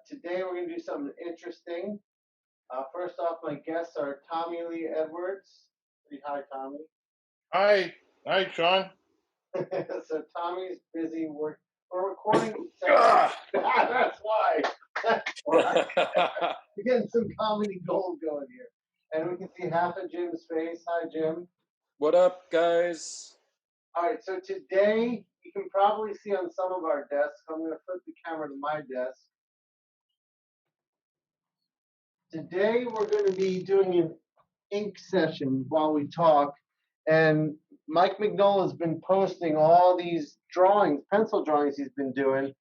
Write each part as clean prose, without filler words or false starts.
Today we're going to do something interesting. First off, my guests are Tommy Lee Edwards. Say hi, Tommy. Hi, Sean. So Tommy's busy work. We're recording. That's why. That's why. We're getting some comedy gold going here, and we can see half of Jim's face. Hi, Jim. What up, guys? All right. So today you can probably see on some of our desks. I'm going to flip the camera to my desk. Today we're going to be doing an ink session while we talk, and Mike Mignola has been posting all these drawings, pencil drawings he's been doing,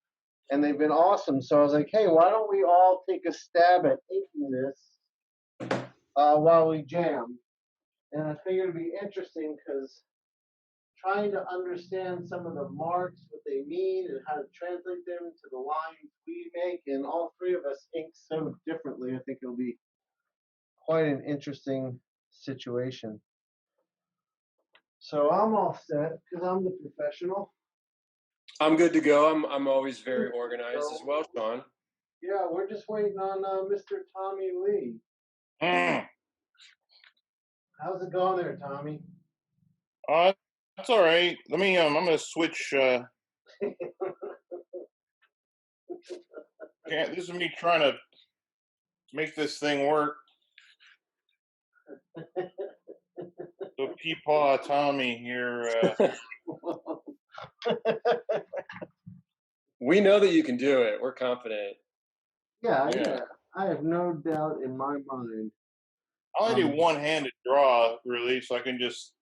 and they've been awesome. So I was like, hey, why don't we all take a stab at inking this while we jam? And I figured it'd be interesting because trying to understand some of the marks, what they mean, and how to translate them to the lines we make, and all three of us ink so differently, I think it'll be quite an interesting situation. So I'm all set because I'm the professional. I'm good to go. I'm always very organized as well, Sean. Yeah, we're just waiting on Mr. Tommy Lee. How's it going there, Tommy? That's all right. Let me. I'm gonna switch. This is me trying to make this thing work. So Peepaw Tommy here. We know that you can do it. We're confident. Yeah. I have no doubt in my mind. I only do one-handed draw, really, so I can just.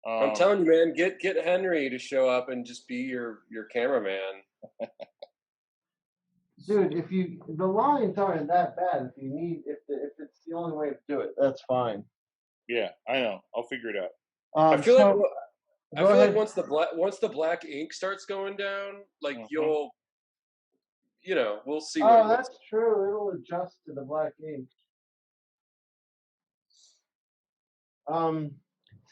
I'm telling you, man. Get Henry to show up and just be your cameraman. Dude, the lines aren't that bad. If it's the only way to do it, that's fine. Yeah, I know. I'll figure it out. I feel like once the black ink starts going down, like we'll see. Oh, that's true. It'll adjust to the black ink.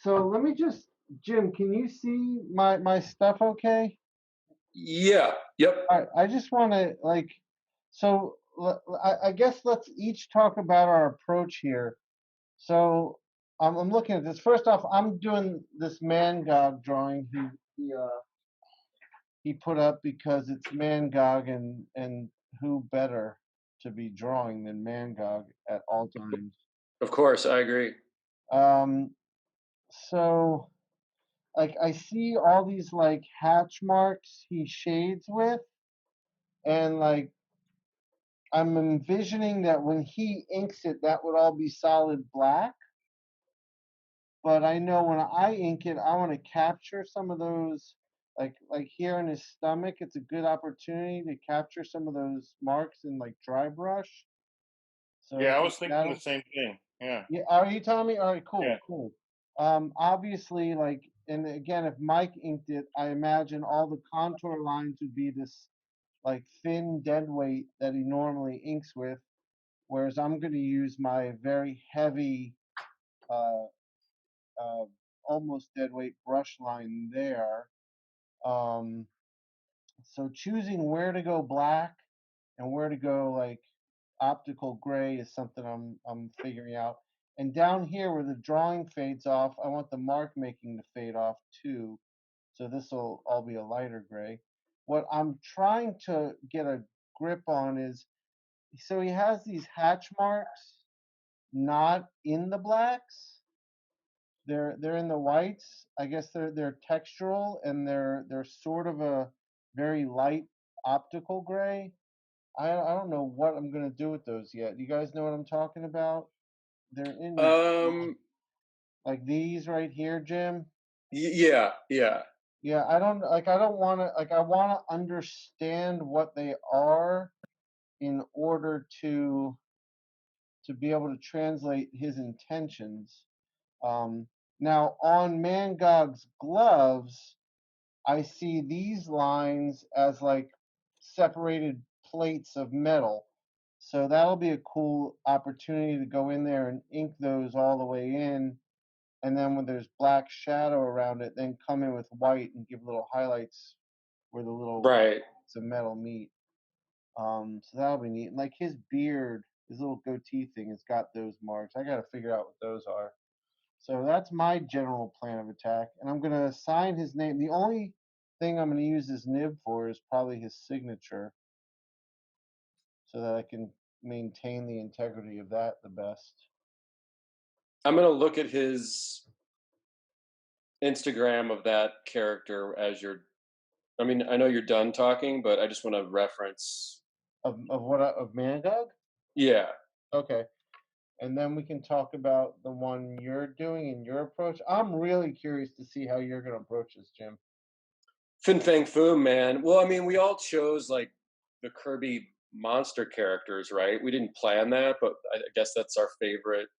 So let me just, Jim, can you see my stuff okay? Yeah. Yep. I just want to I guess let's each talk about our approach here. So I'm looking at this. First off, I'm doing this Mangog drawing he put up because it's Mangog, and who better to be drawing than Mangog at all times? Of course, I agree. So like I see all these like hatch marks he shades with, and like I'm envisioning that when he inks it, that would all be solid black. But I know when I ink it, I want to capture some of those, like here in his stomach. It's a good opportunity to capture some of those marks in like dry brush. So yeah, I was thinking the same thing. Yeah. Yeah. Are you, Tommy? All right. Cool. Yeah. Cool. Obviously, like, and again, if Mike inked it, I imagine all the contour lines would be this like thin dead weight that he normally inks with, whereas I'm going to use my very heavy, almost dead weight brush line there. So choosing where to go black and where to go like optical gray is something I'm figuring out. And down here where the drawing fades off, I want the mark making to fade off too. So this will all be a lighter gray. What I'm trying to get a grip on is, so he has these hatch marks not in the blacks. They're in the whites. I guess they're textural, and they're sort of a very light optical gray. I don't know what I'm gonna do with those yet. You guys know what I'm talking about? They're in like these right here, Jim. Yeah. Yeah, I don't want to I want to understand what they are in order to be able to translate his intentions. Now on Mangog's gloves, I see these lines as like separated plates of metal. So that'll be a cool opportunity to go in there and ink those all the way in. And then when there's black shadow around it, then come in with white and give little highlights where the little some metal meat. So that'll be neat. And like his beard, his little goatee thing has got those marks. I got to figure out what those are. So that's my general plan of attack, and I'm gonna assign his name. The only thing I'm gonna use his nib for is probably his signature, so that I can maintain the integrity of that the best. I'm gonna look at his Instagram of that character as you're. I mean, I know you're done talking, but I just want to reference. Of what of Mangog? Yeah. Okay. And then we can talk about the one you're doing and your approach. I'm really curious to see how you're gonna approach this, Jim. Fin Fang Foom, man. Well, I mean, we all chose like the Kirby monster characters, right? We didn't plan that, but I guess that's our favorite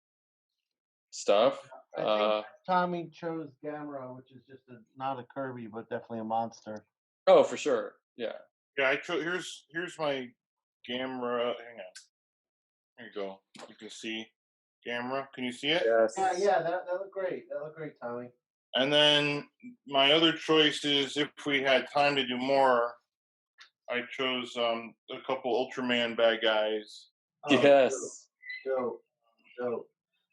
stuff. I think Tommy chose Gamera, which is just not a Kirby, but definitely a monster. Oh, for sure. Yeah. Yeah, I chose. Here's my Gamera. Hang on. There you go. You can see Gamera. Can you see it? Yes. Yeah. That looked great. That looked great, Tommy. And then my other choice is, if we had time to do more, I chose a couple Ultraman bad guys. Yes. Dope.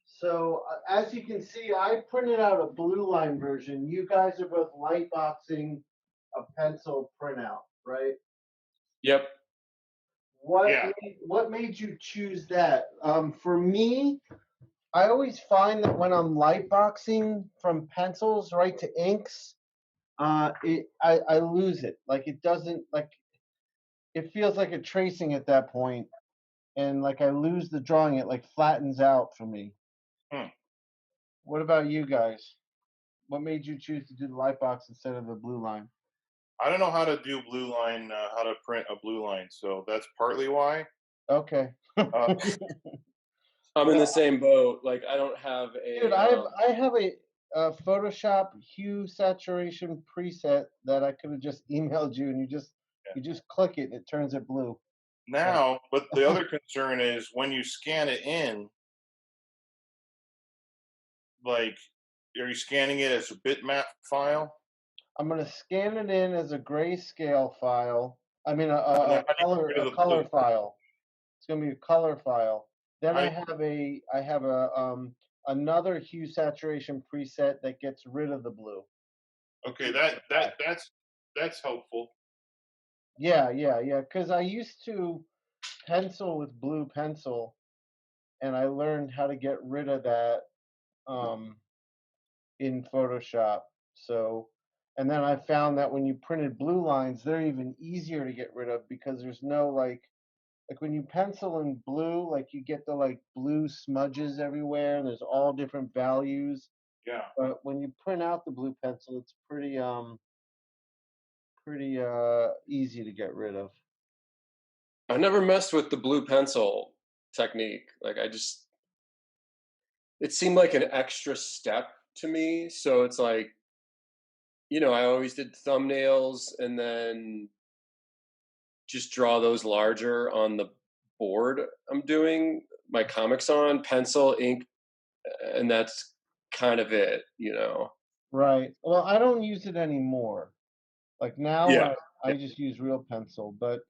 So as you can see, I printed out a blue line version. You guys are both light boxing a pencil printout, right? Yep. What made you choose that? For me, I always find that when I'm light boxing from pencils right to inks, I lose it. Like it doesn't like it feels like a tracing at that point, and like I lose the drawing. It like flattens out for me. What about you guys? What made you choose to do the light box instead of the blue line? I don't know how to do blue line, how to print a blue line, so that's partly why. Okay. I'm in the same boat. Like I don't have a. Dude, I have a Photoshop hue saturation preset that I could have just emailed you, and you just click it, and it turns it blue. Now, but the other concern is when you scan it in, like, are you scanning it as a bitmap file? I'm gonna scan it in as a grayscale file. I mean a color file. It's gonna be a color file. Then I have another hue saturation preset that gets rid of the blue. Okay, that's helpful. Yeah. Because I used to pencil with blue pencil, and I learned how to get rid of that in Photoshop. So, and then I found that when you printed blue lines, they're even easier to get rid of because there's no like when you pencil in blue, like you get the like blue smudges everywhere, and there's all different values. Yeah. But when you print out the blue pencil, it's pretty easy to get rid of. I never messed with the blue pencil technique. Like it seemed like an extra step to me. So it's like, I always did thumbnails and then just draw those larger on the board I'm doing my comics on, pencil, ink, and that's kind of it, Right. Well, I don't use it anymore. Like now, Yeah. I just use real pencil. But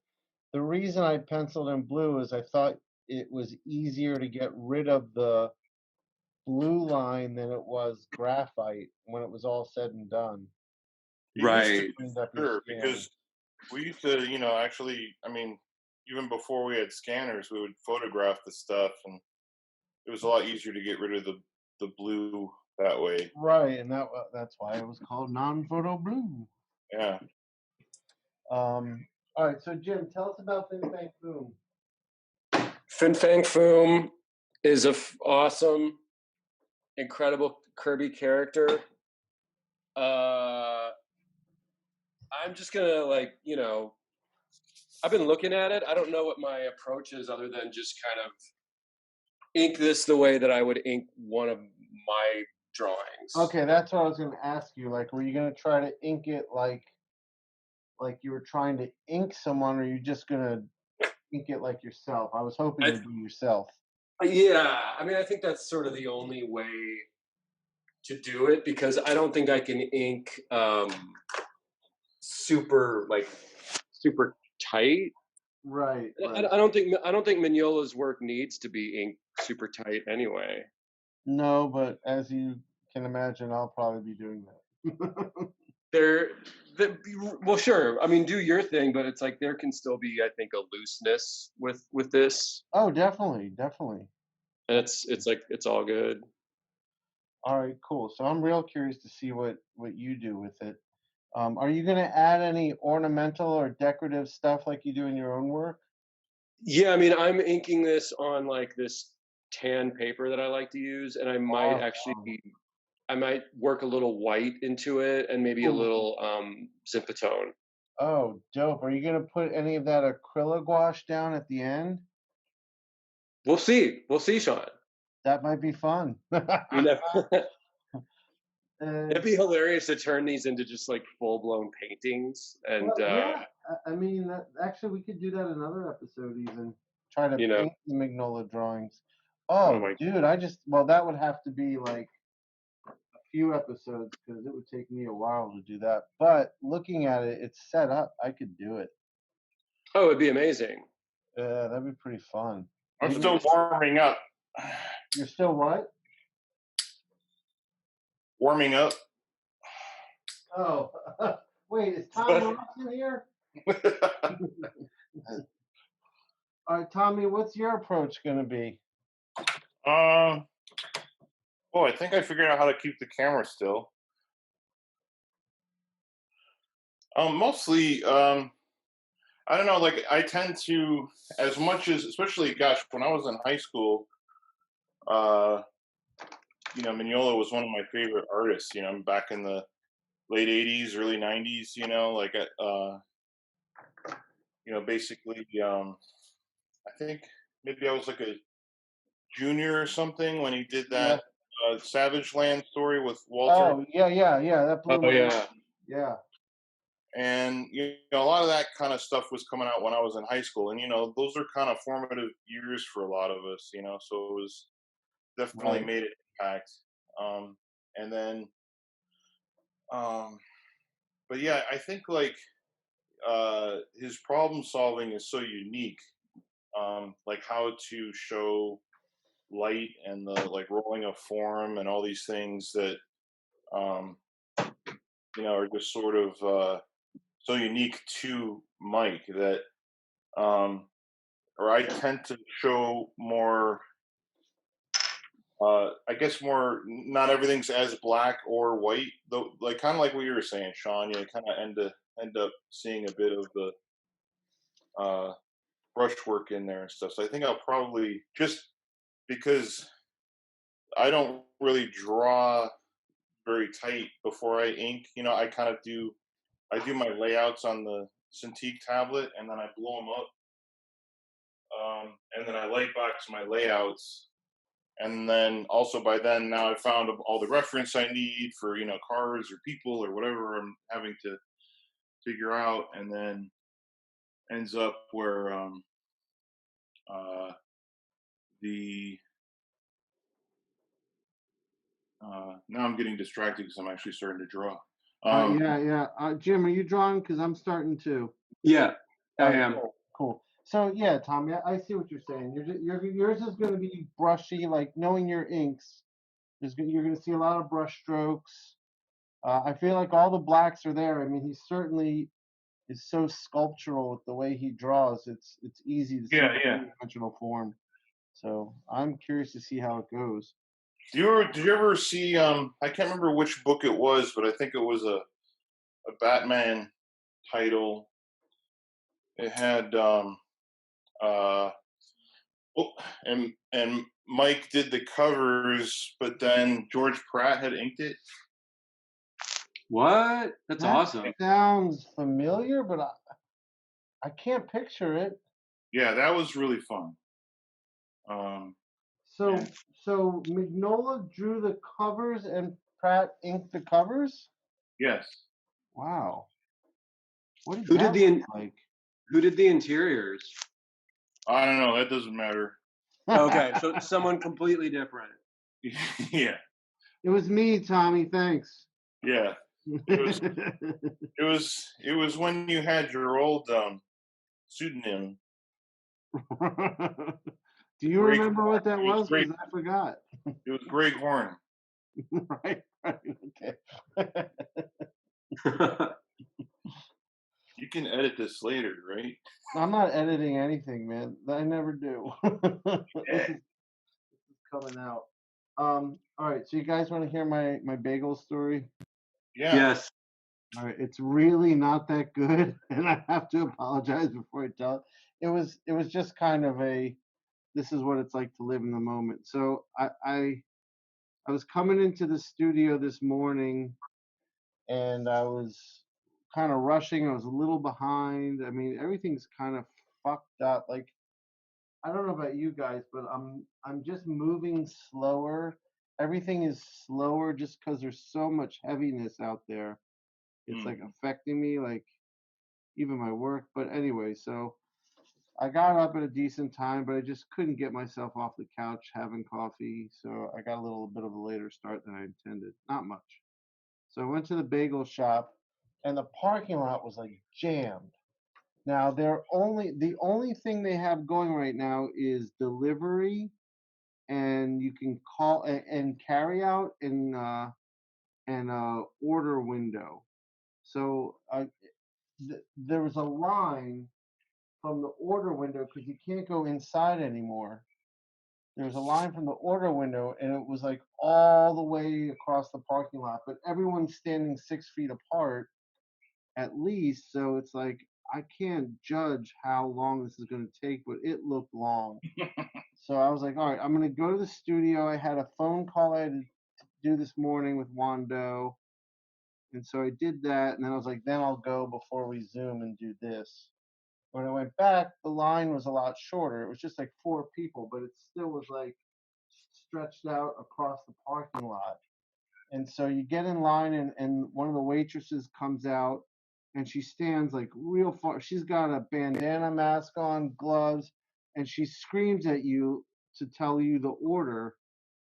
the reason I penciled in blue is I thought it was easier to get rid of the blue line than it was graphite when it was all said and done. Right. Sure, because we used to, actually, I mean, even before we had scanners, we would photograph the stuff, and it was a lot easier to get rid of the blue that way. Right, and that's why it was called non-photo blue. Yeah. All right, so Jim, tell us about Fin Fang Foom. Fin Fang Foom is awesome, incredible Kirby character. I'm just gonna I've been looking at it. I don't know what my approach is other than just kind of ink this the way that I would ink one of my drawings. Okay, that's what I was gonna ask you. Like, were you gonna try to ink it like you were trying to ink someone, or are you just gonna ink it like yourself? I was hoping to be yourself. Yeah, I mean, I think that's sort of the only way to do it because I don't think I can ink super super tight. Right. I don't think Mignola's work needs to be inked super tight anyway. No, but as you can imagine, I'll probably be doing that. Well, sure. I mean, do your thing, but it's like there can still be, I think, a looseness with this, Oh, definitely. and it's like it's all good. All right, cool. So I'm real curious to see what you do with it. Are you going to add any ornamental or decorative stuff like you do in your own work? Yeah, I mean, I'm inking this on like this tan paper that I like to use, and I might work a little white into it and maybe a Ooh. little Zipatone. Oh, dope. Are you going to put any of that acrylic gouache down at the end? We'll see, Sean. That might be fun. You know, it'd be hilarious to turn these into just like full blown paintings, and well, yeah, I mean, actually, we could do that another episode. Even try to you know, paint the Mignola drawings. oh Oh, my, dude, that would have to be like a few episodes because it would take me a while to do that. But looking at it, it's set up. I could do it. oh, it'd be amazing. Yeah, that'd be pretty fun. I'm still warming up. You're still what? Warming up. Oh, wait, is Tom Robinson here? All right, Tommy, what's your approach going to be? Oh, I think I figured out how to keep the camera still. Mostly, I don't know, like I tend to, as much as, especially, gosh, when I was in high school, Mignola was one of my favorite artists, back in the late 80s, early 90s, like, basically, I think maybe I was like a junior or something when he did that Savage Land story with Walter. Oh, yeah, that blew Oh yeah. Yeah. And a lot of that kind of stuff was coming out when I was in high school, and those are kind of formative years for a lot of us, so it was definitely made an impact. And then, but yeah, I think like his problem solving is so unique, like how to show light and the like rolling of form and all these things that are just sort of so unique to Mike that or I tend to show more I guess more not everything's as black or white though, like kind of like what you were saying, Sean. You kind of end up seeing a bit of the brushwork in there and stuff. So I think I'll probably, just because I don't really draw very tight before I ink, I kind of do my layouts on the Cintiq tablet and then I blow them up. And then I lightbox my layouts. And then also by then now I've found all the reference I need for, cars or people or whatever I'm having to figure out, and then ends up where now I'm getting distracted because I'm actually starting to draw. Jim, are you drawing? Because I'm starting to. Yeah, I am. Cool. So yeah, Tommy, I see what you're saying. Yours is going to be brushy, like knowing your inks. You're going to see a lot of brush strokes. I feel like all the blacks are there. I mean, he certainly is so sculptural with the way he draws. It's easy to see the dimensional form. So I'm curious to see how it goes. Did you ever see? I can't remember which book it was, but I think it was a Batman title. It had and Mike did the covers, but then George Pratt had inked it. What? That's awesome. Sounds familiar, but I can't picture it. Yeah, that was really fun. So Mignola drew the covers and Pratt inked the covers? Yes. Wow. What did Who did the like? Who did the interiors? I don't know. That doesn't matter. Okay, so someone completely different. Yeah. It was me, Tommy. Thanks. Yeah. It was when you had your old pseudonym. Do you Greg remember Horn. what that It was was? Greg. Because I forgot. It was Greg Horn. Right, okay. You can edit this later, right? I'm not editing anything, man. I never do. This is coming out. All right, so you guys want to hear my bagel story? Yeah. Yes. All right, it's really not that good, and I have to apologize before I tell it. It was just kind of this is what it's like to live in the moment. So I was coming into the studio this morning, and I was kind of rushing. I was a little behind. I mean, everything's kind of fucked up. Like, I don't know about you guys, but I'm just moving slower. Everything is slower just because there's so much heaviness out there. It's like affecting me, like even my work. But anyway, so I got up at a decent time, but I just couldn't get myself off the couch having coffee. So I got a little bit of a later start than I intended. Not much. So I went to the bagel shop, and the parking lot was like jammed. Now the only thing they have going right now is delivery, and you can call and carry out and order window. So there was a line from the order window because you can't go inside anymore. There was a line from the order window, and it was like all the way across the parking lot, but everyone's standing 6 feet apart at least. So it's like I can't judge how long this is going to take, but it looked long. So I was like, all right, I'm going to go to the studio. I had a phone call I had to do this morning with Wando. And so I did that. And then I was like, then I'll go before we Zoom and do this. When I went back, the line was a lot shorter. It was just like 4 people, but it still was like stretched out across the parking lot. And so you get in line, and one of the waitresses comes out, and she stands like real far. She's got a bandana mask on, gloves, and she screams at you to tell you the order.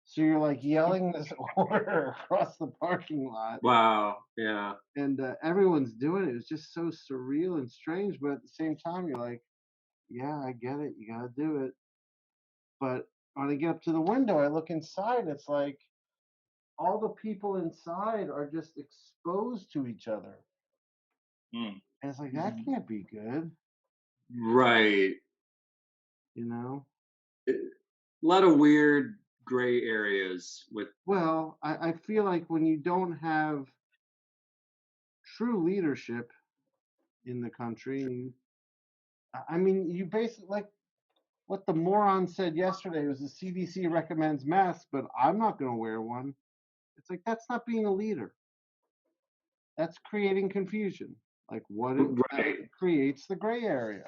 So you're like yelling this order across the parking lot. Wow. Yeah. And everyone's doing it. It's just so surreal and strange, but at the same time, you're like, yeah, I get it. You gotta do it. But when I get up to the window, I look inside. It's like all the people inside are just exposed to each other. And it's like, that can't be good. Right. You know? A lot of weird gray areas with. Well, I feel like when you don't have true leadership in the country, I mean, you basically, like what the moron said yesterday was the CDC recommends masks, but I'm not going to wear one. It's like, that's not being a leader. That's creating confusion. Like, what it creates the gray area.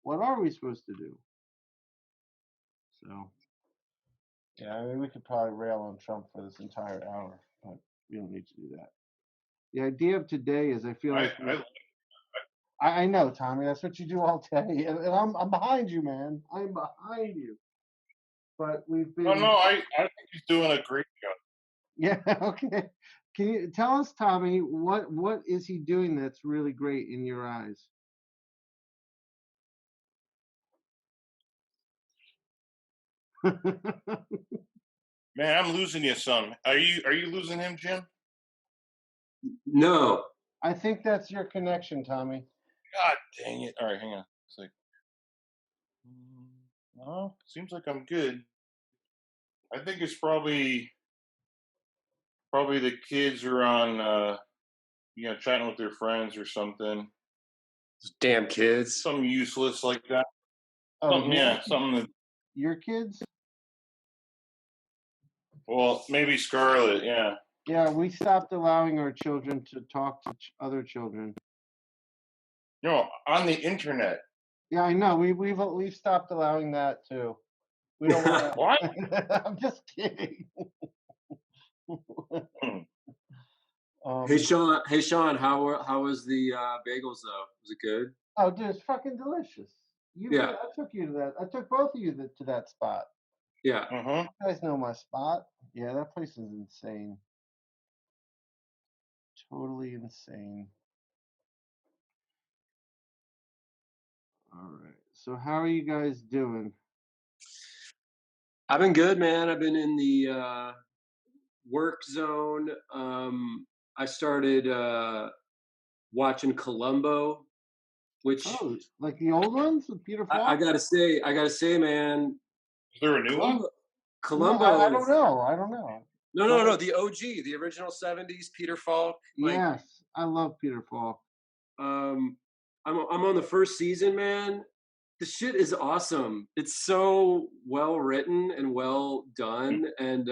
What are we supposed to do? So, yeah, I mean, we could probably rail on Trump for this entire hour, but we don't need to do that. The idea of today is I feel like I know, Tommy, that's what you do all day, and I'm behind you, man. I'm behind you. But we've been. No, I think he's doing a great job. Yeah, okay. Can you tell us, Tommy, what is he doing that's really great in your eyes? Man, I'm losing you some. Are you losing him, Jim? No. I think that's your connection, Tommy. God dang it. All right, hang on. It's like, well, seems like I'm good. I think it's probably the kids are on chatting with their friends or something. Damn kids. Something useless like that. Oh, Something, yeah, something that. Your kids? Well, maybe Scarlett, yeah. Yeah, we stopped allowing our children to talk to other children. No, on the internet. Yeah, I know. We've stopped allowing that too. We don't want to. What? I'm just kidding. Hey Sean, how was the bagels though? Was it good? Oh, dude, it's fucking delicious. Yeah. I took you to that. I took both of you to that spot. Yeah. Mm-hmm. You guys know my spot. Yeah, that place is insane. totally insane. All right. So how are you guys doing? I've been good, man. I've been in the work zone. I started watching Columbo, which Oh, like the old ones with Peter Falk? I gotta say, man. Is there a new one? Columbo. No, I don't know. I don't know. No. The OG, the original '70s Peter Falk. Yes, I love Peter Falk. I'm on the first season, man. The shit is awesome. It's so well written and well done. And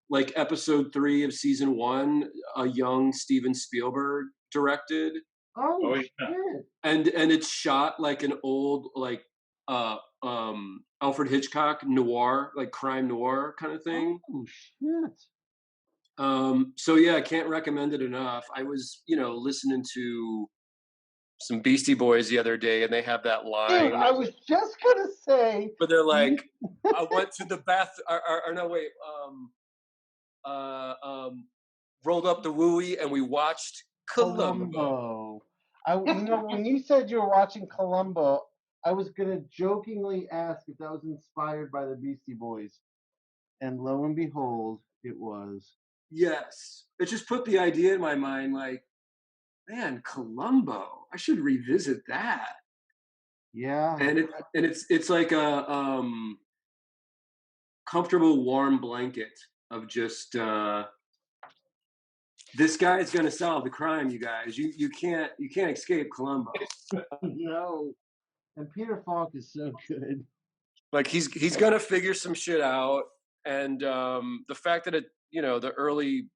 like episode 3 of season 1, a young Steven Spielberg directed. Oh yeah. shit! And it's shot like an old Alfred Hitchcock noir, like crime noir kind of thing. Oh shit! So yeah, I can't recommend it enough. I was, listening to some Beastie Boys the other day, and they have that line. Dude, I was just gonna say. But they're like, I went to the bath, or no, wait, rolled up the wooey, and we watched Columbo. When you said you were watching Columbo, I was gonna jokingly ask if that was inspired by the Beastie Boys, and lo and behold, it was. Yes, it just put the idea in my mind, like, man, Columbo, I should revisit that. Yeah, and it's like a comfortable, warm blanket of just this guy is going to solve the crime. You guys, you can't escape Columbo. No, and Peter Falk is so good. Like he's going to figure some shit out, and the fact that the early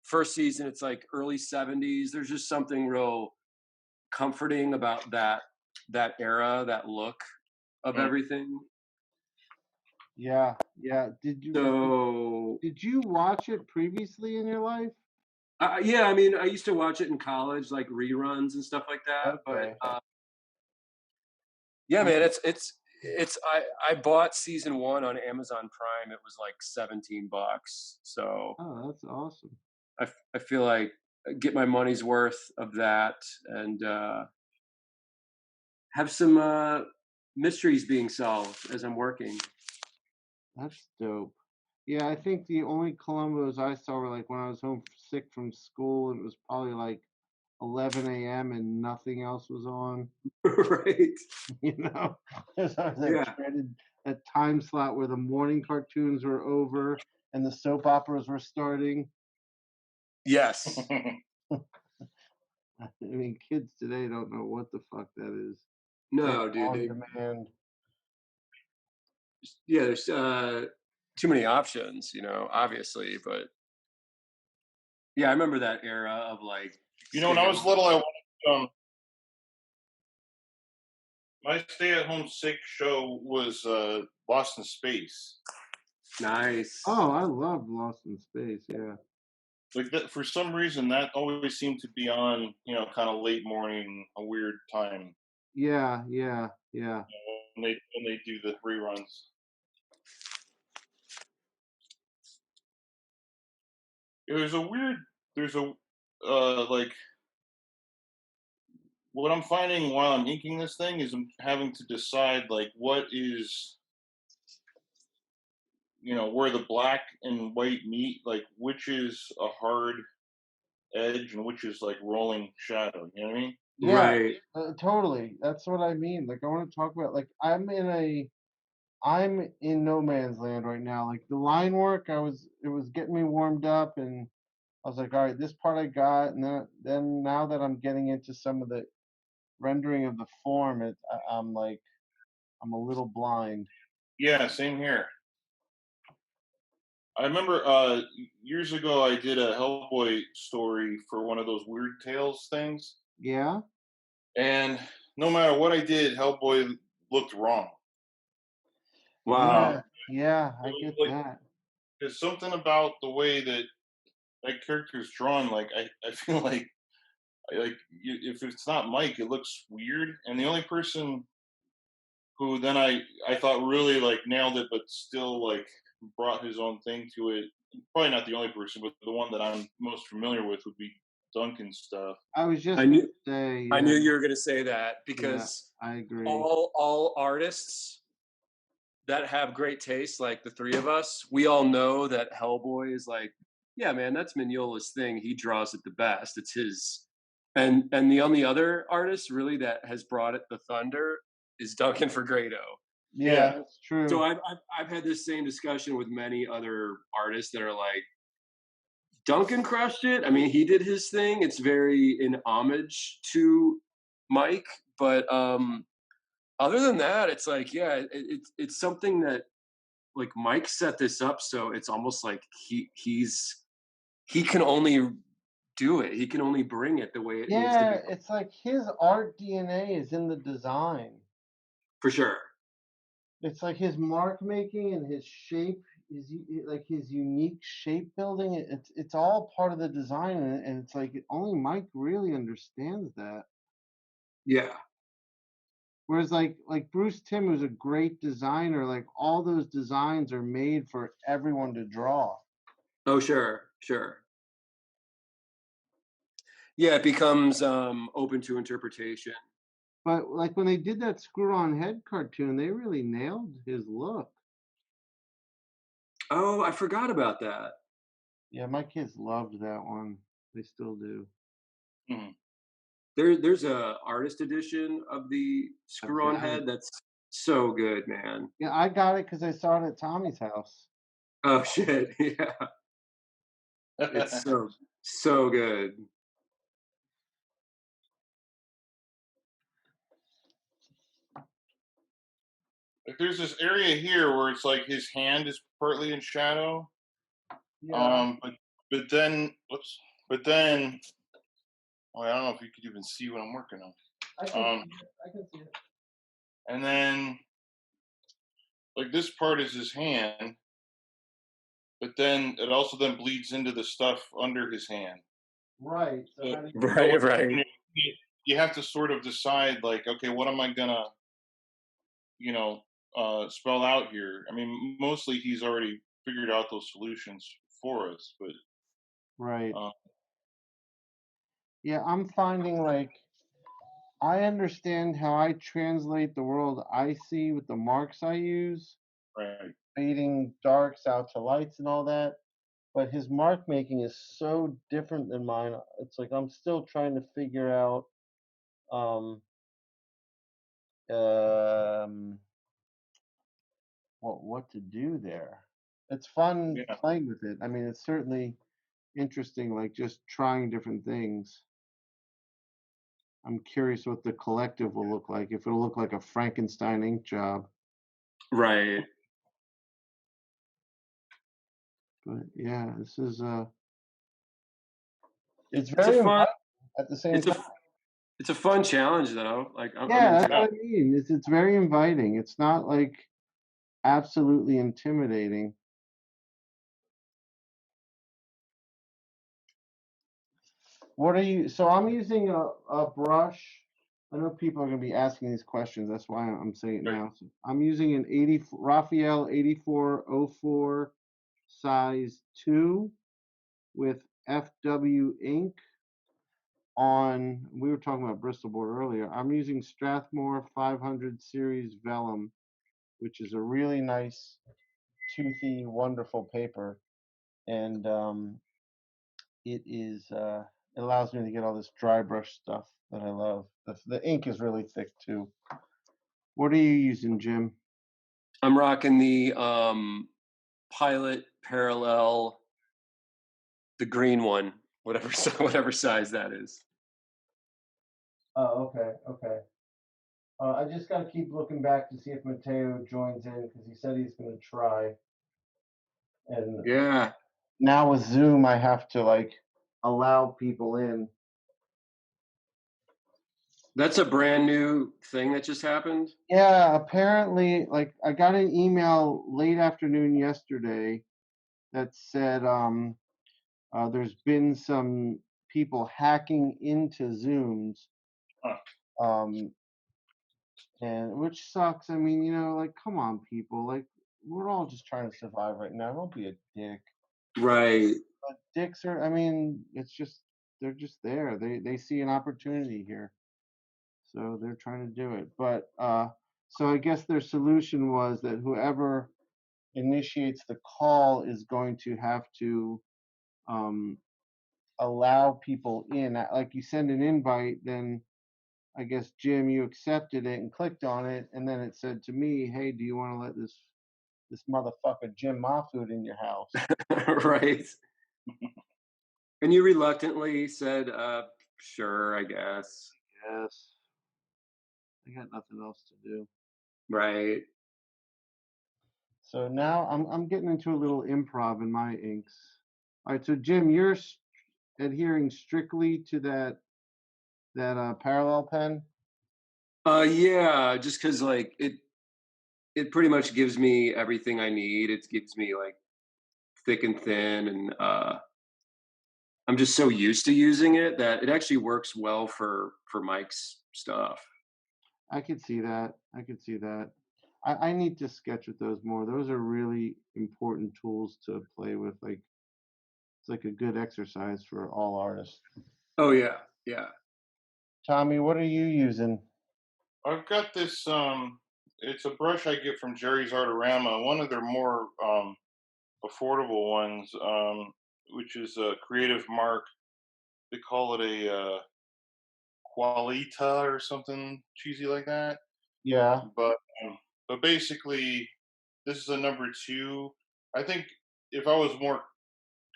first season, it's like early '70s. There's just something real comforting about that era, that look of everything. Yeah. Did you watch it previously in your life? Yeah, I mean, I used to watch it in college, like reruns and stuff like that. Okay. But yeah, man, it's. I bought season 1 on Amazon Prime. It was like $17. So. Oh, that's awesome. I feel like I get my money's worth of that, and have some mysteries being solved as I'm working. That's dope. Yeah, I think the only Columbos I saw were like when I was home sick from school, and it was probably like 11 a.m. and nothing else was on. Right. There's always that time slot where the morning cartoons were over and the soap operas were starting. Yes. I mean, kids today don't know what the fuck that is. No, dude. On demand. Yeah, there's too many options, obviously, but yeah, I remember that era of like. When I was little, I wanted my stay-at-home sick show was Lost in Space. Nice. Oh, I love Lost in Space. Yeah. Like that, for some reason, that always seemed to be on, kind of late morning, a weird time. Yeah. When they do the reruns. There's like, what I'm finding while I'm inking this thing is I'm having to decide like what is, where the black and white meet, like which is a hard edge and which is like rolling shadow. You know what I mean? Yeah, right. Totally. That's what I mean. Like I want to talk about, like I'm in no man's land right now. Like the line work, it was getting me warmed up, and I was like, all right, this part I got, and then now that I'm getting into some of the rendering of the form, I'm a little blind. Yeah, same here. I remember years ago I did a Hellboy story for one of those Weird Tales things. Yeah. And no matter what I did, Hellboy looked wrong. Wow. Yeah, I get that. There's something about the way that character's drawn. Like I feel like if it's not Mike, it looks weird. And the only person who then I thought really like nailed it, but still like brought his own thing to it. Probably not the only person, but the one that I'm most familiar with would be Duncan stuff. I was just I knew say. I Yeah, knew you were going to say that because I agree. all artists that have great taste, like the three of us, we all know that Hellboy is like, yeah, man, that's Mignola's thing. He draws it the best. It's his. And the only other artist really that has brought it the thunder is Duncan Fegredo. Yeah, that's true. So I've had this same discussion with many other artists that are like, Duncan crushed it. I mean, he did his thing. It's very in homage to Mike, but other than that, it's like, yeah, it's something that like Mike set this up, so it's almost like he can only do it. He can only bring it the way it needs to be. It's like his art DNA is in the design. For sure. It's like his mark making and his shape, like his unique shape building. It's all part of the design, and it's like only Mike really understands that. Yeah. Whereas like Bruce Timm, who's a great designer, like all those designs are made for everyone to draw. Oh, sure. Yeah, it becomes open to interpretation. But like when they did that Screw-On Head cartoon, they really nailed his look. Oh, I forgot about that. Yeah, my kids loved that one. They still do. Mm-hmm. There's a artist edition of the Screw-On Head that's so good, man. Yeah, I got it because I saw it at Tommy's house. Oh shit! Yeah, it's so good. Like there's this area here where it's like his hand is partly in shadow. Yeah. But then well, I don't know if you could even see what I'm working on. I can see it. And then like this part is his hand, but then it also then bleeds into the stuff under his hand. Right. So Right. You have to sort of decide like, okay, what am I gonna, spell out here? I mean, mostly he's already figured out those solutions for us, but right. Yeah, I'm finding like I understand how I translate the world I see with the marks I use, right. fading darks out to lights and all that. But his mark making is so different than mine. It's like I'm still trying to figure out what to do there. It's fun playing with it. I mean, it's certainly interesting, like just trying different things. I'm curious what the collective will look like. If it'll look like a Frankenstein ink job. Right. But yeah, this is it's very fun at the same time. It's a fun challenge though. Like that's what I mean. It's very inviting. It's not like absolutely intimidating. What are you? So I'm using a brush. I know people are going to be asking these questions. That's why I'm saying it now. So I'm using an Raphael 8404 size 2 with FW ink on. We were talking about Bristol board earlier. I'm using Strathmore 500 series vellum, which is a really nice, toothy, wonderful paper, and it allows me to get all this dry brush stuff that I love. The ink is really thick too. What are you using, Jim? I'm rocking the Pilot Parallel, the green one, whatever size that is. Oh, okay. I just got to keep looking back to see if Mateo joins in because he said he's going to try. And yeah, now with Zoom, I have to like allow people in. That's a brand new thing that just happened? Yeah, apparently, like I got an email late afternoon yesterday that said there's been some people hacking into Zooms, and which sucks. I mean, like come on, people, like we're all just trying to survive right now. Don't be a dick. Right. But dicks are. I mean, it's just just there. They see an opportunity here, so they're trying to do it. But so I guess their solution was that whoever initiates the call is going to have to allow people in. Like you send an invite, then I guess Jim, you accepted it and clicked on it, and then it said to me, "Hey, do you want to let this motherfucker Jim Mahfood in your house?" Right. And you reluctantly said, "Sure, I guess." Yes. I got nothing else to do. Right. So now I'm getting into a little improv in my inks. All right, so Jim, you're adhering strictly to that parallel pen. Yeah, just because like it pretty much gives me everything I need. It gives me like thick and thin, and I'm just so used to using it that it actually works well for Mike's stuff. I could see that. I could see that. I need to sketch with those more. Those are really important tools to play with. Like it's like a good exercise for all artists. Oh yeah, yeah. Tommy, what are you using? I've got this. It's a brush I get from Jerry's Artorama. One of their more affordable ones, which is a Creative Mark. They call it a Qualita or something cheesy like that. Yeah. But basically, this is a number 2. I think if I was more,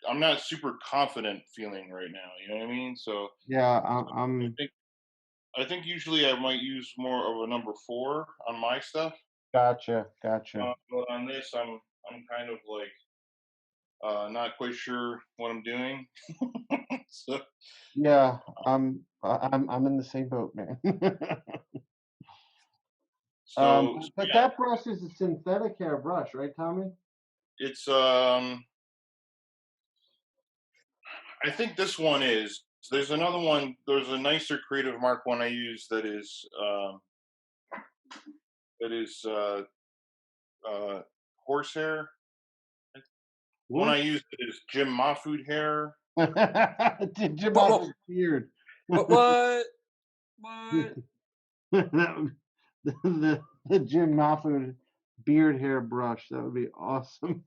I'm not super confident feeling right now. You know what I mean? So yeah, I think usually I might use more of a number 4 on my stuff. Gotcha. But on this, I'm kind of like not quite sure what I'm doing. So yeah, I'm in the same boat, man. so But yeah, that brush is a synthetic hair brush, right, Tommy? it's I think this one is. There's another one. There's a nicer Creative Mark one I use that is horsehair. One I use is Jim Mahfood hair. Jim Mahfood beard. What? the Jim Mahfood beard hair brush. That would be awesome.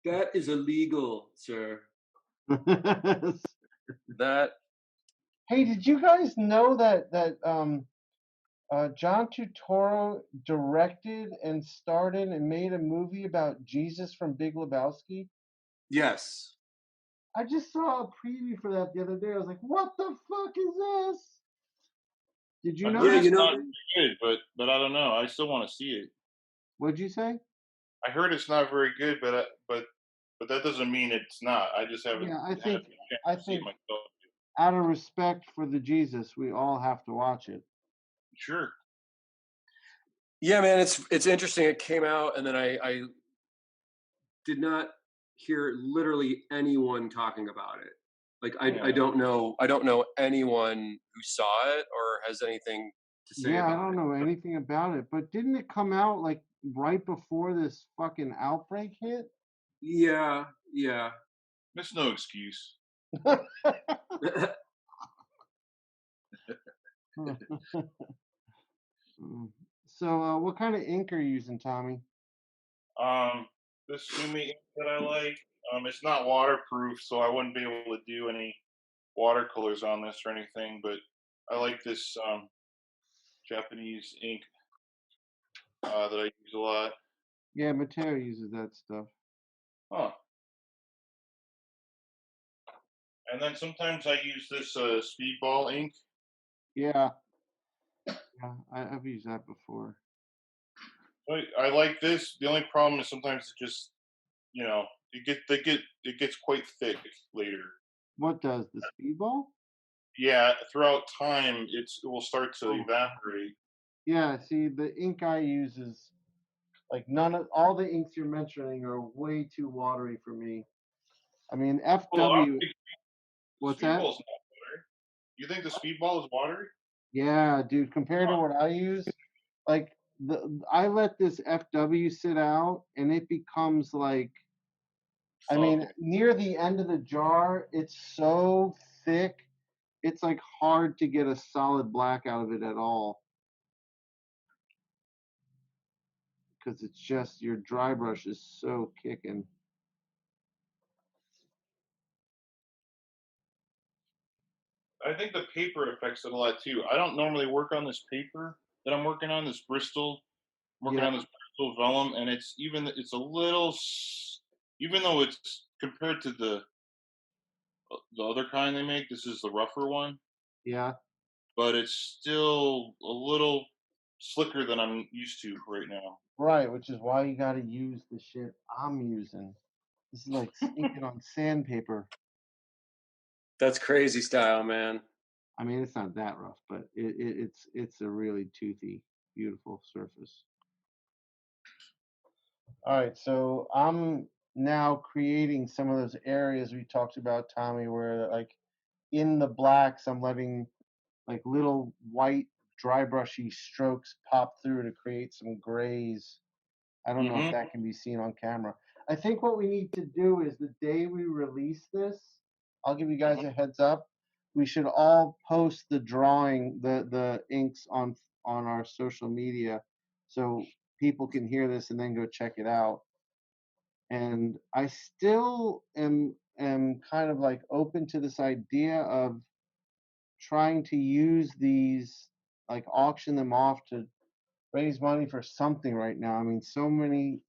That is illegal, sir. That. Hey, did you guys know that John Turturro directed and starred in and made a movie about Jesus from Big Lebowski? Yes. I just saw a preview for that the other day. I was like, "What the fuck is this?" Did you I know heard that? it's not very good, but I don't know. I still want to see it. What'd you say? I heard it's not very good, but that doesn't mean it's not. I just haven't Yeah, had a chance to see it myself. Out of respect for the Jesus, we all have to watch it. Sure. Yeah, man, it's interesting. It came out, and then I did not hear literally anyone talking about it. Like I don't know anyone who saw it or has anything to say. Yeah, about I don't know anything about it. But didn't it come out like right before this fucking outbreak hit? Yeah. That's no excuse. So, what kind of ink are you using, Tommy? This Sumi ink that I like, it's not waterproof, so I wouldn't be able to do any watercolors on this or anything. But I like this Japanese ink that I use a lot. Yeah, Mateo uses that stuff. Huh. And then sometimes I use this Speedball ink. Yeah, I've used that before. I like this. The only problem is sometimes it just, it gets quite thick later. What does the Speedball? Yeah, throughout time, it will start to evaporate. Yeah, see, the ink I use is like all the inks you're mentioning are way too watery for me. I mean, FW. What's that? Speedball's not watery. You think the Speedball is watery? Yeah, dude. Compared to what I use, like I let this FW sit out, and it becomes like, I mean, near the end of the jar, it's so thick it's like hard to get a solid black out of it at all. Because it's just, your dry brush is so kicking. I think the paper affects it a lot too. I don't normally work on this paper that I'm working on, this Bristol. I'm working Yeah. on this Bristol vellum, and it's a little, even though it's compared to the other kind they make, this is the rougher one, Yeah. but it's still a little slicker than I'm used to right now. Right, which is why you got to use the shit I'm using. This is like inking on sandpaper. That's crazy style, man. I mean, it's not that rough, but it's a really toothy, beautiful surface. All right, so I'm now creating some of those areas we talked about, Tommy, where like in the blacks, I'm letting like little white dry brushy strokes pop through to create some grays. I don't know if that can be seen on camera. I think what we need to do is the day we release this, I'll give you guys a heads up. We should all post the drawing, the inks on our social media, so people can hear this and then go check it out. And I still am kind of like open to this idea of trying to use these, like auction them off to raise money for something right now. I mean, so many.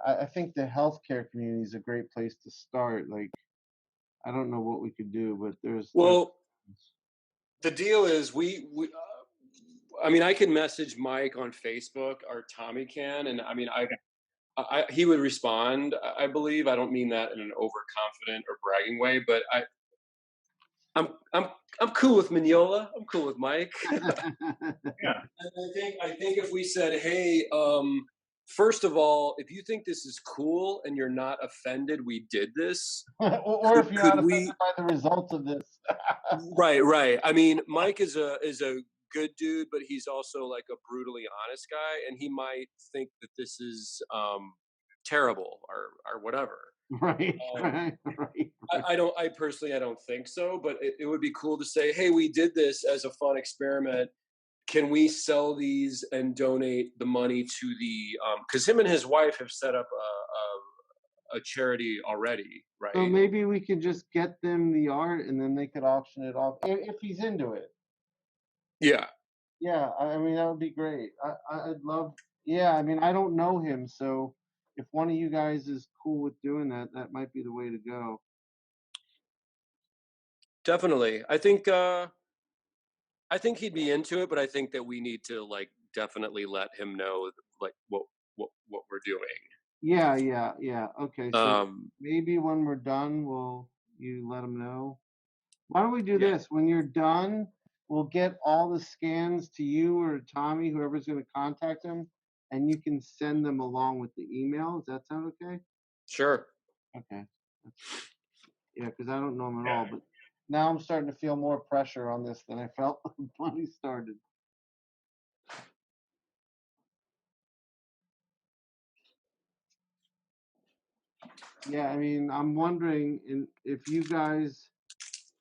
I think the healthcare community is a great place to start. Like, I don't know what we could do, but there's Well, the deal is I mean, I can message Mike on Facebook, or Tommy can, and I mean, he would respond. I believe. I don't mean that in an overconfident or bragging way, but I'm cool with Mignola. I'm cool with Mike. Yeah. And I think if we said, hey, first of all, if you think this is cool and you're not offended, we did this. or if you're not offended by the results of this. Right. I mean, Mike is a good dude, but he's also like a brutally honest guy, and he might think that this is terrible or whatever. Right. I personally, I don't think so, but it would be cool to say, hey, we did this as a fun experiment. Can we sell these and donate the money to the because him and his wife have set up a charity already, right? So maybe we could just get them the art and then they could auction it off if he's into it. Yeah. Yeah, I mean that would be great. I'd love. Yeah, I mean I don't know him, so if one of you guys is cool with doing that, that might be the way to go. Definitely. I think he'd be into it, but I think that we need to like definitely let him know like what we're doing. Yeah. Okay, so maybe when we're done, you let him know. Why don't we do this? When you're done, we'll get all the scans to you or Tommy, whoever's going to contact him, and you can send them along with the email. Does that sound okay? Sure. Okay. Yeah, because I don't know him at all, but now I'm starting to feel more pressure on this than I felt when we started. Yeah, I mean, I'm wondering if you guys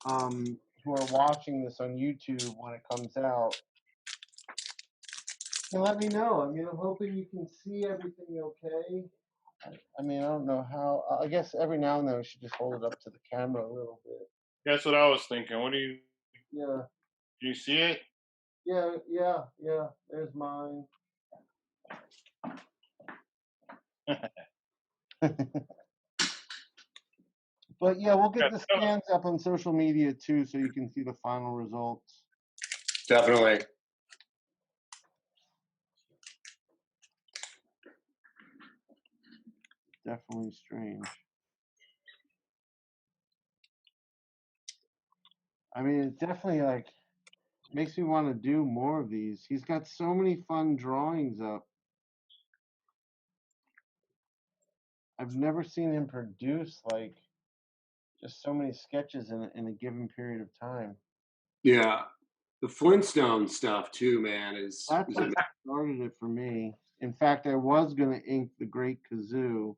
who are watching this on YouTube when it comes out can let me know. I mean, I'm hoping you can see everything okay. I mean, I don't know how. I guess every now and then we should just hold it up to the camera a little bit. That's what I was thinking. What do you? Yeah. Do you see it? Yeah. There's mine. But yeah, we'll get the scans up on social media too, so you can see the final results. Definitely. Definitely strange. I mean, it definitely like makes me want to do more of these. He's got so many fun drawings up. I've never seen him produce like just so many sketches in a given period of time. Yeah. The Flintstone stuff too, man, That's what started it for me. In fact, I was gonna ink the Great Kazoo,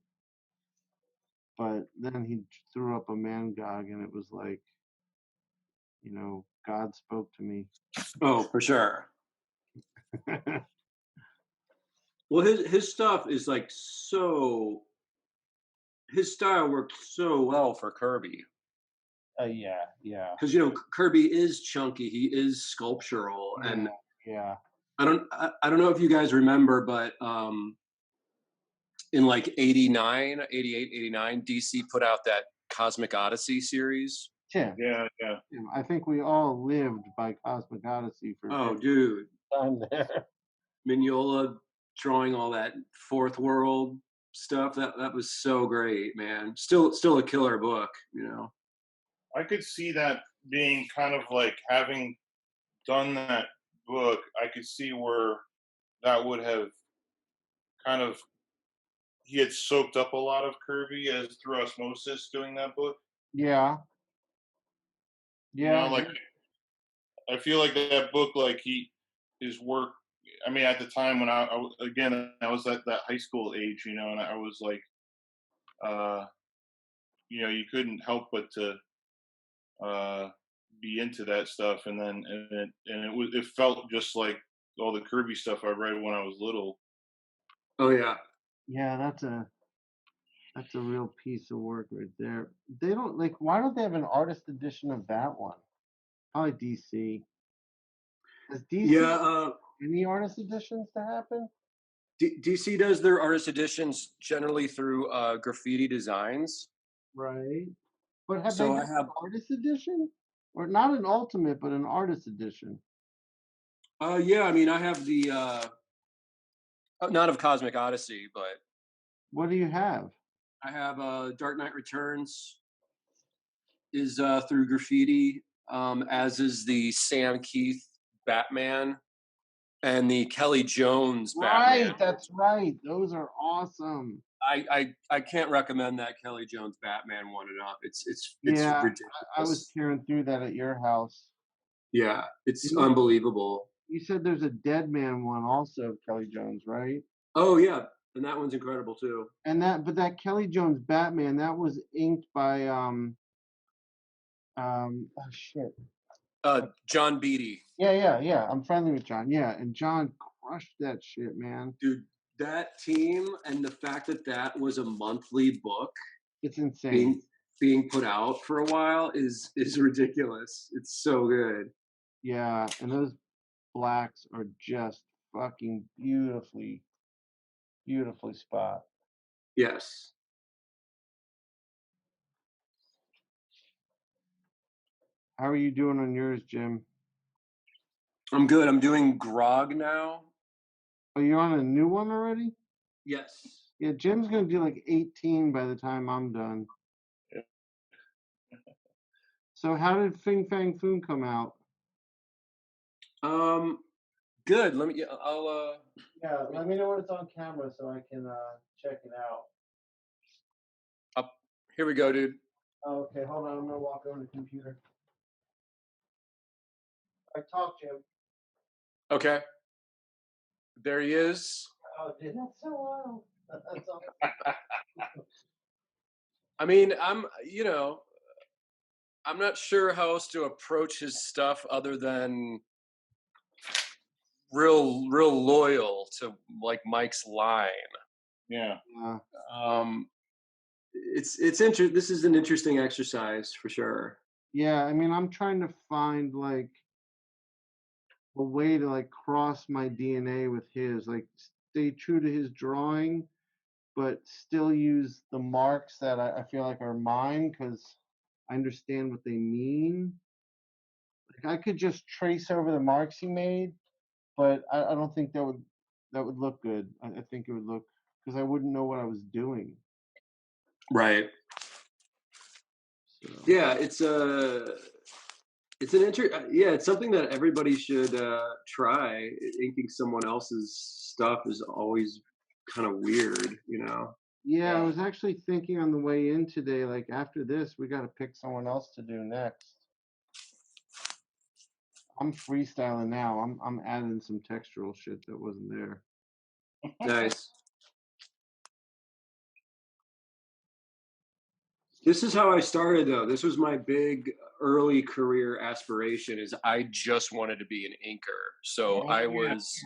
but then he threw up a Mangog, and it was like, God spoke to me. Oh, for sure. Well, his stuff is like so. His style worked so well for Kirby Yeah, because Kirby is chunky. He is sculptural, and yeah. I don't know if you guys remember, but in like 89, 88, 89, DC put out that Cosmic Odyssey series. Tim, Yeah. I think we all lived by Cosmic Odyssey for Oh, dude, time there. Mignola drawing all that fourth world stuff. That was so great, man. Still a killer book, I could see that being kind of like, having done that book, I could see where that would have kind of, he had soaked up a lot of Kirby as through osmosis doing that book. Yeah. Yeah. Like, I feel like that book, like his work. I mean, at the time when I was at that high school age, and I was like, you couldn't help but to be into that stuff, and then it felt just like all the Kirby stuff I read when I was little. Oh yeah. Yeah, that's a real piece of work right there. They don't why don't they have an artist edition of that one? Probably DC. Does DC Yeah, any artist editions to happen? DC does their artist editions generally through Graffiti Designs. Right. But have So they I done have an artist edition? Or not an ultimate, but an artist edition? yeah, I mean I have the not of Cosmic Odyssey, but What do you have? I have Dark Knight Returns is through Graffiti, as is the Sam Keith Batman and the Kelly Jones Batman. Right, that's right. Those are awesome. I can't recommend that Kelly Jones Batman one enough. It's Yeah, ridiculous. I was tearing through that at your house. Yeah, it's unbelievable. You said there's a Dead Man one also of Kelly Jones, right? Oh yeah, and that one's incredible too. And that Kelly Jones Batman, that was inked by oh shit. John Beatty. Yeah. I'm friendly with John. Yeah, and John crushed that shit, man. Dude, that team and the fact that was a monthly book, it's insane. Being put out for a while is ridiculous. It's so good. Yeah, and those blacks are just fucking beautifully spot. Yes. How are you doing on yours, Jim? I'm good. I'm doing Grog now. Oh, you're on a new one already? Yes. Yeah, Jim's gonna do like 18 by the time I'm done. Yeah. So how did Fing Fang Foom come out? Good. I'll Yeah, let me know when it's on camera so I can check it out. Here we go, dude. Oh, okay, hold on. I'm gonna walk over to the computer. I talk, Jim. Okay. There he is. Oh, dude, that's so wild. That's all. I mean, I'm not sure how else to approach his stuff other than real loyal to like Mike's line. Yeah. It's interesting. This is an interesting exercise for sure. Yeah, I mean, I'm trying to find like a way to like cross my DNA with his, like stay true to his drawing, but still use the marks that I feel like are mine because I understand what they mean. Like I could just trace over the marks he made, but I don't think that would look good. I think it would look because I wouldn't know what I was doing. Right. So. Yeah, it's it's something that everybody should try. Inking someone else's stuff is always kind of weird, Yeah, I was actually thinking on the way in today, like after this, we got to pick someone else to do next. I'm freestyling now. I'm adding some textural shit that wasn't there. Nice. This is how I started, though. This was my big early career aspiration. Is I just wanted to be an inker. So I Yeah, was.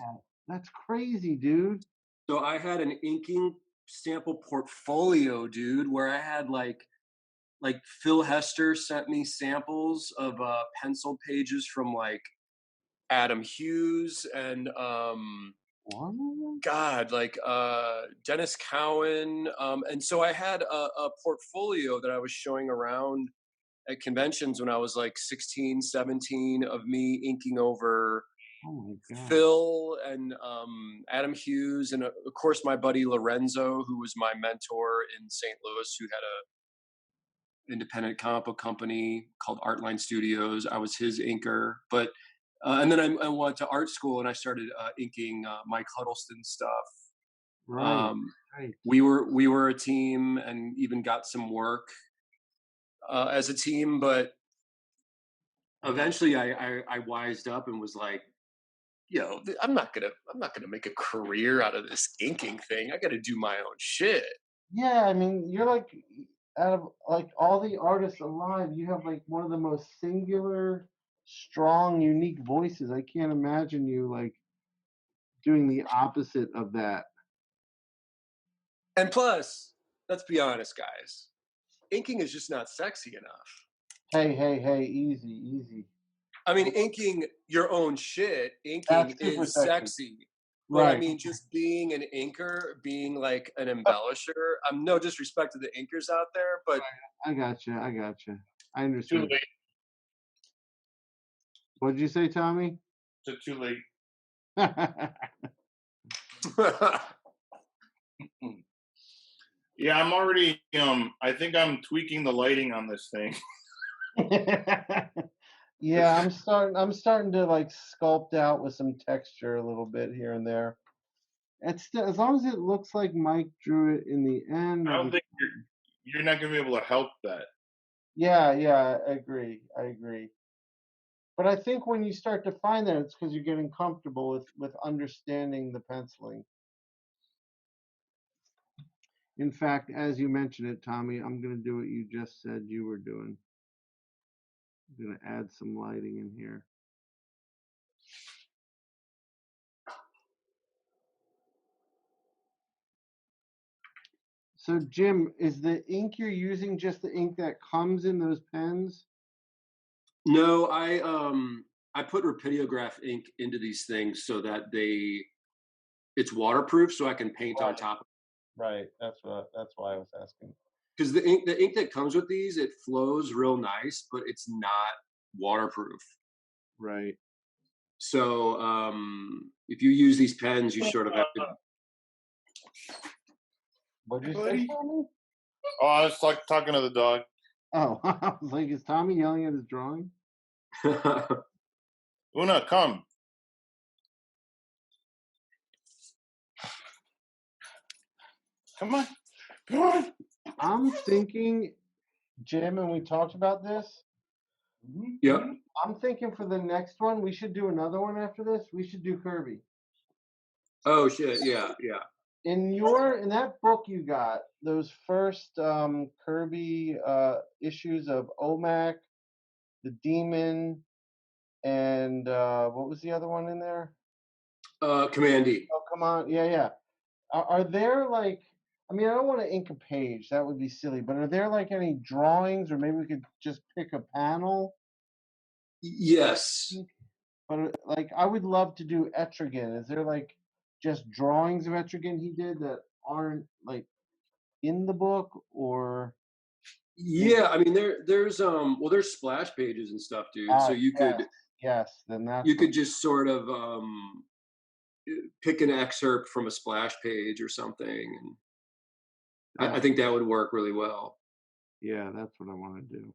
that's crazy, dude. So I had an inking sample portfolio, dude, where I had like Phil Hester sent me samples of pencil pages from like Adam Hughes and What? God, like Dennis Cowan. And so I had a portfolio that I was showing around at conventions when I was like 16, 17 of me inking over Oh my god. Phil and Adam Hughes, and of course my buddy Lorenzo, who was my mentor in St. Louis, who had a independent comic book company called Artline Studios. I was his inker, but and then I went to art school and I started inking Mike Huddleston stuff. Right. Right. We were a team and even got some work as a team, but eventually I wised up and was like, yo, I'm not gonna make a career out of this inking thing. I got to do my own shit. Yeah, I mean, you're like out of like all the artists alive, you have like one of the most singular, strong, unique voices. I can't imagine you like doing the opposite of that. And plus, let's be honest, guys, inking is just not sexy enough. Hey, hey, hey, easy, easy. I mean, inking your own shit, inking That's super is sexy. sexy. But I Right. mean, just being an inker, being like an embellisher. I'm no disrespect to the inkers out there, but I gotcha. I gotcha. I Too understand. late. What did you say, Tommy? Too late. Yeah, I'm already. I think I'm tweaking the lighting on this thing. Yeah, I'm starting to like sculpt out with some texture a little bit here and there. It's still, as long as it looks like Mike drew it in the end. I don't think you're not gonna be able to help that. Yeah, yeah, I agree. I agree. But I think when you start to find that, it's because you're getting comfortable with understanding the penciling. In fact, as you mentioned it, Tommy, I'm going to do what you just said you were doing. I'm going to add some lighting in here. So, Jim, is the ink you're using just the ink that comes in those pens? no, I put rapidograph ink into these things so that it's waterproof, so I can paint on top. Right. That's why I was asking. Because the ink that comes with these, it flows real nice, but it's not waterproof. Right. So if you use these pens, you sort of have to. What did you say, Tommy? Oh, I was talking to the dog. Oh, I was like, is Tommy yelling at his drawing? Una, come. Come on. Come on. I'm thinking, Jim, and we talked about this. Yep. I'm thinking for the next one, we should do another one after this. We should do Kirby. Oh shit! Yeah, yeah. In that book you got, those first Kirby issues of OMAC, the Demon, and what was the other one in there? Commandy. Oh, come on. Yeah, yeah. Are there like, I mean, I don't want to ink a page. That would be silly. But are there like any drawings, or maybe we could just pick a panel? Yes. But like, I would love to do Etrigan. Is there like just drawings of Etrigan he did that aren't like in the book, or? Yeah, I mean there's there's splash pages and stuff, dude. So you yes, could yes, then that's you could just sort of pick an excerpt from a splash page or something, and I think that would work really well. Yeah, that's what I want to do.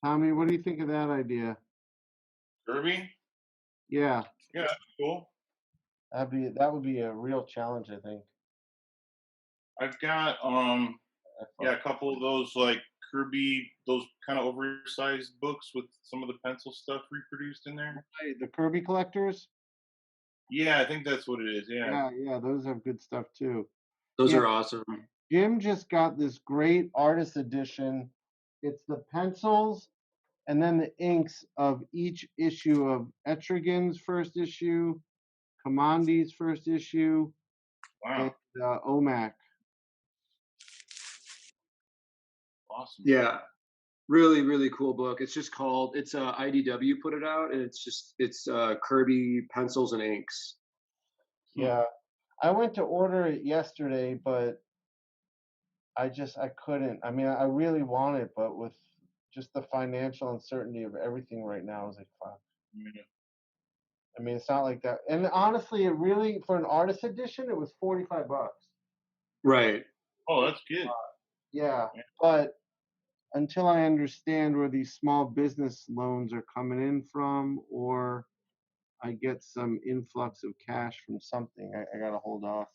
Tommy, what do you think of that idea? Kirby? Yeah. Yeah, cool. That would be a real challenge, I think. I've got a couple of those like Kirby, those kind of oversized books with some of the pencil stuff reproduced in there. Hey, the Kirby collectors? Yeah, I think that's what it is. Yeah. Yeah, those have good stuff too. Those Yeah, are awesome. Jim just got this great artist edition. It's the pencils and then the inks of each issue of Etrigan's first issue, Commandi's first issue, and Wow. OMAC. Awesome. Yeah, really, really cool book. It's just called. It's IDW put it out, and it's Kirby pencils and inks. Yeah, I went to order it yesterday, but I couldn't. I mean, I really want it, but with just the financial uncertainty of everything right now, I was like, fuck. Yeah. I mean, it's not like that. And honestly, it really, for an artist edition, it was $45. Right. Oh, that's good. Yeah, Yeah. but until I understand where these small business loans are coming in from, or I get some influx of cash from something, I gotta hold off.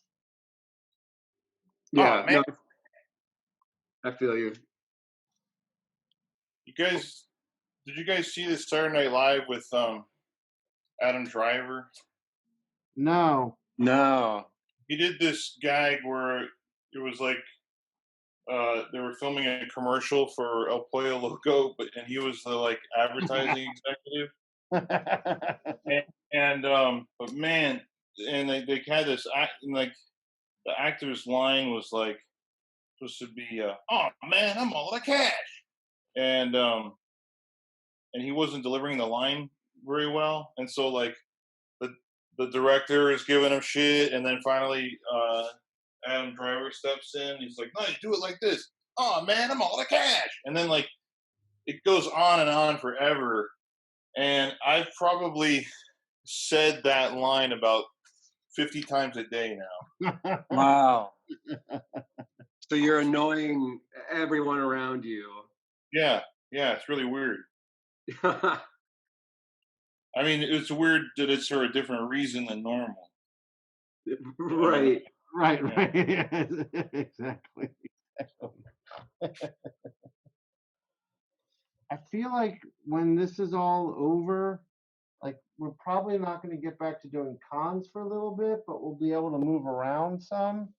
Yeah. Oh man, No, I feel you. did you guys see this Saturday Night Live with Adam Driver? No. No. He did this gag where it was like they were filming a commercial for El Pollo Loco, and he was the like advertising executive. But man, and they had this act, and like the actor's line was like supposed to be, "Oh man, I'm all out of cash," and he wasn't delivering the line very well, and so like the director is giving him shit, and then finally Adam Driver steps in. He's like, "No, you do it like this. Oh man, I'm all out of cash," and then like it goes on and on forever. And I've probably said that line about 50 times a day now. Wow. So you're annoying everyone around you. Yeah, it's really weird. I mean, it's weird that it's for a different reason than normal. Right. Right. Exactly. I feel like when this is all over, like we're probably not going to get back to doing cons for a little bit, but we'll be able to move around some.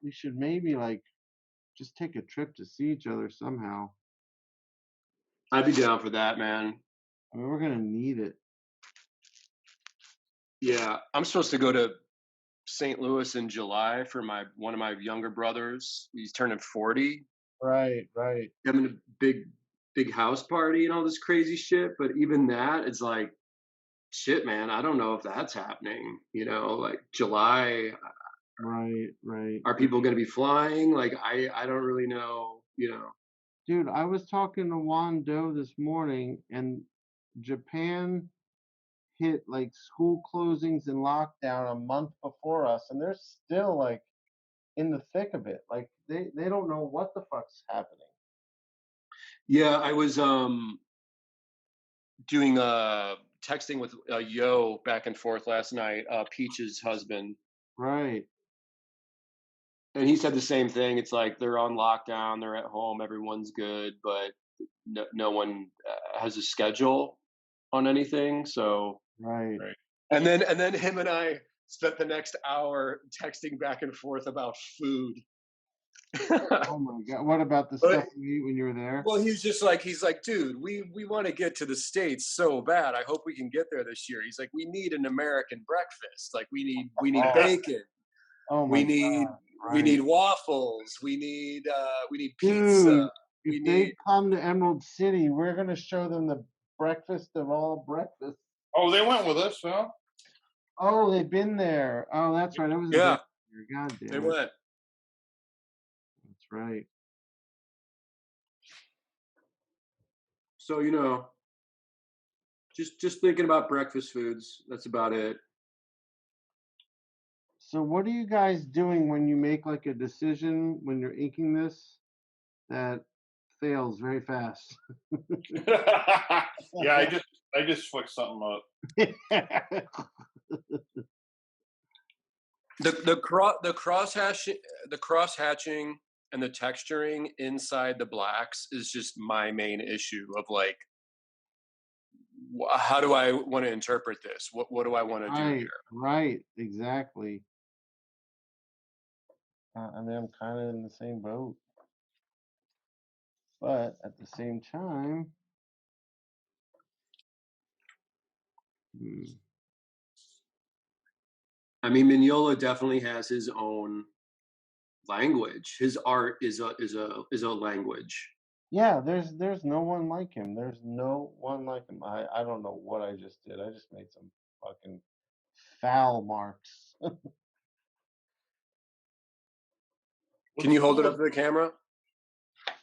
We should maybe like just take a trip to see each other somehow. I'd be down for that, man. I mean, we're going to need it. Yeah. I'm supposed to go to St. Louis in July for one of my younger brothers. He's turning 40. Right. Having a big house party and all this crazy shit. But even that, it's like, shit, man, I don't know if that's happening. You know, like July. Right. Are people going to be flying? Like, I don't really know, you know. Dude, I was talking to Juan Doe this morning, and Japan hit like school closings and lockdown a month before us, and they're still like in the thick of it. Like they don't know what the fuck's happening. Yeah, I was Doing texting with Yo back and forth last night, Peach's husband. Right. And he said the same thing. It's like they're on lockdown, they're at home, everyone's good, but no one has a schedule on anything. So Right. And then him and I spent the next hour texting back and forth about food. Oh my god! What about the stuff you eat when you were there? Well, he's like, dude, we want to get to the States so bad. I hope we can get there this year. He's like, we need an American breakfast. Like we need bacon. Oh my We need god! we need waffles. We need pizza. Dude, We if they need come to Emerald City, we're gonna show them the breakfast of all breakfasts. Oh, they went with us, huh? Oh, they've been there. Oh, that's right. It was Yeah. God damn They it. went. That's right. So, you know, just thinking about breakfast foods. That's about it. So what are you guys doing when you make like a decision when you're inking this that fails very fast? Yeah, I just flicked something up. The cross hatching and the texturing inside the blacks is just my main issue of like how do I want to interpret this? What do I want to do Right, here? right, exactly. I mean, I'm kind of in the same boat, but at the same time, I mean, Mignola definitely has his own language. His art is a language. yeah, there's no one like him. There's no one like him. I don't know what I just did. I just made some fucking foul marks. Can you hold it up to the camera?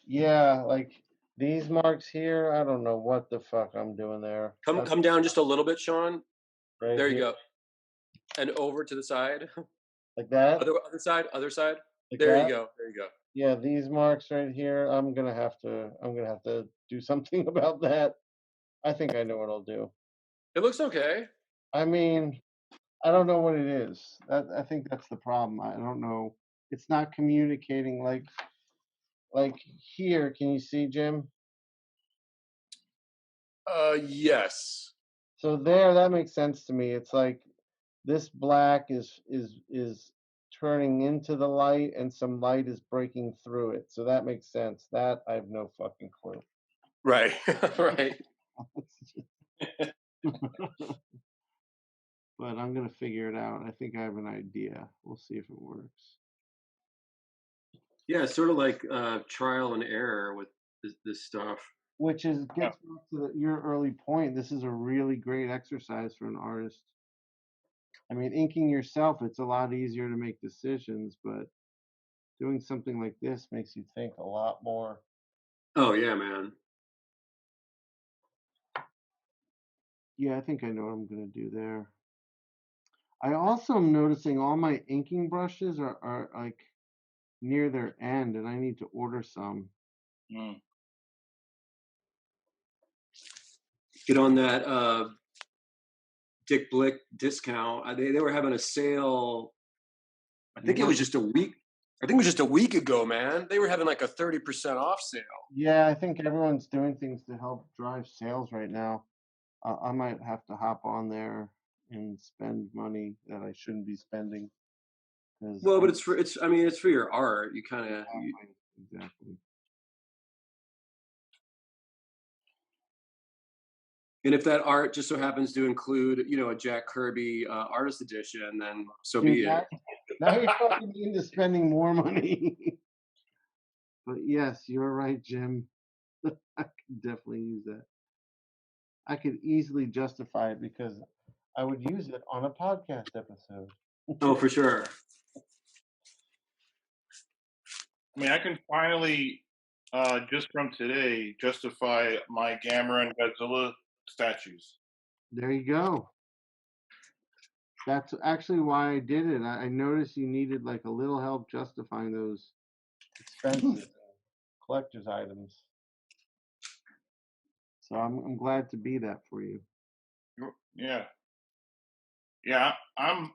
Yeah, like these marks here. I don't know what the fuck I'm doing there. Come down just a little bit, Sean. Right There you here, go. And over to the side. like that. Other side. Like There you that. go. There you go. Yeah, these marks right here. I'm gonna have to do something about that. I think I know what I'll do. It looks okay. I mean, I don't know what it is. I think that's the problem. I don't know. It's not communicating like here. Can you see, Jim? Yes. So there, that makes sense to me. It's like this black is turning into the light, and some light is breaking through it. So that makes sense. That I have no fucking clue. Right. Right. But I'm gonna figure it out. I think I have an idea. We'll see if it works. Yeah, it's sort of like trial and error with this stuff. Which is gets back to your early point. This is a really great exercise for an artist. I mean, inking yourself, it's a lot easier to make decisions, but doing something like this makes you think a lot more. Oh yeah, man. Yeah, I think I know what I'm gonna do there. I also am noticing all my inking brushes are like near their end, and I need to order some. Get on that Dick Blick discount. They were having a sale. I think it was just a week. I think it was just a week ago, man. They were having like a 30% off sale. Yeah, I think everyone's doing things to help drive sales right now. I might have to hop on there and spend money that I shouldn't be spending. Well, but I mean, it's for your art. You kind of exactly. And if that art just so happens to include, a Jack Kirby artist edition, then so be it. Now you're talking me into spending more money. But yes, you're right, Jim. I could definitely use that. I could easily justify it because I would use it on a podcast episode. Oh, for sure. I mean, I can finally, just from today, justify my Gamera and Godzilla statues. There you go. That's actually why I did it. I noticed you needed like a little help justifying those expenses, collector's items. So I'm glad to be that for you. Yeah, yeah. I'm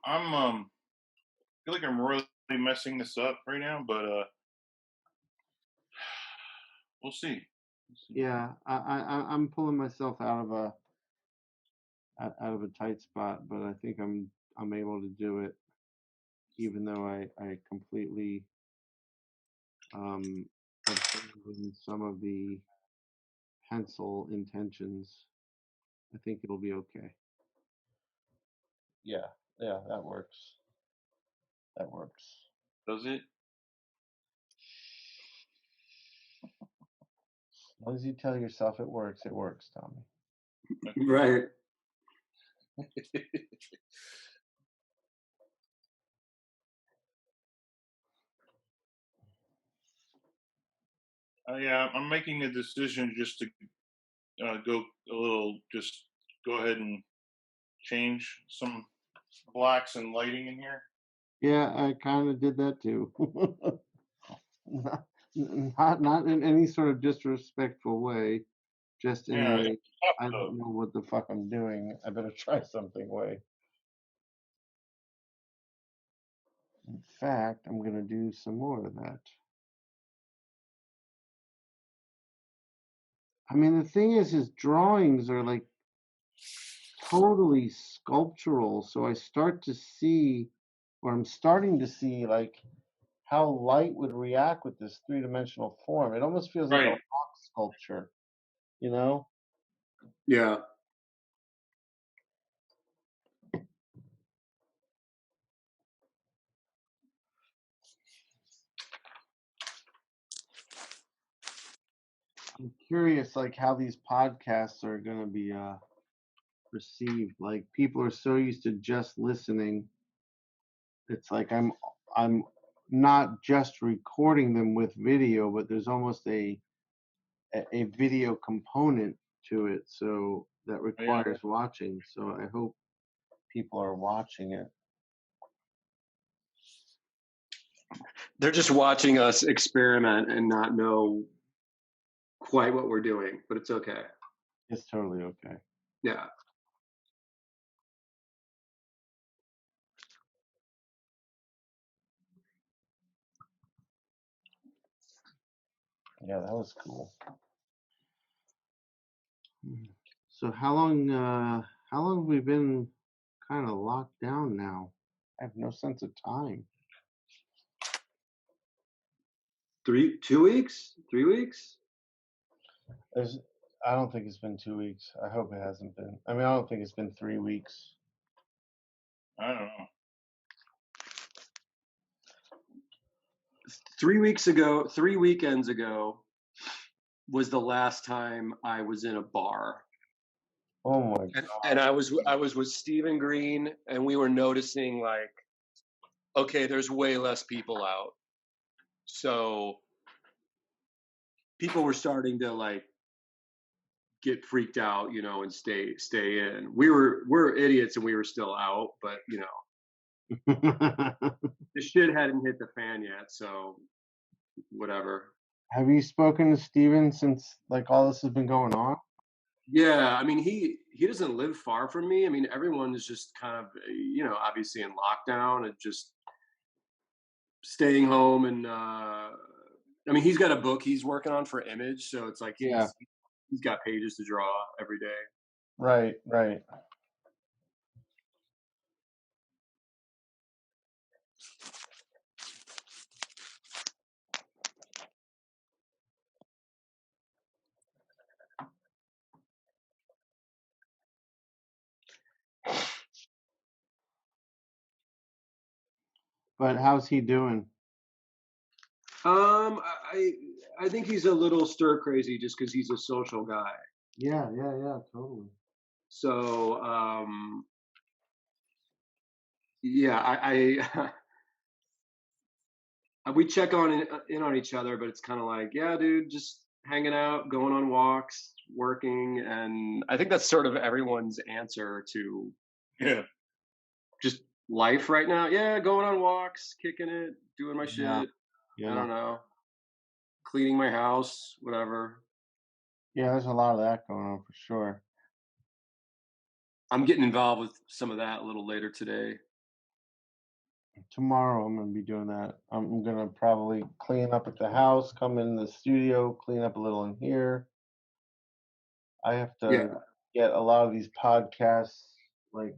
feel like I'm really messing this up right now, but we'll see. Yeah, I'm pulling myself out of a tight spot, but I think I'm able to do it, even though I completely abandoned some of the pencil intentions. I think it'll be okay. Yeah, that works. That works. Does it? As long as you tell yourself it works, Tommy. Right. Yeah, I'm making a decision just to just go ahead and change some blacks and lighting in here. Yeah, I kind of did that too. not in any sort of disrespectful way, just in a I don't know what the fuck I'm doing. I better try something way. In fact, I'm gonna do some more of that. I mean, the thing is, his drawings are like totally sculptural. So I'm starting to see like how light would react with this three-dimensional form. It almost feels like a Right. rock sculpture, you know? Yeah. I'm curious like how these podcasts are going to be received. Like people are so used to just listening. It's like I'm not just recording them with video, but there's almost a video component to it, so that requires watching. So I hope people are watching it. They're just watching us experiment and not know quite what we're doing, but it's okay. It's totally okay. Yeah. Yeah, that was cool. So how long have we been kind of locked down now? I have no sense of time. 2 weeks? 3 weeks? I don't think it's been 2 weeks. I hope it hasn't been. I mean, I don't think it's been 3 weeks. I don't know. 3 weeks ago, 3 weekends ago was the last time I was in a bar. Oh my god. And I was with Stephen Green, and we were noticing like, okay, there's way less people out. So people were starting to like get freaked out, you know, and stay in. We're idiots and we were still out, but you know, the shit hadn't hit the fan yet, so whatever. Have you spoken to Steven since like all this has been going on? Yeah, I mean he doesn't live far from me. I mean everyone is just kind of, you know, obviously in lockdown and just staying home, and I mean he's got a book he's working on for Image, so it's like he's got pages to draw every day. Right. But how's he doing? I think he's a little stir crazy just because he's a social guy. Yeah, totally. So yeah, I we check in on each other, but it's kind of like, yeah, dude, just hanging out, going on walks, working, and I think that's sort of everyone's answer to just life right now. Yeah, going on walks, kicking it, doing my shit. Yeah. I don't know, cleaning my house, whatever. Yeah, there's a lot of that going on for sure. I'm getting involved with some of that a little later today. Tomorrow I'm going to be doing that. I'm going to probably clean up at the house, come in the studio, clean up a little in here. I have to get a lot of these podcasts like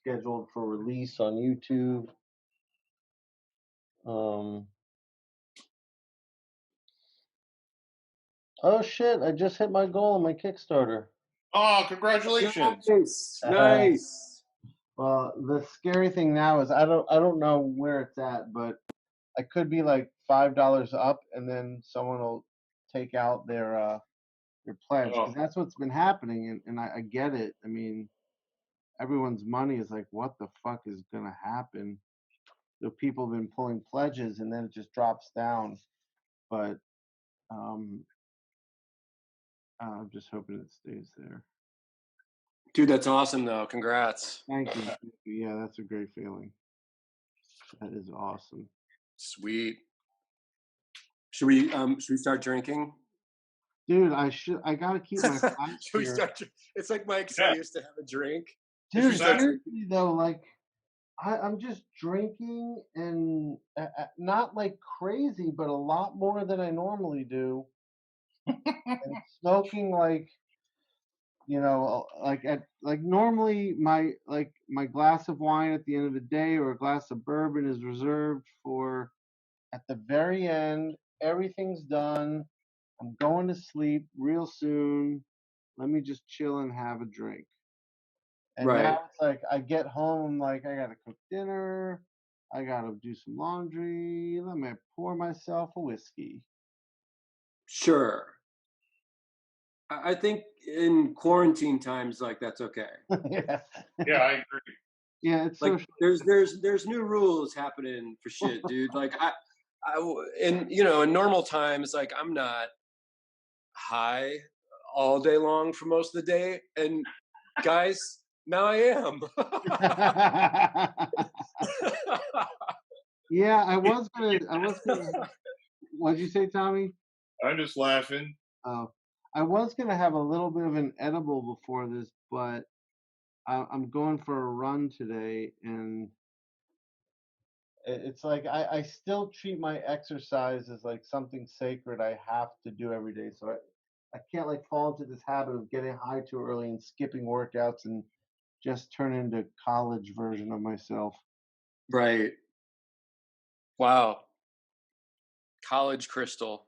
scheduled for release on YouTube. Oh shit, I just hit my goal on my Kickstarter. Oh, congratulations. Nice. Well, the scary thing now is I don't know where it's at, but I could be like $5 up, and then someone will take out their pledge, because that's what's been happening, and I get it. I mean, everyone's money is like, what the fuck is gonna happen? So people have been pulling pledges, and then it just drops down. But I'm just hoping it stays there. Dude, that's awesome though. Congrats. Thank you. Yeah, that's a great feeling. That is awesome. Sweet. Should we start drinking? Dude, I gotta keep my class Should we here. start? It's like my excuse to have a drink. Dude, seriously though, like I'm just drinking, and not like crazy, but a lot more than I normally do. And smoking like like normally my glass of wine at the end of the day or a glass of bourbon is reserved for at the very end. Everything's done. I'm going to sleep real soon. Let me just chill and have a drink. And Right. now it's like I get home, like I gotta cook dinner, I gotta do some laundry. Let me pour myself a whiskey. Sure. I think in quarantine times, like that's okay. Yeah, Yeah, I agree. yeah, it's Like social. there's new rules happening for shit, dude. Like in in normal times, like I'm not high all day long for most of the day, and guys, now I am. Yeah, I was gonna. What'd you say, Tommy? I'm just laughing. Oh, I was gonna have a little bit of an edible before this, but I'm going for a run today, and it's like I still treat my exercise as like something sacred I have to do every day. So I can't like fall into this habit of getting high too early and skipping workouts and just turn into college version of myself. Right. Wow. College crystal.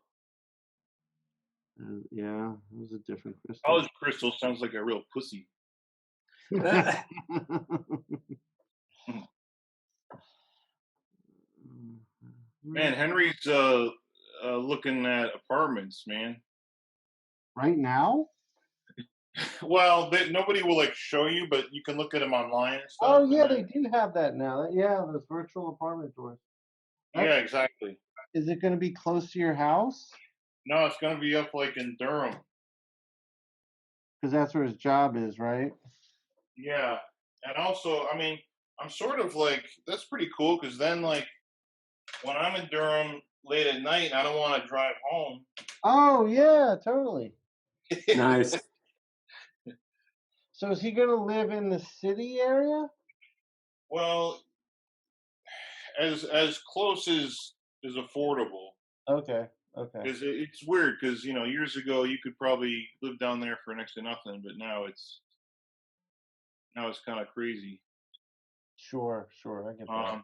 Yeah, it was a different crystal. College Crystal sounds like a real pussy. Man, Henry's looking at apartments, man. Right now? Well, nobody will like show you, but you can look at them online and stuff. Oh yeah, they do have that now. Yeah, those virtual apartment tours. Yeah, exactly. Is it going to be close to your house? No, it's gonna be up like in Durham. Because that's where his job is, right? Yeah, and also, I mean, I'm sort of like that's pretty cool because then like when I'm in Durham late at night and I don't want to drive home. Oh yeah, totally. Nice. So is he going to live in the city area? Well, as close as is affordable. Okay. Okay. Because it's weird because years ago you could probably live down there for next to nothing, but now it's kind of crazy. Sure. I get that.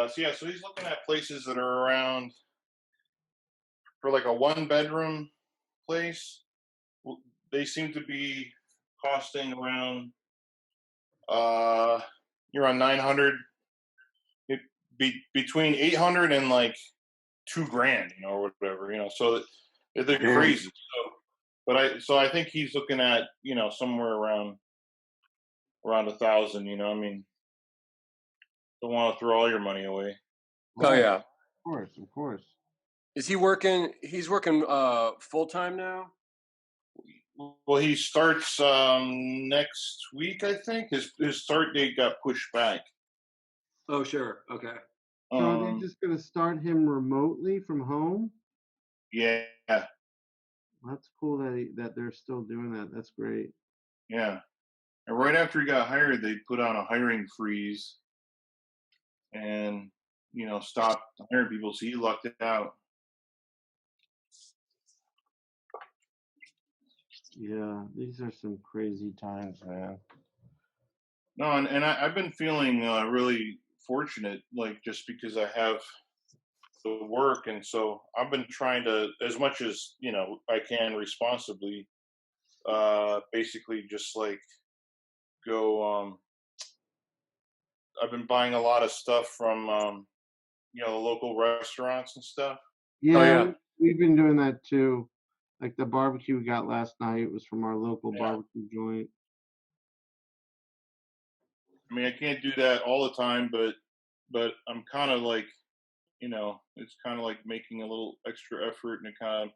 So he's looking at places that are around for like a 1 bedroom place. They seem to be costing around you're on 900, between 800 and like $2,000, or whatever, so they're crazy. So I think he's looking at somewhere around 1,000. I mean, don't want to throw all your money away. Oh yeah. Of course. Is he working? He's working full time now. Well, he starts next week, I think. His start date got pushed back. Oh sure. Okay. So are they just going to start him remotely from home? Yeah. That's cool that they're still doing that. That's great. Yeah. And right after he got hired, they put on a hiring freeze and stopped hiring people, so he lucked it out. Yeah, these are some crazy times, man. No, and I've been feeling really fortunate, like just because I have the work, and so I've been trying to, as much as I can responsibly, basically just like go. I've been buying a lot of stuff from the local restaurants and stuff. Yeah, Oh yeah. we've been doing that too. Like the barbecue we got last night was from our local Yeah. barbecue joint. I mean, I can't do that all the time, but I'm kind of like, it's kind of like making a little extra effort, and it kind of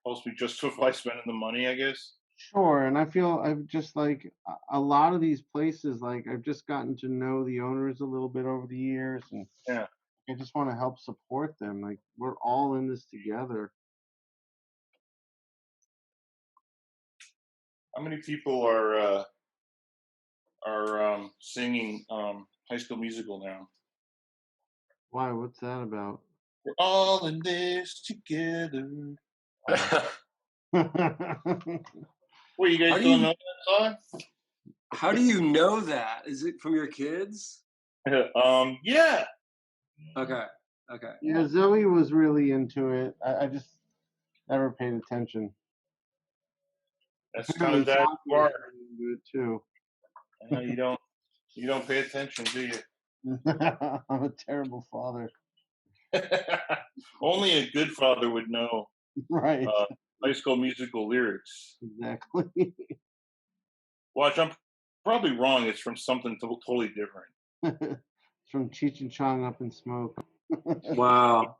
helps me justify spending the money, I guess. Sure, and I feel I've just like a lot of these places, like I've just gotten to know the owners a little bit over the years, and Yeah. I just want to help support them. Like we're all in this together. How many people are singing High School Musical now? Why? What's that about? We're all in this together. Wait, you guys don't know that song? How do you know that? Is it from your kids? Yeah. Okay. Yeah, Zoe was really into it. I just never paid attention. That's kind of that you are. Into it too. You don't pay attention, do you? I'm a terrible father. Only a good father would know Right. High School Musical lyrics. Exactly. Watch, I'm probably wrong. It's from something totally different. It's from Cheech and Chong Up in Smoke. Wow.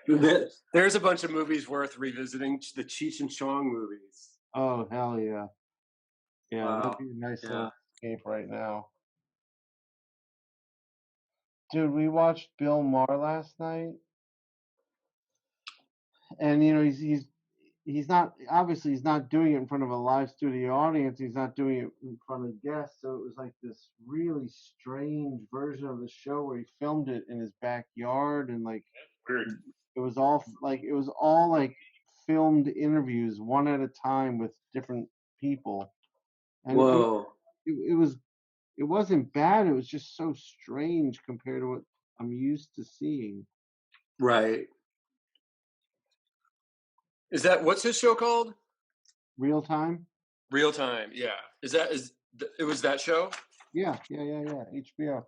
There's a bunch of movies worth revisiting. The Cheech and Chong movies. Oh, hell yeah. Yeah, Wow. that'd be a nice little escape right now. Dude, we watched Bill Maher last night. And, you know, he's not, obviously he's not doing it in front of a live studio audience. He's not doing it in front of guests. So it was like this really strange version of the show where he filmed it in his backyard and like, Weird. it was all like filmed interviews one at a time with different people. And Whoa. it wasn't bad. It was just so strange compared to what I'm used to seeing. Right. What's his show called? Real Time? Real Time. Yeah. It was that show? Yeah. HBO.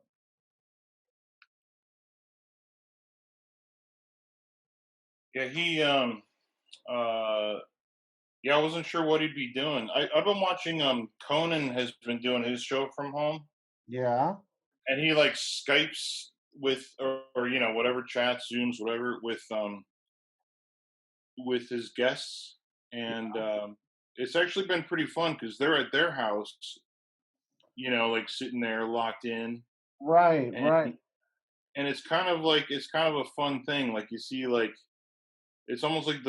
Yeah, I wasn't sure what he'd be doing. I've been watching Conan has been doing his show from home. Yeah. And he like Skypes with or you know, whatever chats, Zooms, whatever, with his guests. And it's actually been pretty fun because they're at their house, you know, like sitting there locked in. Right. And it's kind of a fun thing. Like you see, like it's almost like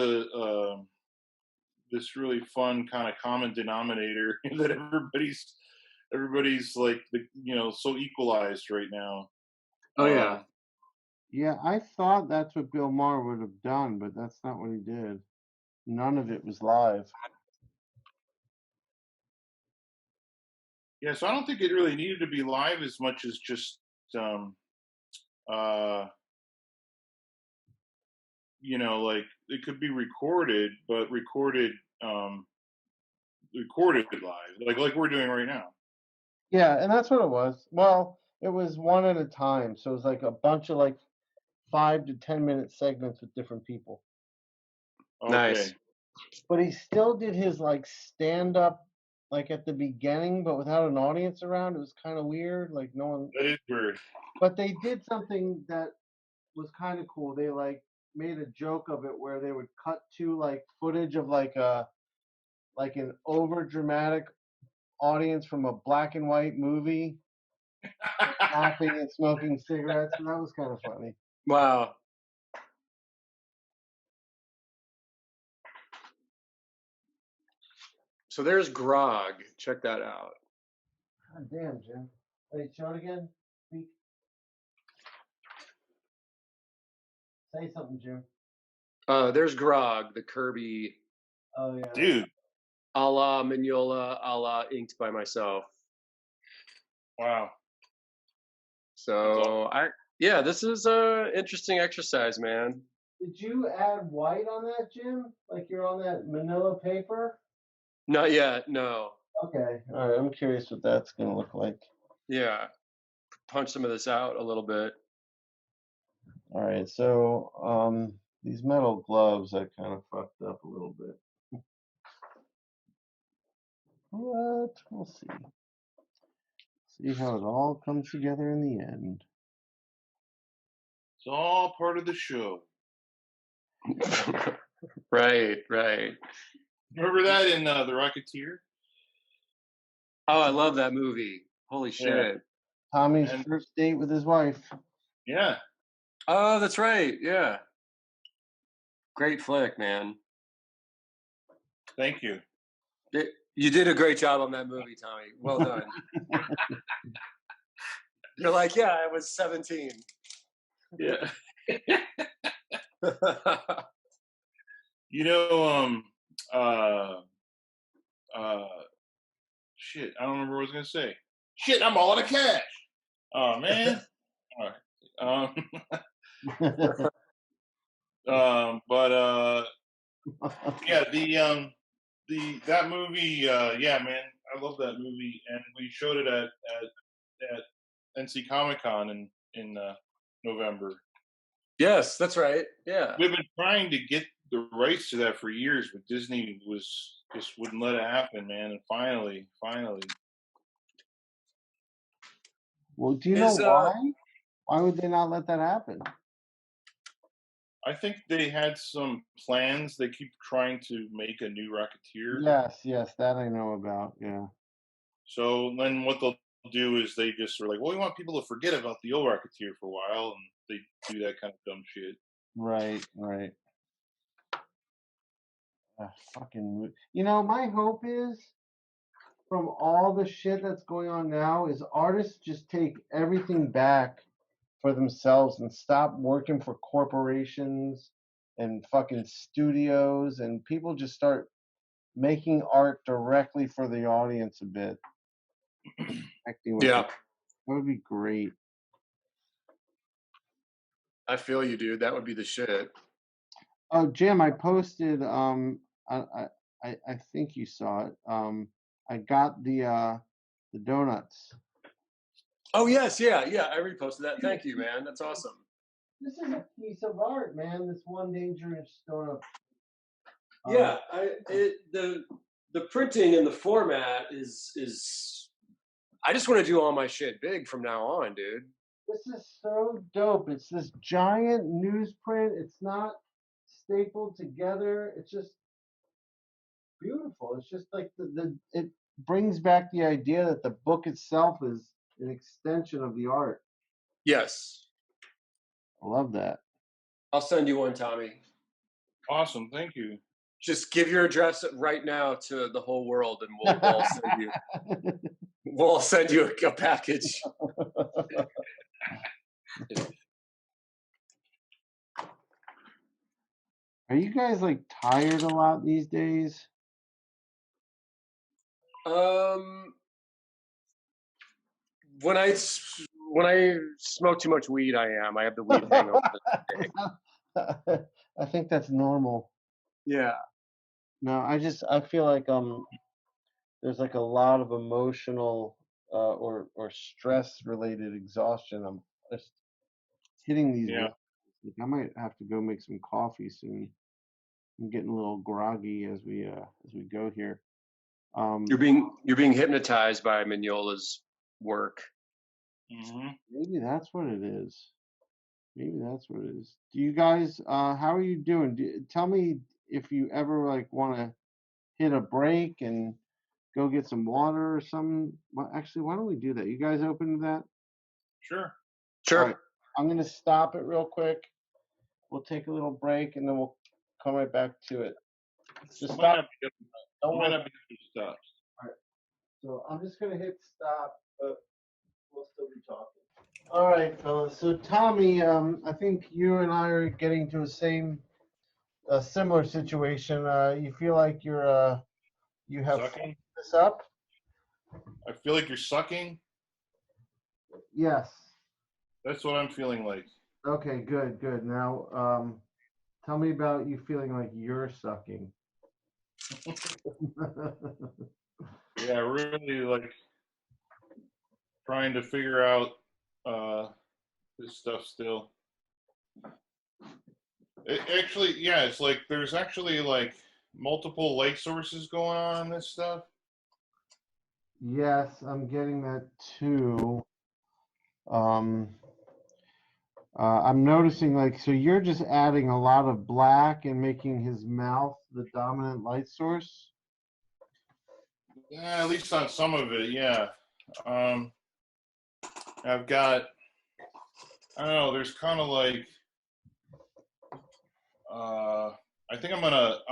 this really fun kind of common denominator that everybody's like so equalized right now. Oh yeah. Yeah, I thought that's what Bill Maher would have done, but that's not what he did. None of it was live. Yeah, so I don't think it really needed to be live as much as just like it could be recorded, but recorded live, like we're doing right now. Yeah, and that's what it was. Well, it was one at a time, so it was like a bunch of like 5 to 10 minute segments with different people. Okay. Nice. But he still did his like stand up like at the beginning, but without an audience around. It was kind of weird. Like no one. That is weird. But they did something that was kind of cool. They like made a joke of it where they would cut to like footage of like an over dramatic audience from a black and white movie laughing and smoking cigarettes, and that was kind of funny. Wow. So there's Grog. Check that out. God damn, Jim. Wait, show it again. Speak. Say something, Jim. There's Grog, the Kirby. Oh yeah. Dude. A la Mignola, a la Inked by myself. Wow. So this is a interesting exercise, man. Did you add white on that, Jim? Like you're on that manila paper? Not yet, no. Okay. All right. I'm curious what that's gonna look like. Yeah. Punch some of this out a little bit. All right. So these metal gloves I kind of fucked up a little bit. What? We'll see. See how it all comes together in the end. It's all part of the show. Right. Remember that in The Rocketeer? Oh, I love that movie. Holy shit. Yeah. Tommy's first date with his wife. Yeah. Oh, that's right. Yeah. Great flick, man. Thank you. You did a great job on that movie, Tommy. Well done. You're like, yeah, I was 17. Yeah. You know, shit, I don't remember what I was gonna say. Shit, I'm all out of cash. Oh man. All right. But yeah, that movie, yeah, man, I love that movie, and we showed it at NC Comic Con in November. Yes, that's right. Yeah. We've been trying to get the rights to that for years, but Disney just wouldn't let it happen, man. And finally. Well, do you know why? Why would they not let that happen? I think they had some plans. They keep trying to make a new Rocketeer. Yes, that I know about. Yeah. So then what they'll do is they just are like, well, we want people to forget about the old Rocketeer for a while, and they do that kind of dumb shit. Right. Fucking. You know, my hope is, from all the shit that's going on now, is artists just take everything back for themselves and stop working for corporations and fucking studios, and people just start making art directly for the audience a bit. Yeah. That would be great. I feel you, dude. That would be the shit. Oh, Jim, I posted. I think you saw it. I got the donuts. Oh yes, yeah. I reposted that. Thank you, man. That's awesome. This is a piece of art, man. This one dangerous donut. Yeah, the printing and the format is. I just want to do all my shit big from now on, dude. This is so dope. It's this giant newsprint. It's not stapled together. It's just beautiful. It's just like it brings back the idea that the book itself is an extension of the art. Yes. I love that. I'll send you one, Tommy. Awesome, thank you. Just give your address right now to the whole world, and we'll send you. We'll send you a package. Are you guys like tired a lot these days? When I smoke too much weed, I am. I have the weed hangover. I think that's normal. Yeah. No, I feel like there's like a lot of emotional or stress related exhaustion. I'm just hitting these. Yeah. I might have to go make some coffee soon. I'm getting a little groggy as we go here. You're being hypnotized by Mignola's work. Mm-hmm. Maybe that's what it is. Do you guys? How are you doing? Tell me if you ever like want to hit a break and go get some water or something. Well, actually, why don't we do that? You guys open to that? Sure. Sure. All right, I'm gonna stop it real quick. We'll take a little break and then we'll come right back to it. Just stop. Might not be stopped. All right. So I'm just gonna hit stop, but we'll still be talking. All right, fellas. So Tommy, I think you and I are getting to a similar situation. You feel like you have Sucking? this up? I feel like you're sucking. Yes. That's what I'm feeling like. Okay, good. Now, tell me about you feeling like you're sucking. Yeah, really like trying to figure out this stuff still. It's like there's actually like multiple light sources going on in this stuff. Yes, I'm getting that too. I'm noticing like, so you're just adding a lot of black and making his mouth the dominant light source? Yeah, at least on some of it, yeah. I've got, I don't know, there's kind of like, I think I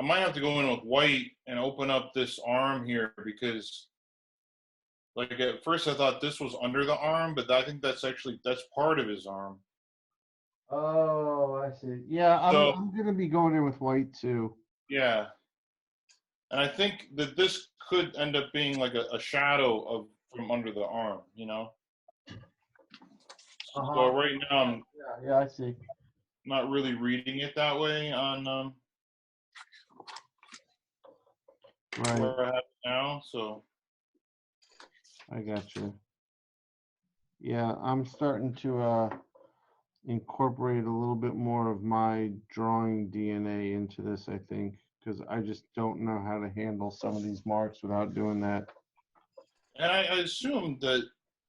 might have to go in with white and open up this arm here because Like at first I thought this was under the arm, but I think that's part of his arm. Oh, I see. Yeah, So I'm gonna be going in with white too. yeah, and I think that this could end up being like a shadow of from under the arm, you know. So right now I'm Yeah, I see. not really reading it that way on Right, where I have it now. So I got you. Yeah, I'm starting to incorporate a little bit more of my drawing DNA into this, I think, because I just don't know how to handle some of these marks without doing that. and I assume that,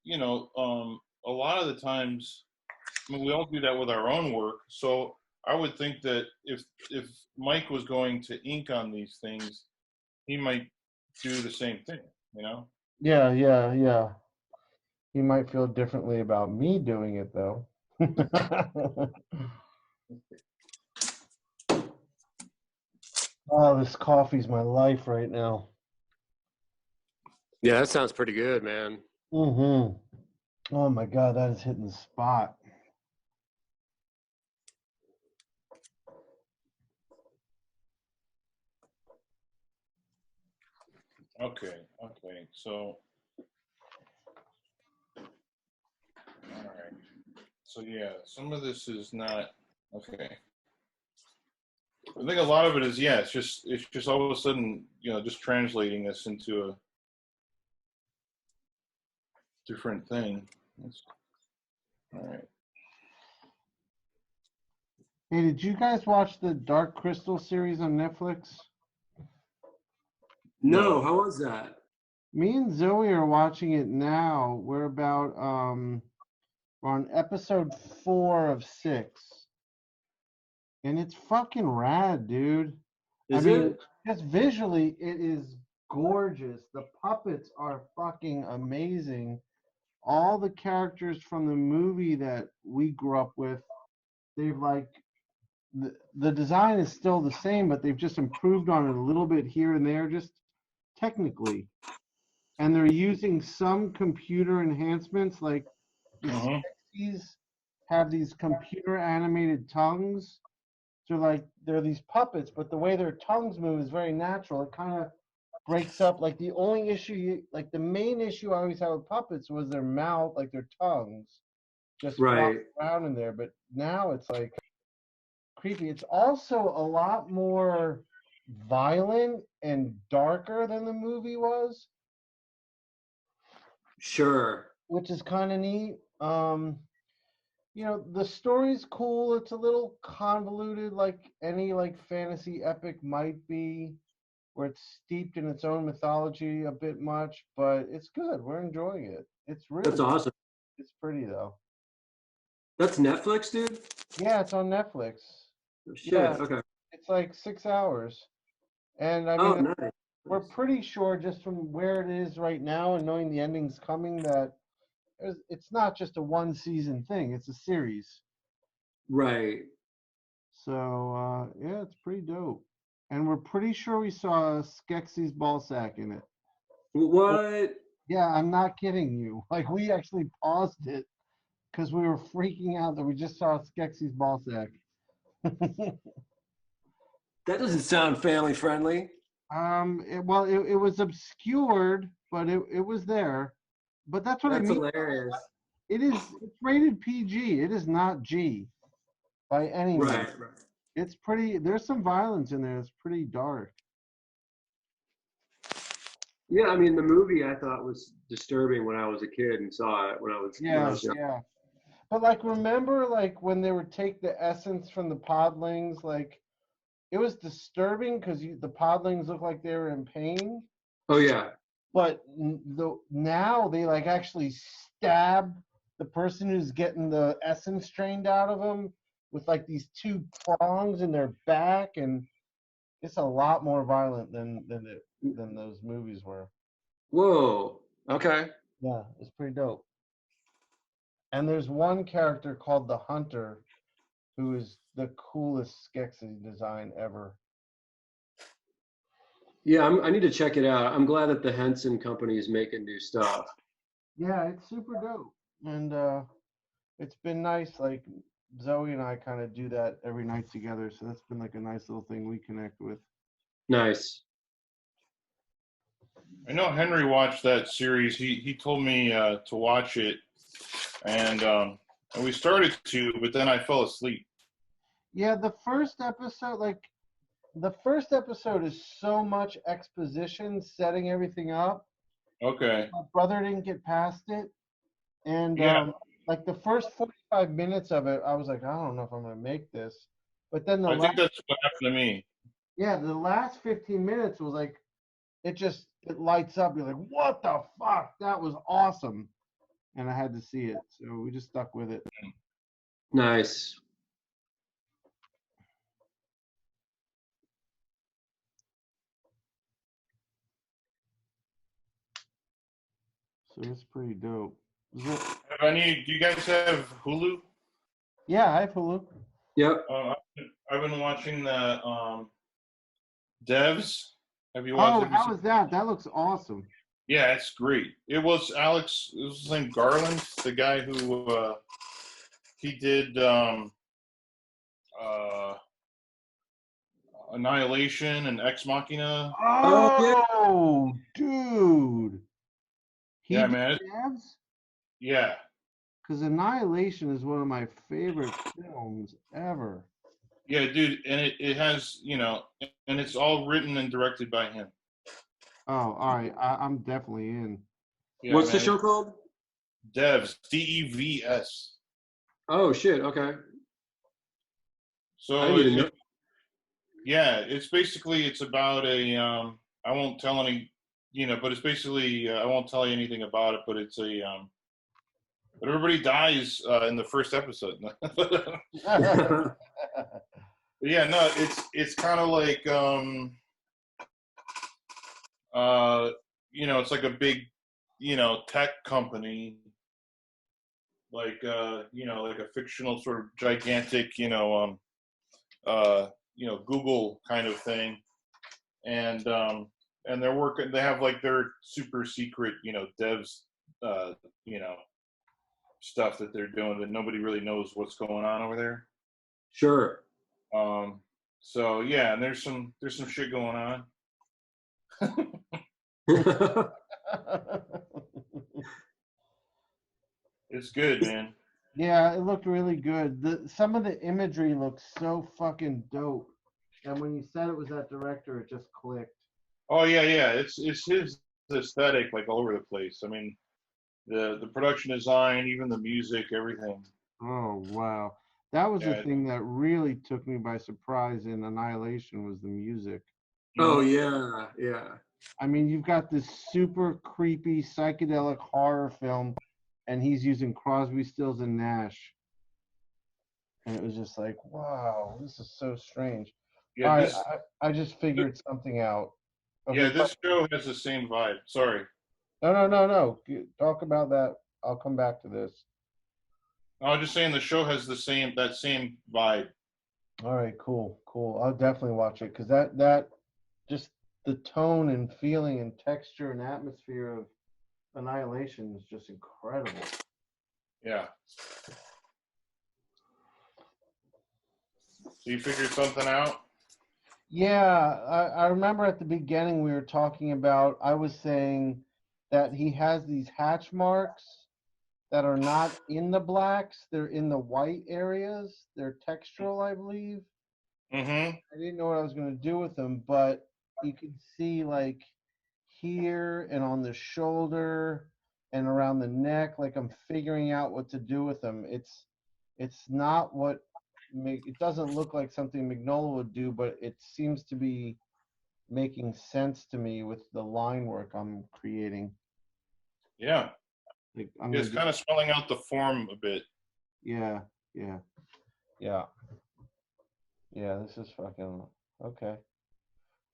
you know, a lot of the times, I mean, we all do that with our own work. So I would think that if Mike was going to ink on these things, he might do the same thing, you know? Yeah, yeah, yeah. He might feel differently about me doing it, though. Oh, this coffee's my life right now. Yeah, that sounds pretty good, man. Mm-hmm. Oh my God, that is hitting the spot. Okay, okay. So, all right. So yeah, some of this is not okay. I think a lot of it is, yeah, it's just all of a sudden, you know, just translating this into a different thing. All right. Hey, did you guys watch the Dark Crystal series on Netflix? No, No. how was that? Me and Zoe are watching it now. We're on episode 4 of 6. And it's fucking rad, dude. I Is mean, it? just visually, it is gorgeous. The puppets are fucking amazing. All the characters from the movie that we grew up with, they've like the design is still the same, but they've just improved on it a little bit here and there, just technically. And they're using some computer enhancements, like the Mm-hmm. Skeksis have these computer animated tongues. So like they're these puppets, but the way their tongues move is very natural. It kind of breaks up. Like the only issue, like the main issue I always had with puppets was their mouth, like their tongues, just flopping Right. around in there. But now it's like creepy. It's also a lot more violent and darker than the movie was, Sure. which is kind of neat. The story's cool. It's a little convoluted, like any like fantasy epic might be, where it's steeped in its own mythology a bit much, but it's good. We're enjoying it. It's That's really, awesome. it's pretty though. That's Netflix, dude? Yeah, it's on Netflix. Oh, shit. Yeah, Okay. it's like 6 hours, and I Oh, mean, nice. we're pretty sure just from where it is right now and knowing the ending's coming that it's not just a one season thing. It's a series. Right. So yeah, it's pretty dope. And we're pretty sure we saw Skeksis ball sack in it. What? Yeah, I'm not kidding you. Like we actually paused it because we were freaking out that we just saw Skeksis ball sack. That doesn't sound family friendly. It was obscured, but it was there. But that's what I That's mean. hilarious. It's rated PG. It is not G by any means. Right, right. It's pretty. There's some violence in there. It's pretty dark. Yeah, I mean, the movie I thought was disturbing when I was a kid and saw it when I was Yeah, young. yeah. But like, remember, like when they would take the essence from the podlings, like it was disturbing because the podlings looked like they were in pain. Oh yeah. But now they like actually stab the person who's getting the essence drained out of them with like these two prongs in their back, and it's a lot more violent than those movies were. Whoa. Okay. Yeah, it's pretty dope. And there's one character called the Hunter, who is the coolest Skeksis design ever. Yeah, I need to check it out. I'm glad that the Henson company is making new stuff. Yeah, it's super dope, and it's been nice. Like Zoe and I kind of do that every night together, so that's been like a nice little thing we connect with. Nice. I know Henry watched that series. He told me to watch it, and we started to, but then I fell asleep. Yeah, the first episode is so much exposition, setting everything up. Okay. My brother didn't get past it, and Yeah. like the first 45 minutes of it, I was like, I don't know if I'm gonna make this. But then I think that's what happened to me. the last 15 minutes was like, it lights up. You're like, what the fuck? That was awesome. And I had to see it, so we just stuck with it. Nice. So it's pretty dope. Do you guys have Hulu? Yeah, I have Hulu. Yep. I've been watching the Devs. Have you watched? Oh, how was that? That looks awesome. Yeah, it's great. It was his name Garland, the guy who he did Annihilation and Ex Machina. Oh, dude. Yeah, man. Devs? Yeah. Because Annihilation is one of my favorite films ever. Yeah, dude, and it has, and it's all written and directed by him. Oh, all right. I'm definitely in. Yeah, What's the show called? Devs, Devs. Oh shit. Okay. So it's basically it's about a I won't tell any, but it's basically I won't tell you anything about it, but it's a but everybody dies in the first episode. Yeah, no, it's kind of like it's like a big tech company, like like a fictional sort of gigantic Google kind of thing, and they have like their super secret devs stuff that they're doing that nobody really knows what's going on over there. Sure. So yeah, and there's some shit going on. It's good, man. Yeah, it looked really good. Some of the imagery looks so fucking dope. And when you said it was that director, it just clicked. Oh yeah. It's his aesthetic like all over the place. I mean, the production design, even the music, everything. Oh wow. That was the thing that really took me by surprise in Annihilation was the music. Oh yeah, yeah. I mean, you've got this super creepy psychedelic horror film, and he's using Crosby, Stills, and Nash. And it was just like, wow, this is so strange. Yeah, all right, I just figured something out. Okay, yeah, this show has the same vibe. Sorry. No. Talk about that. I'll come back to this. I was just saying the show has that same vibe. All right, cool. I'll definitely watch it because that just the tone and feeling and texture and atmosphere of Annihilation is just incredible. Yeah. So you figured something out? Yeah, I remember at the beginning we were talking about, I was saying that he has these hatch marks that are not in the blacks. They're in the white areas. They're textural, I believe. Mm-hmm. I didn't know what I was going to do with them, but you can see like here and on the shoulder and around the neck, like I'm figuring out what to do with them. It's not what it doesn't look like something Mignola would do, but it seems to be making sense to me with the line work I'm creating. Yeah. Like, it's kind of spelling out the form a bit. Yeah. This is fucking okay.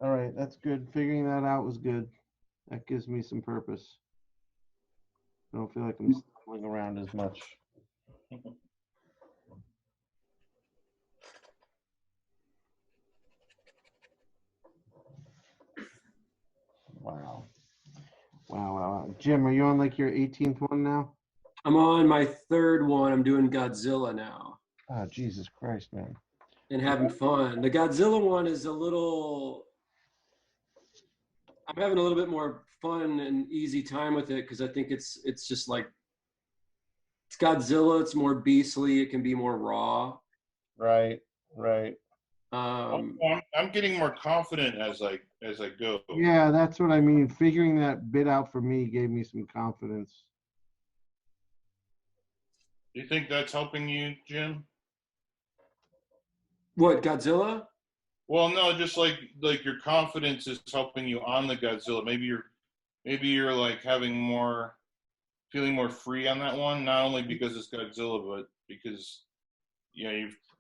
All right, that's good. Figuring that out was good. That gives me some purpose. I don't feel like I'm stumbling around as much. Wow. Wow. Jim, are you on like your 18th one now? I'm on my third one. I'm doing Godzilla now Oh, Jesus Christ, man. and having fun. The Godzilla one is a little. I'm having a little bit more fun and easy time with it because I think it's just like it's Godzilla. It's more beastly. It can be more raw. Right. I'm getting more confident as I go. Yeah, that's what I mean. Figuring that bit out for me gave me some confidence. Do you think that's helping you, Jim? What, Godzilla? Well, no, just like your confidence is helping you on the Godzilla. Maybe you're like feeling more free on that one. Not only because it's Godzilla, but because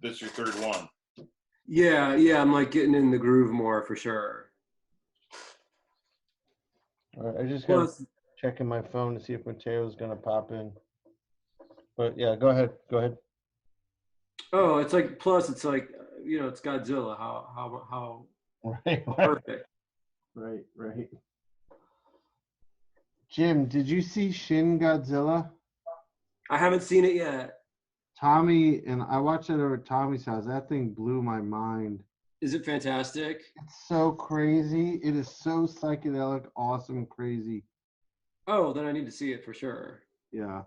that's your third one. Yeah, I'm like getting in the groove more for sure. All right, I just got checking my phone to see if Mateo's gonna pop in. But yeah, go ahead. Oh, it's like plus it's like it's Godzilla. How Right. perfect. Right. Jim, did you see Shin Godzilla? I haven't seen it yet. Tommy and I watched it over at Tommy's house. That thing blew my mind. Is it fantastic? It's so crazy. It is so psychedelic, awesome, crazy. Oh, then I need to see it for sure. Yeah.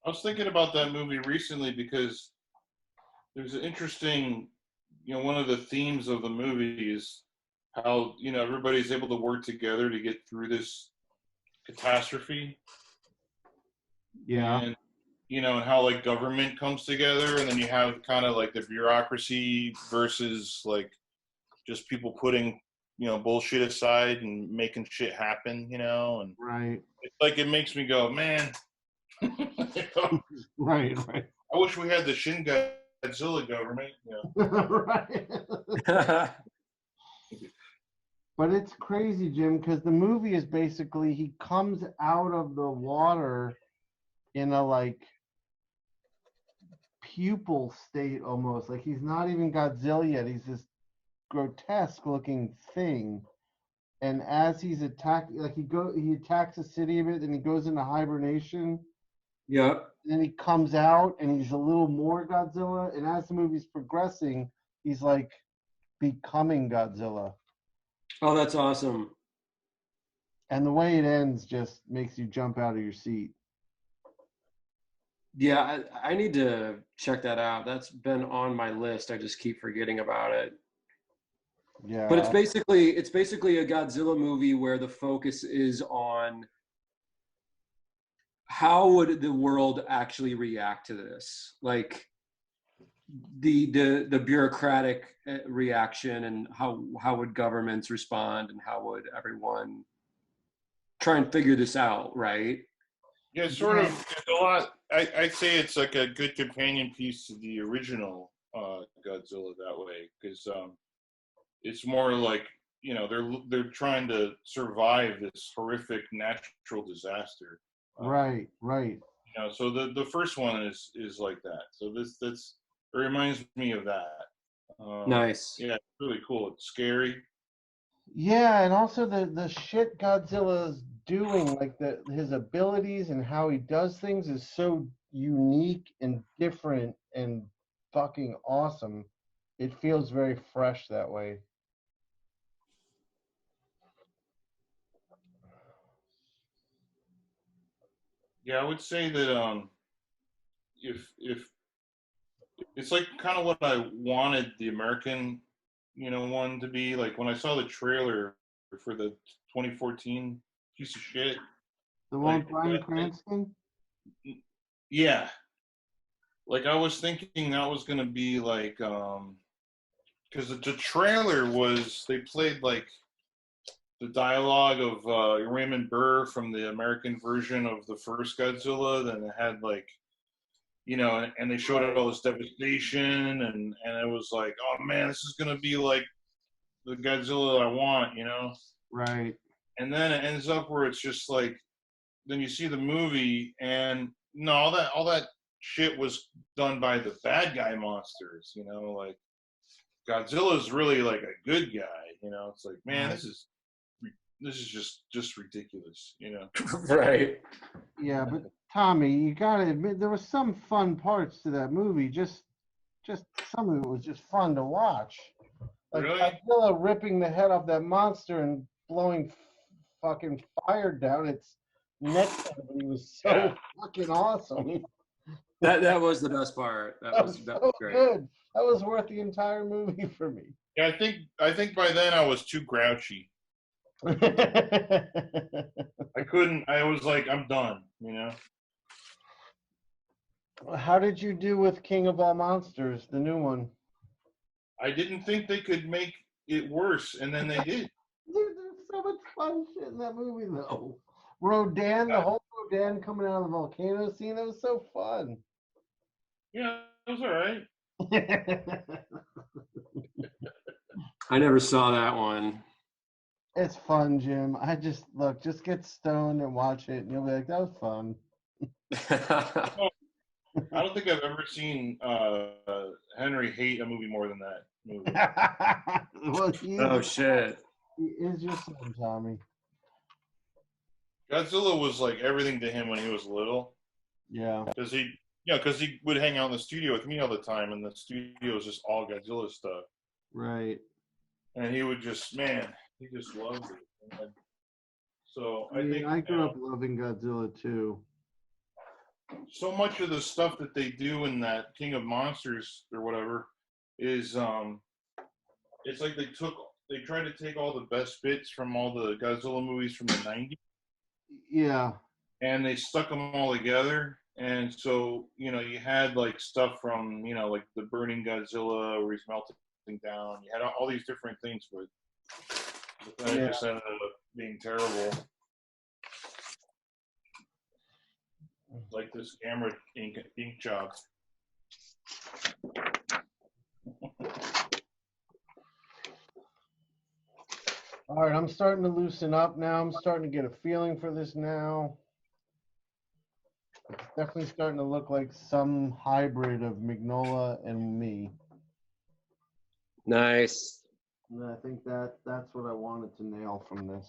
I was thinking about that movie recently because there's an interesting, one of the themes of the movie is how, everybody's able to work together to get through this catastrophe. Yeah. And, and how like government comes together, and then you have kind of like the bureaucracy versus like just people putting, bullshit aside and making shit happen, and Right. it's like, it makes me go, man. Right. I wish we had the Shin Godzilla government. Right. But it's crazy, Jim, because the movie is basically he comes out of the water in a like pupil state almost. Like he's not even Godzilla yet. He's this grotesque looking thing. And as he's attacked, like he attacks a city of it, and he goes into hibernation. Yep. Then he comes out and he's a little more Godzilla. And as the movie's progressing, he's like becoming Godzilla. Oh, that's awesome. And the way it ends just makes you jump out of your seat. Yeah, I need to check that out. That's been on my list. I just keep forgetting about it. Yeah. But it's basically a Godzilla movie where the focus is on how would the world actually react to this? Like the bureaucratic reaction, and how would governments respond, and how would everyone try and figure this out, right? Yeah, it's sort of, it's a lot. I'd say it's like a good companion piece to the original Godzilla that way, because it's more like, they're trying to survive this horrific natural disaster. Right. So the first one is like that. So it reminds me of that. Nice. Yeah, it's really cool. It's scary. Yeah, and also the shit Godzilla's doing, like his abilities and how he does things is so unique and different and fucking awesome. It feels very fresh that way. Yeah, I would say that if it's like kind of what I wanted the American, one to be. Like when I saw the trailer for the 2014 piece of shit. The one with Bryan Cranston? Yeah. Like I was thinking that was gonna be like, because the trailer they played like the dialogue of Raymond Burr from the American version of the first Godzilla. Then it had like, and they showed all this devastation, and it was like, oh man, this is gonna be like the Godzilla that I want, Right. And then it ends up where it's just like, then you see the movie, and no, all that shit was done by the bad guy monsters, like Godzilla's really like a good guy, it's like, man, this is, this is just ridiculous, you know. Right. Yeah, but Tommy, you gotta admit there were some fun parts to that movie. Just some of it was just fun to watch. Like Really? Godzilla ripping the head off that monster and blowing fucking fire down its neck cavity was so Yeah. fucking awesome. That was the best part. That was That so was great. good. That was worth the entire movie for me. Yeah, I think by then I was too grouchy. I couldn't. I was like, I'm done, you know. How did you do with King of All Monsters, the new one? I didn't think they could make it worse, and then they did. Dude, there's so much fun shit in that movie, though. Rodan, the whole Rodan coming out of the volcano scene, that was so fun. Yeah, it was all right. I never saw that one. It's fun, Jim. Just get stoned and watch it, and you'll be like, that was fun. I don't think I've ever seen Henry hate a movie more than that movie. Well, Oh shit. he is your son, Tommy. Godzilla was like everything to him when he was little. Yeah. Because he would hang out in the studio with me all the time, and the studio was just all Godzilla stuff. Right. And he would just, man, he just loved it. And so I mean, I grew up loving Godzilla too. So much of the stuff that they do in that King of Monsters or whatever is it's like they tried to take all the best bits from all the Godzilla movies from the 90s. Yeah. And they stuck them all together. And so, you know, you had like stuff from, you know, like the Burning Godzilla where he's melting down. You had all these different things, but then it just ended up being terrible. Like this camera ink job. All right, I'm starting to loosen up now. I'm starting to get a feeling for this now. It's definitely starting to look like some hybrid of Mignola and me. Nice. And I think that's what I wanted to nail from this.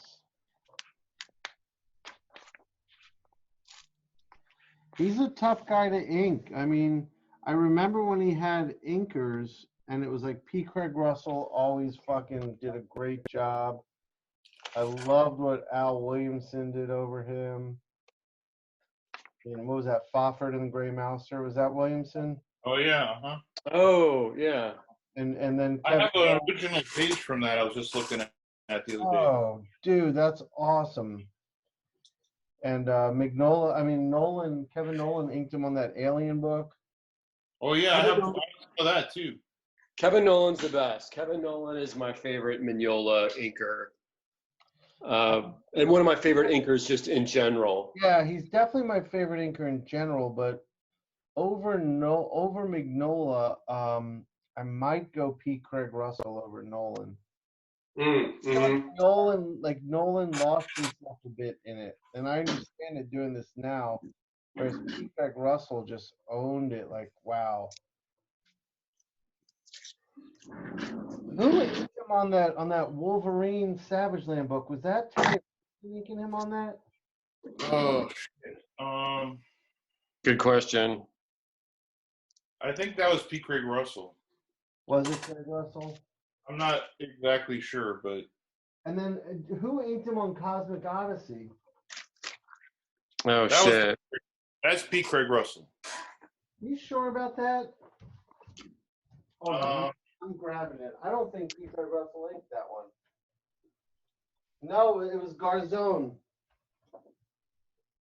He's a tough guy to ink. I mean, I remember when he had inkers, and it was like P. Craig Russell always fucking did a great job. I loved what Al Williamson did over him. You know, what was that? Fofford and the Gray Mouser. Was that Williamson? Oh yeah, huh? Oh yeah. And then I have an original page from that I was just looking at the other day. Oh, dude, that's awesome. And Kevin Nolan inked him on that Alien book. Oh yeah, I have that too. Kevin Nolan's the best. Kevin Nolan is my favorite Mignola inker. And one of my favorite inkers just in general. Yeah, he's definitely my favorite inker in general, but over Mignola, I might go P. Craig Russell over Nolan. Nolan lost himself a bit in it, and I understand it doing this now. Whereas P. Craig Russell just owned it, like wow. Who inked him on that Wolverine Savage Land book? Was that Terry inking him on that? Oh shit. Good question. I think that was P. Craig Russell. Was it Craig Russell? I'm not exactly sure, but. And then who inked him on Cosmic Odyssey? Oh shit. That's P. Craig Russell. You sure about that? Hold on, I'm grabbing it. I don't think P. Craig Russell inked that one. No, it was Garzone.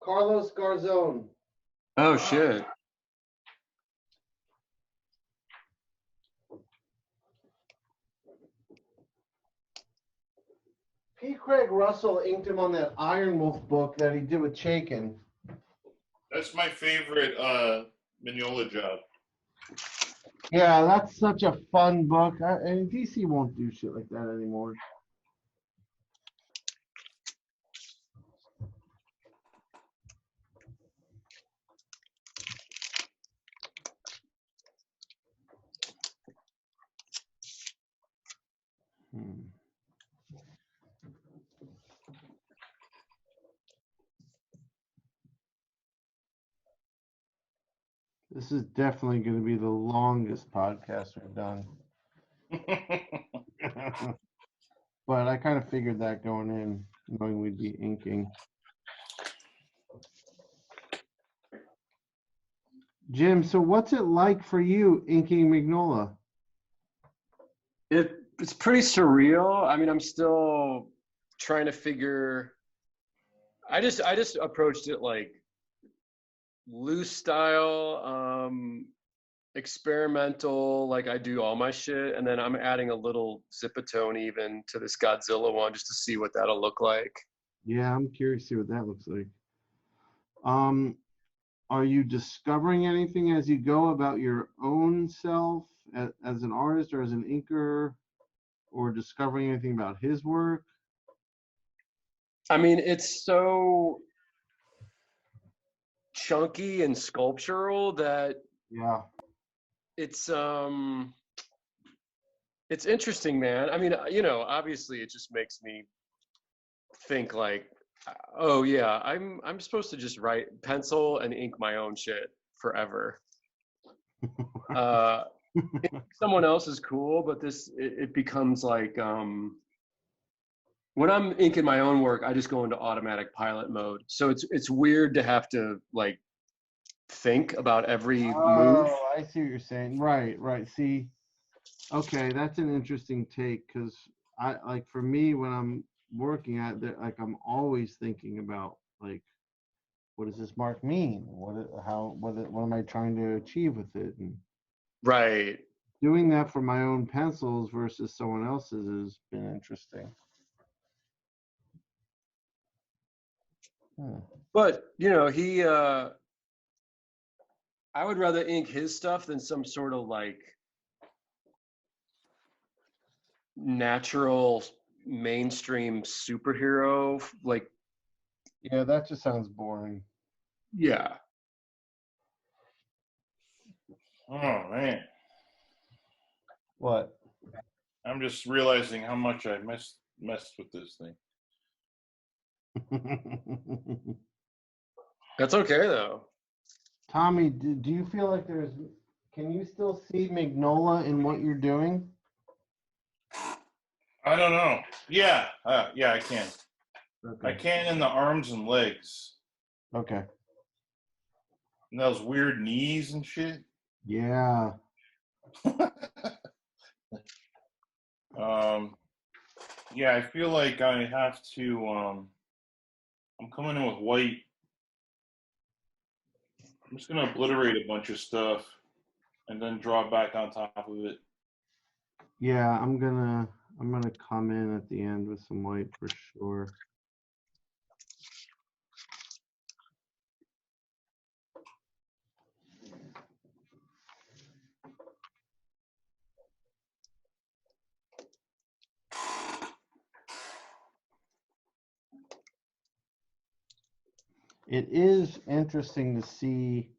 Carlos Garzone. Oh shit. P. Craig Russell inked him on that Iron Wolf book that he did with Chaikin. That's my favorite Mignola job. Yeah, that's such a fun book. And DC won't do shit like that anymore. This is definitely going to be the longest podcast we've done. But I kind of figured that going in, knowing we'd be inking. Jim, so what's it like for you inking Mignola? It's pretty surreal. I mean, I'm still trying to figure. I just approached it like loose style, experimental, like I do all my shit, and then I'm adding a little zipatone even to this Godzilla one just to see what that'll look like. Yeah, I'm curious to see what that looks like. Are you discovering anything as you go about your own self as an artist or as an inker, or discovering anything about his work? I mean, it's so chunky and sculptural that Yeah. it's interesting, man. I mean, you know, obviously it just makes me think like, oh yeah, I'm supposed to just write pencil and ink my own shit forever. Someone else is cool, but it becomes like when I'm inking my own work, I just go into automatic pilot mode. So it's weird to have to like think about every move. Oh, I see what you're saying. Right. See, okay, that's an interesting take, because I like, for me, when I'm working at it, like I'm always thinking about like, what does this mark mean? What am I trying to achieve with it? And Right. doing that for my own pencils versus someone else's has been interesting. But you know, I would rather ink his stuff than some sort of like natural mainstream superhero. Like, Yeah, that just sounds boring. yeah. Oh man, What? I'm just realizing how much I messed with this thing. That's okay though. Tommy, do you feel like can you still see Mignola in what you're doing? I don't know. Yeah, yeah, I can. Okay. I can in the arms and legs. Okay. And those weird knees and shit. Yeah. Yeah, I feel like I have to. I'm coming in with white. I'm just gonna obliterate a bunch of stuff, and then draw back on top of it. Yeah, I'm gonna come in at the end with some white for sure. It is interesting to see,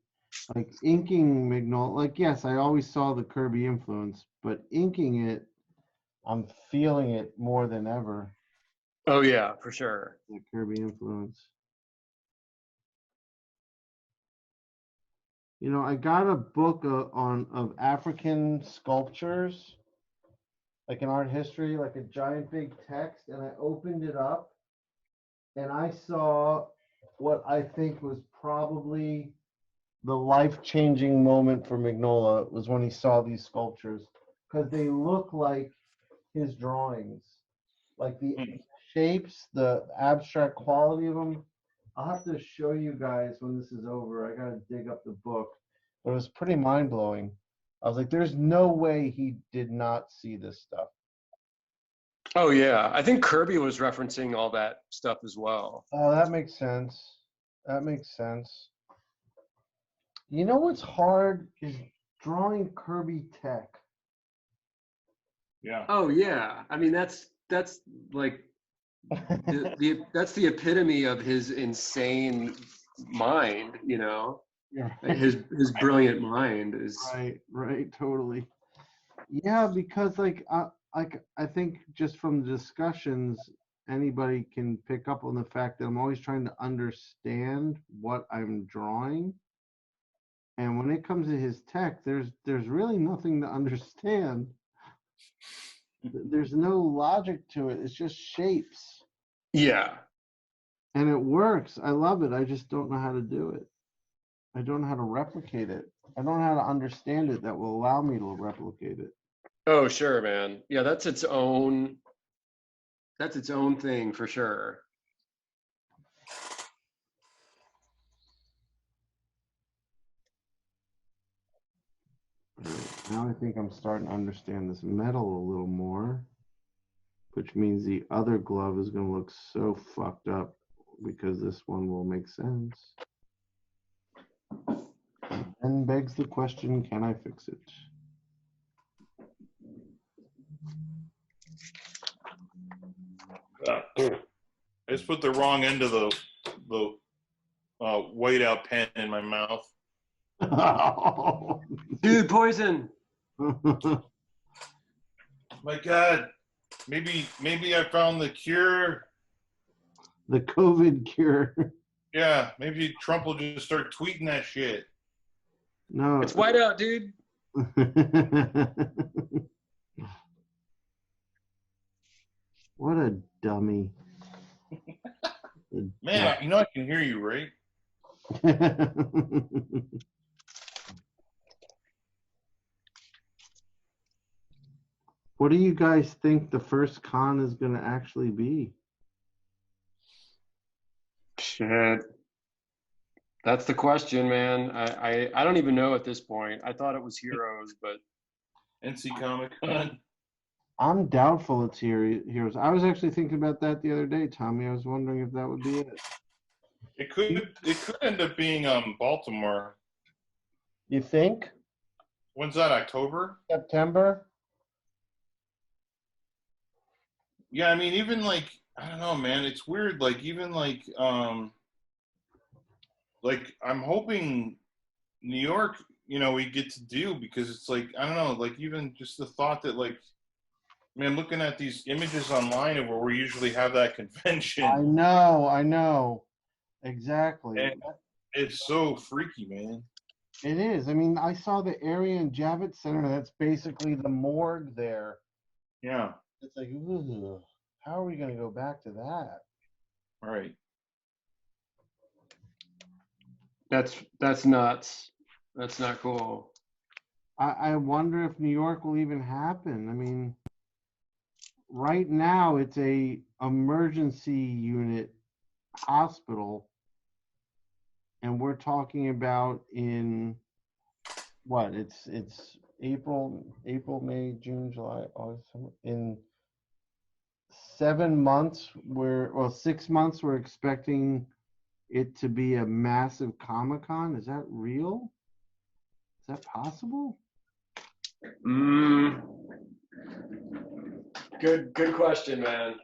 like, inking Mignola. Like, yes, I always saw the Kirby influence, but inking it, I'm feeling it more than ever. Oh yeah, for sure. The Kirby influence. You know, I got a book of African sculptures, like in art history, like a giant big text, and I opened it up, and I saw what I think was probably the life-changing moment for Mignola was when he saw these sculptures, because they look like his drawings, like the shapes, the abstract quality of them. I'll have to show you guys when this is over. I gotta dig up the book, but it was pretty mind-blowing. I was like, there's no way he did not see this stuff. Oh yeah, I think Kirby was referencing all that stuff as well. Oh, that makes sense. That makes sense. You know what's hard is drawing Kirby tech. Yeah. Oh yeah, I mean that's like that's the epitome of his insane mind, you know. Yeah. His brilliant mind is Right, totally. Yeah, because like I think just from the discussions, anybody can pick up on the fact that I'm always trying to understand what I'm drawing. And when it comes to his tech, there's really nothing to understand. There's no logic to it. It's just shapes. Yeah. And it works. I love it. I just don't know how to do it. I don't know how to replicate it. I don't know how to understand it that will allow me to replicate it. Oh, sure, man. Yeah, that's its own thing for sure. Now I think I'm starting to understand this metal a little more, which means the other glove is going to look so fucked up because this one will make sense. And begs the question, can I fix it? I just put the wrong end of the whiteout pen in my mouth. Dude, poison. My God, maybe I found the cure. The COVID cure. Yeah, maybe Trump will just start tweeting that shit. No. It's whiteout, dude. What a dummy. Man, you know I can hear you, right? What do you guys think the first con is going to actually be? Shit. That's the question, man. I don't even know at this point. I thought it was Heroes, but NC Comic Con. I'm doubtful it's Heroes. I was actually thinking about that the other day, Tommy. I was wondering if that would be it. It could end up being Baltimore. You think? When's that? October? September? Yeah, I mean, even like, I don't know, man. It's weird. Like, even like I'm hoping New York, we get to do, because it's like, I don't know, like even just the thought that like, man, looking at these images online of where we usually have that convention. I know. Exactly. And it's so freaky, man. It is. I mean, I saw the area in Javits Center. That's basically the morgue there. Yeah. It's like, ooh, how are we going to go back to that? All right. that's nuts. That's not cool. I wonder if New York will even happen. I mean, right now it's a emergency unit hospital, and we're talking about in what? It's April, May, June, July, August, in 7 months, 6 months, we're expecting it to be a massive Comic-Con. Is that real? Is that possible? Good question, man.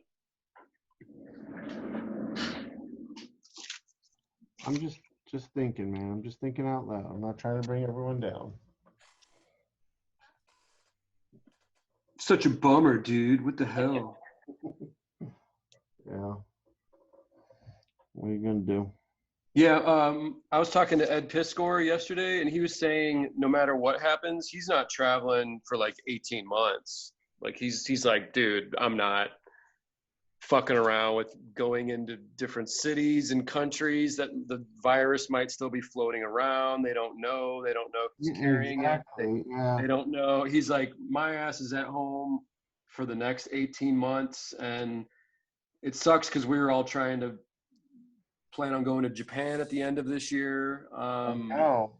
I'm just thinking, man. I'm just thinking out loud. I'm not trying to bring everyone down. Such a bummer, dude. What the hell? Yeah. What are you gonna do? Yeah, I was talking to Ed Piskor yesterday, and he was saying no matter what happens, he's not traveling for like 18 months. Like he's like, dude, I'm not fucking around with going into different cities and countries that the virus might still be floating around. They don't know if he's carrying it. They don't know. He's like, my ass is at home for the next 18 months, and it sucks because we were all trying to plan on going to Japan at the end of this year. I know.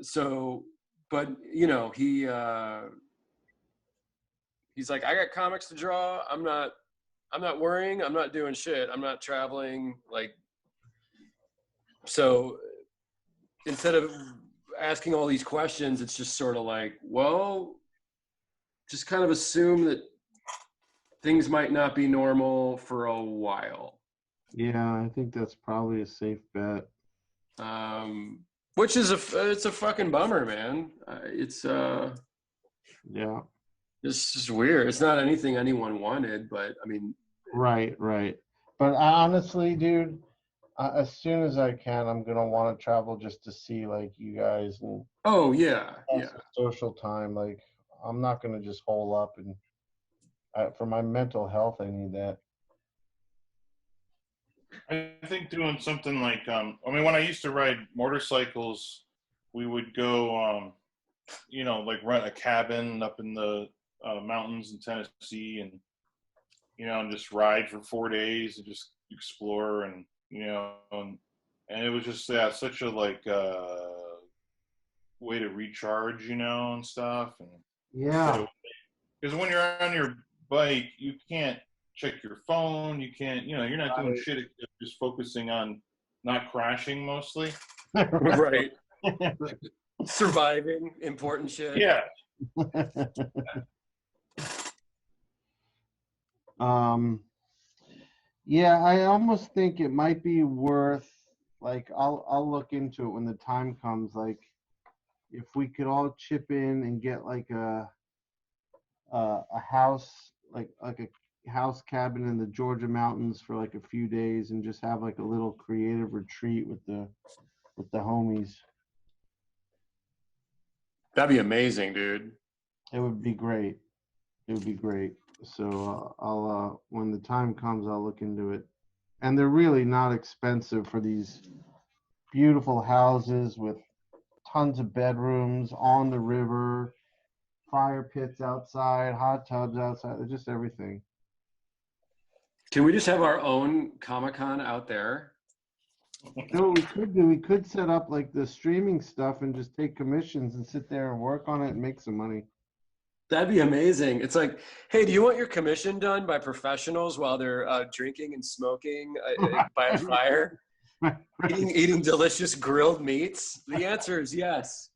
So, but he's like, I got comics to draw. I'm not worrying. I'm not doing shit. I'm not traveling. Like, so instead of asking all these questions, it's just sort of like, well, just kind of assume that things might not be normal for a while. Yeah, I think that's probably a safe bet. Which is it's a fucking bummer, man. Yeah. It's just weird. It's not anything anyone wanted, but I mean. Right. But honestly, dude, As soon as I can, I'm gonna want to travel just to see like you guys and Oh yeah, have yeah. some social time. Like I'm not gonna just hole up, and for my mental health, I need that. I think doing something like, I mean, when I used to ride motorcycles, we would go, you know, like rent a cabin up in the mountains in Tennessee, and you know, and just ride for 4 days and just explore, and you know, and it was just such a like way to recharge, you know, and stuff, and Yeah, because when you're on your bike, you can't check your phone, you can't, you know, you're not doing right. shit, except just focusing on not crashing mostly. Right. Surviving, important shit. Yeah. um, yeah, I almost think it might be worth like I'll look into it when the time comes. Like if we could all chip in and get like a house like a house cabin in the Georgia mountains for like a few days and just have like a little creative retreat with the homies. That'd be amazing, dude. It would be great. It would be great. So I'll when the time comes, I'll look into it. And they're really not expensive for these beautiful houses with tons of bedrooms on the river, fire pits outside, hot tubs outside, just everything. Can we just have our own Comic-Con out there? You know what we could do? We could set up like the streaming stuff and just take commissions and sit there and work on it and make some money. That'd be amazing. It's like, hey, do you want your commission done by professionals while they're drinking and smoking by a fire, eating delicious grilled meats? The answer is yes.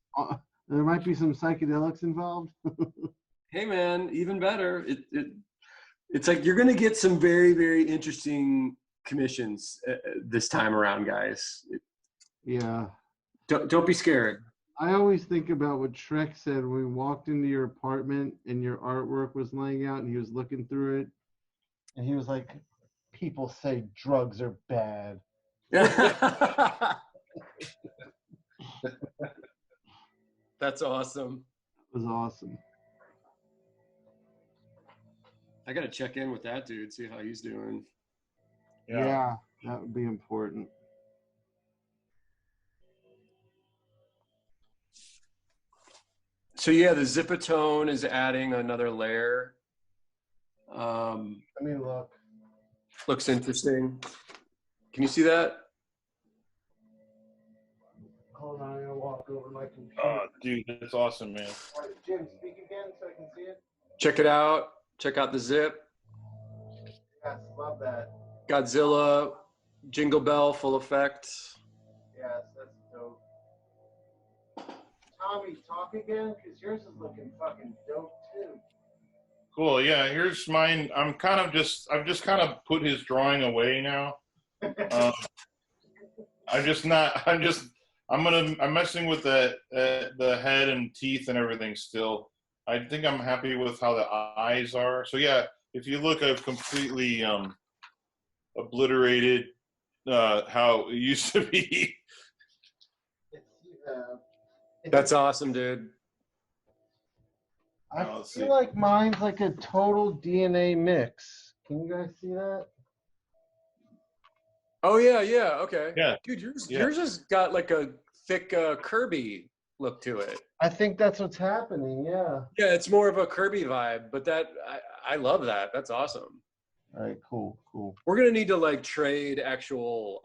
There might be some psychedelics involved. Hey, man, even better. It's like you're going to get some very, very interesting commissions this time around, guys. Yeah. Don't be scared. I always think about what Shrek said when we walked into your apartment and your artwork was laying out and he was looking through it. And he was like, people say drugs are bad. That's awesome. It was awesome. I got to check in with that dude, see how he's doing. Yeah, that would be important. So yeah, the Zipatone is adding another layer. Let me look. Looks interesting. Can you see that? Hold on, I'm gonna walk over my computer. Oh, dude, that's awesome, man. All right, Jim, speak again so I can see it. Check it out. Check out the zip. Yes, love that. Godzilla, Jingle Bell, full effect. Yes, that's dope. Tommy, talk again, because yours is looking fucking dope too. Cool. Yeah, here's mine. I've just kind of put his drawing away now. I'm messing with the head and teeth and everything still. I think I'm happy with how the eyes are. So yeah, if you look, I've completely obliterated how it used to be. That's awesome, dude. I feel like mine's like a total DNA mix. Can you guys see that? Oh yeah, okay. Yeah. Dude, yours has got like a thick Kirby look to it. I think that's what's happening, yeah. Yeah, it's more of a Kirby vibe, but I love that. That's awesome. All right, cool. We're gonna need to like trade actual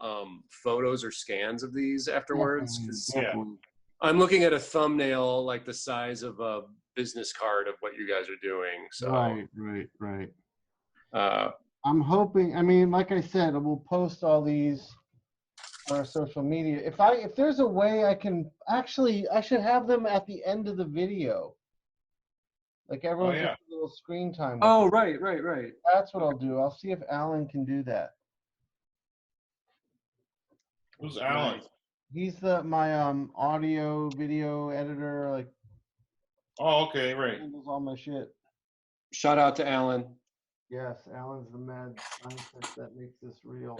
photos or scans of these afterwards, because I'm looking at a thumbnail like the size of a business card of what you guys are doing. So Right. Uh, I'm hoping. I mean, like I said, we'll post all these on our social media. If there's a way I can actually, I should have them at the end of the video. Like everyone gets a little screen time. Oh, right. That's what I'll do. I'll see if Alan can do that. Who's Alan? He's my audio video editor. Like. Oh, okay, right. Handles all my shit. Shout out to Alan. Yes, Alan's the mad scientist that makes this real.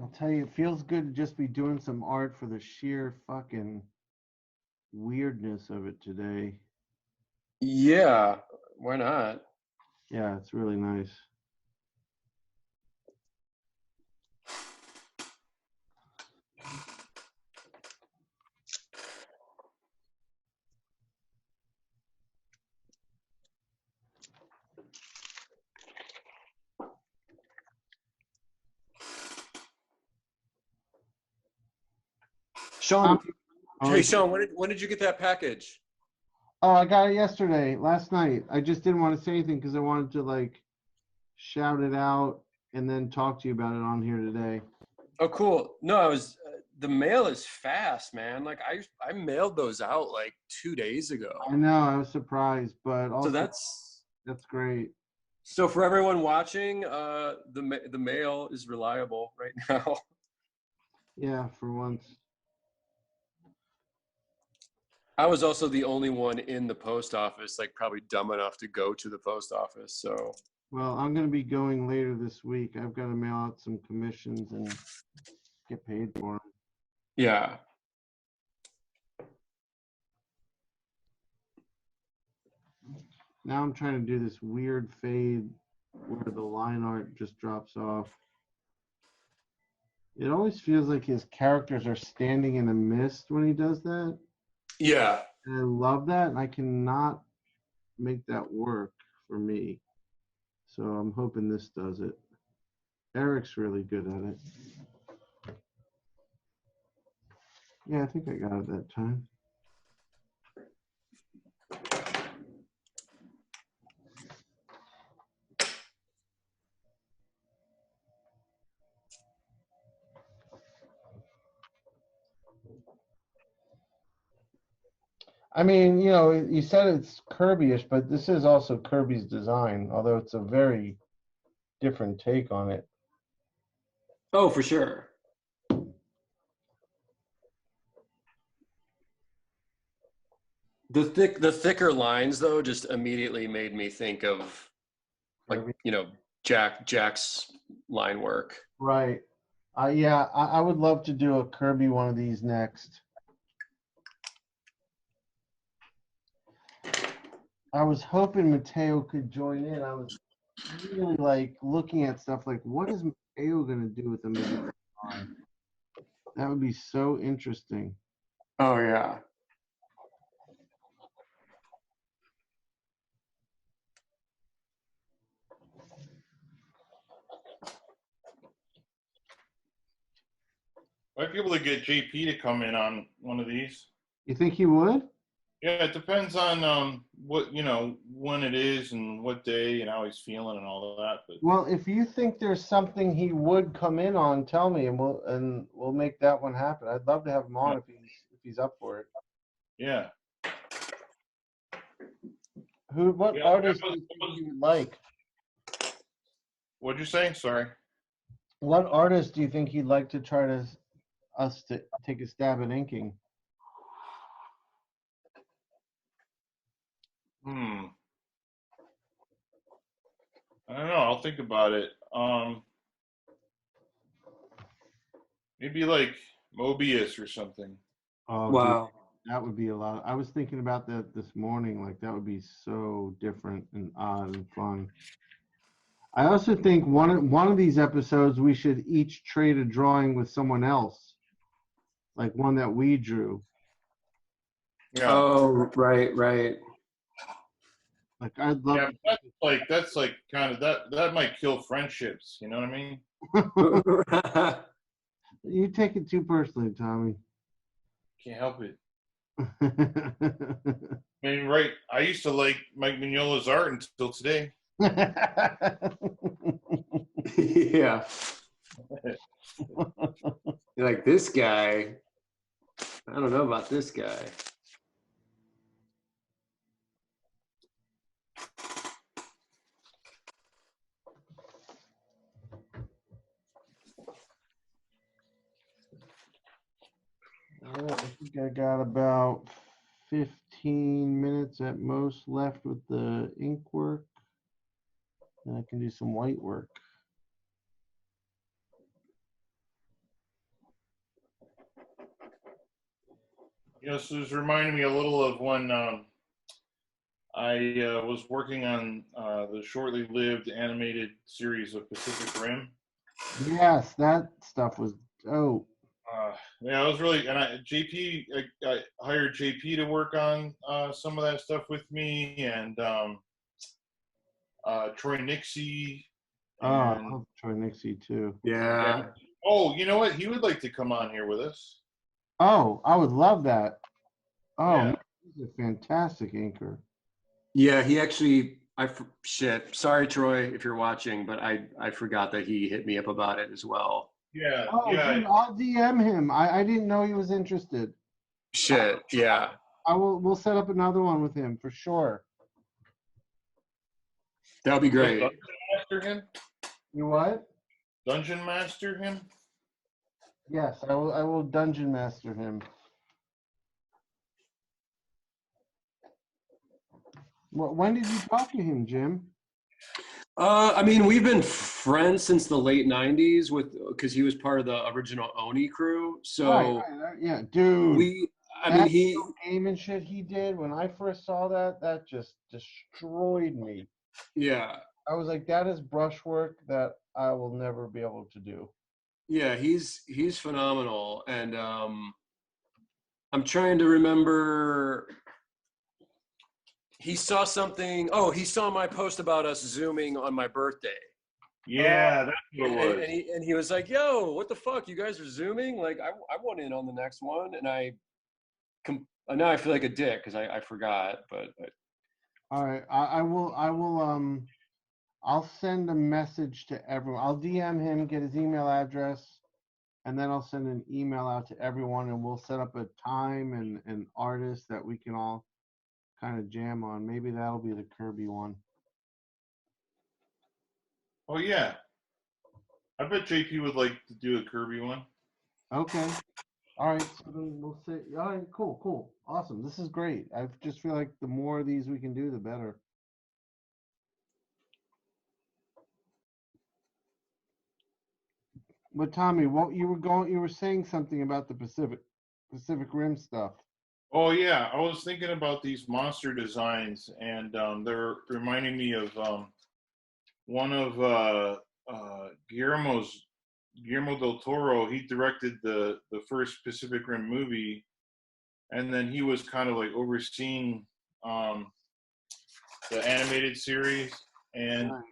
I'll tell you, it feels good to just be doing some art for the sheer fucking weirdness of it today. Yeah, why not? Yeah, it's really nice. Sean, Oh, hey Sean, when did you get that package? I got it yesterday, last night. I just didn't want to say anything because I wanted to like shout it out and then talk to you about it on here today. Oh, cool. No, I was. The mail is fast, man. Like I mailed those out like 2 days ago. I know, I was surprised, but also So that's great. so for everyone watching, the mail is reliable right now. Yeah, for once. I was also the only one in the post office, like probably dumb enough to go to the post office. So Well, I'm going to be going later this week. I've got to mail out some commissions and get paid for them. yeah. Now I'm trying to do this weird fade where the line art just drops off. It always feels like his characters are standing in a mist when he does that. Yeah. And I love that, and I cannot make that work for me. So I'm hoping this does it. Eric's really good at it. Yeah, I think I got it that time. I mean, you know, you said it's Kirby-ish, but this is also Kirby's design, although it's a very different take on it. Oh, for sure. The thicker lines though just immediately made me think of like, Kirby. you know, Jack's line work. Right. Yeah, I would love to do a Kirby one of these next. I was hoping Mateo could join in. I was really like looking at stuff like, what is Mateo going to do with the movie? That would be so interesting. Oh yeah. Might be able to get JP to come in on one of these. You think he would? Yeah, it depends on what, you know, when it is and what day and how he's feeling and all of that. But Well, if you think there's something he would come in on, tell me, and we'll make that one happen. I'd love to have him on if he's up for it. yeah. What Yeah, artist that do was- you think you would like? What'd you say? Sorry. What artist do you think you'd like to try to us to take a stab at inking? I don't know. I'll think about it. Maybe like Mobius or something. Oh, Wow. dude, that would be a lot. I was thinking about that this morning. Like that would be so different and odd and fun. I also think one of these episodes we should each trade a drawing with someone else, like one that we drew. Yeah. Oh, right. Like I'd love. Yeah, that's like kind of that might kill friendships. You know what I mean? You take it too personally, Tommy. Can't help it. I mean, right? I used to like Mike Mignola's art until today. Yeah. You're like, this guy, I don't know about this guy. All right, I think I got about 15 minutes at most left with the ink work. Then I can do some white work. You know, so it's reminding me a little of when I was working on the shortly lived animated series of Pacific Rim. Yes, that stuff was dope. Yeah, I was really, and I hired JP to work on some of that stuff with me, and Troy Nixie, Oh, I and love Troy Nixie too. Yeah. yeah. Oh, you know what? He would like to come on here with us. Oh, I would love that. Oh, Yeah. man, he's a fantastic inker. Yeah, he actually, shit. Sorry, Troy, if you're watching, but I forgot that he hit me up about it as well. Yeah, Oh, yeah. dude, I'll DM him. I didn't know he was interested. Shit, yeah. We'll set up another one with him for sure. That would be great. Dungeon Master him? You what? Dungeon Master him? Yes, I will dungeon master him. When did you talk to him, Jim? I mean, we've been friends since the late '90s because he was part of the original Oni crew. So Right. Yeah, dude. I mean, game and shit he did when I first saw that just destroyed me. yeah, I was like, that is brushwork that I will never be able to do. yeah, he's phenomenal, and I'm trying to remember. He saw something. Oh, he saw my post about us Zooming on my birthday. Yeah, that's what it was. And he was like, "Yo, what the fuck? You guys are Zooming? Like, I want in on the next one." And now I feel like a dick because I forgot. But All right, I will I'll send a message to everyone. I'll DM him, get his email address, and then I'll send an email out to everyone, and we'll set up a time and an artist that we can all kind of jam on. Maybe that'll be the Kirby one. Oh yeah, I bet JP would like to do a Kirby one. Okay. All right. So then we'll say, all right, cool. Awesome. This is great. I just feel like the more of these we can do, the better. But Tommy, you were saying something about the Pacific Rim stuff. Oh yeah, I was thinking about these monster designs, and they're reminding me of one of Guillermo del Toro. He directed the first Pacific Rim movie, and then he was kind of like overseeing the animated series, and Right.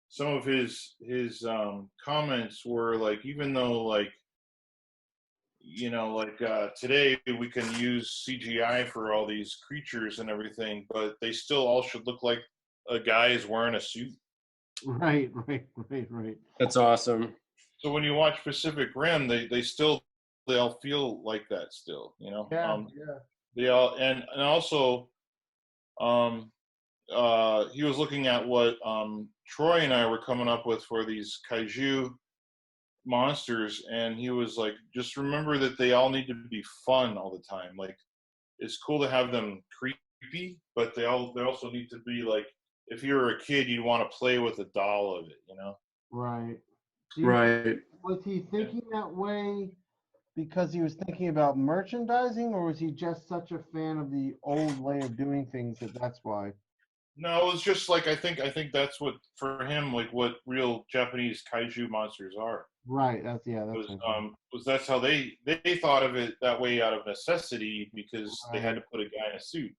some of his comments were like, even though like, you know, like today we can use CGI for all these creatures and everything, but they still all should look like a guy is wearing a suit. Right. that's awesome. So when you watch Pacific Rim, they all feel like that still, you know. Yeah. They all and also he was looking at what Troy and I were coming up with for these Kaiju monsters, and he was like, just remember that they all need to be fun all the time. Like, it's cool to have them creepy, but they also need to be like, if you were a kid, you'd want to play with a doll of it, you know. Right. Right. Was he thinking that way because he was thinking about merchandising, or was he just such a fan of the old way of doing things that's why? No, it was just like, I think that's what for him, like what real Japanese kaiju monsters are. Right. That's That's how they thought of it that way out of necessity, because they had Right. to put a guy in a suit.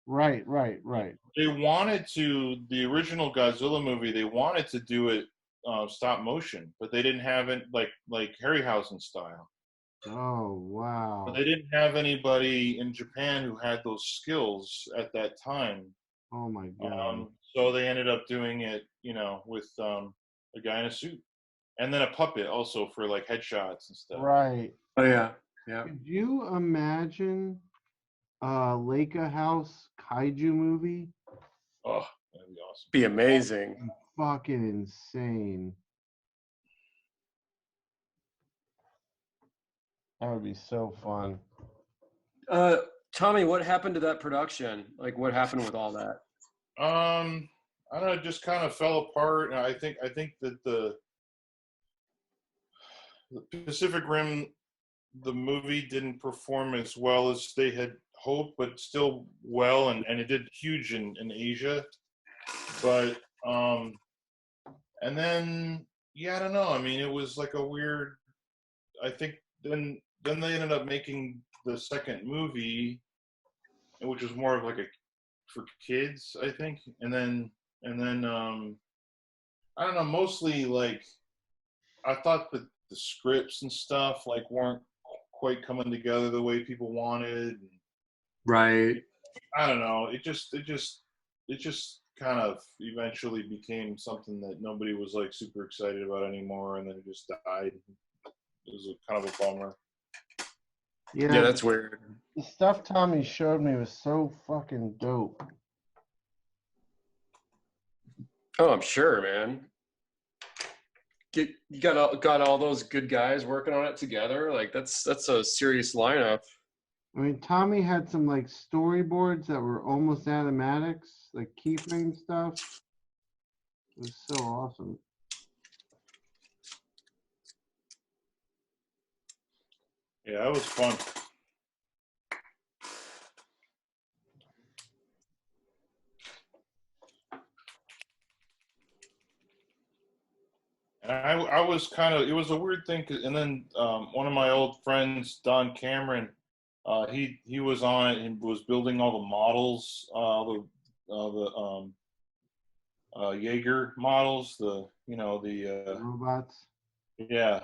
Right. They wanted to, the original Godzilla movie, they wanted to do it stop motion, but they didn't have it like Harryhausen style. Oh wow. But they didn't have anybody in Japan who had those skills at that time. Oh my god. So they ended up doing it, you know, with a guy in a suit, and then a puppet also for like headshots and stuff. Right. Oh yeah. Could you imagine Leica House kaiju movie? Oh, that'd be awesome. Be amazing. Fucking insane. That would be so fun. Tommy, what happened to that production? Like, what happened with all that? I don't know, it just kind of fell apart. And I think that the Pacific Rim the movie didn't perform as well as they had hoped, but still well, and it did huge in Asia. But and then yeah, I don't know. I mean, it was like a weird. I think then they ended up making the second movie, which was more of like a for kids, I think, and then I don't know. Mostly like I thought that the scripts and stuff like weren't quite coming together the way people wanted. Right. I don't know. It just kind of eventually became something that nobody was like super excited about anymore, and then it just died. It was kind of a bummer. Yeah, that's weird. The stuff Tommy showed me was so fucking dope. Oh, I'm sure, man. You got all those good guys working on it together. Like that's a serious lineup. I mean, Tommy had some like storyboards that were almost animatics, like keyframe stuff. It was so awesome. Yeah, that was fun. And I was kind of, it was a weird thing, and then one of my old friends, Don Cameron, he was on it and was building all the models, the Jaeger models, the Robots. yeah.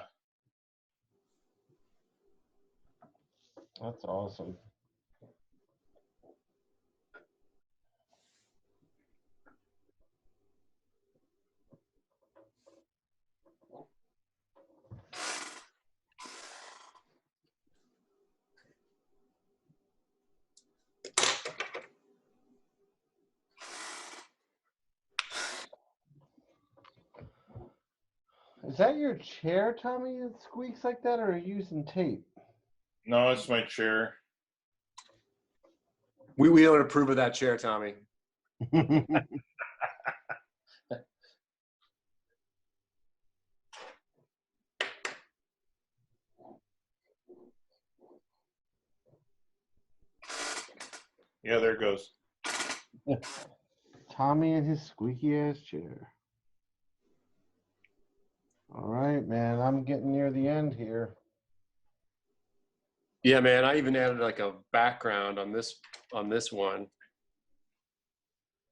That's awesome. Is that your chair, Tommy, that squeaks like that, or are you using tape? No, it's my chair. We don't approve of that chair, Tommy. Yeah, there it goes. Tommy and his squeaky ass chair. All right, man. I'm getting near the end here. Yeah, man. I even added like a background on this one.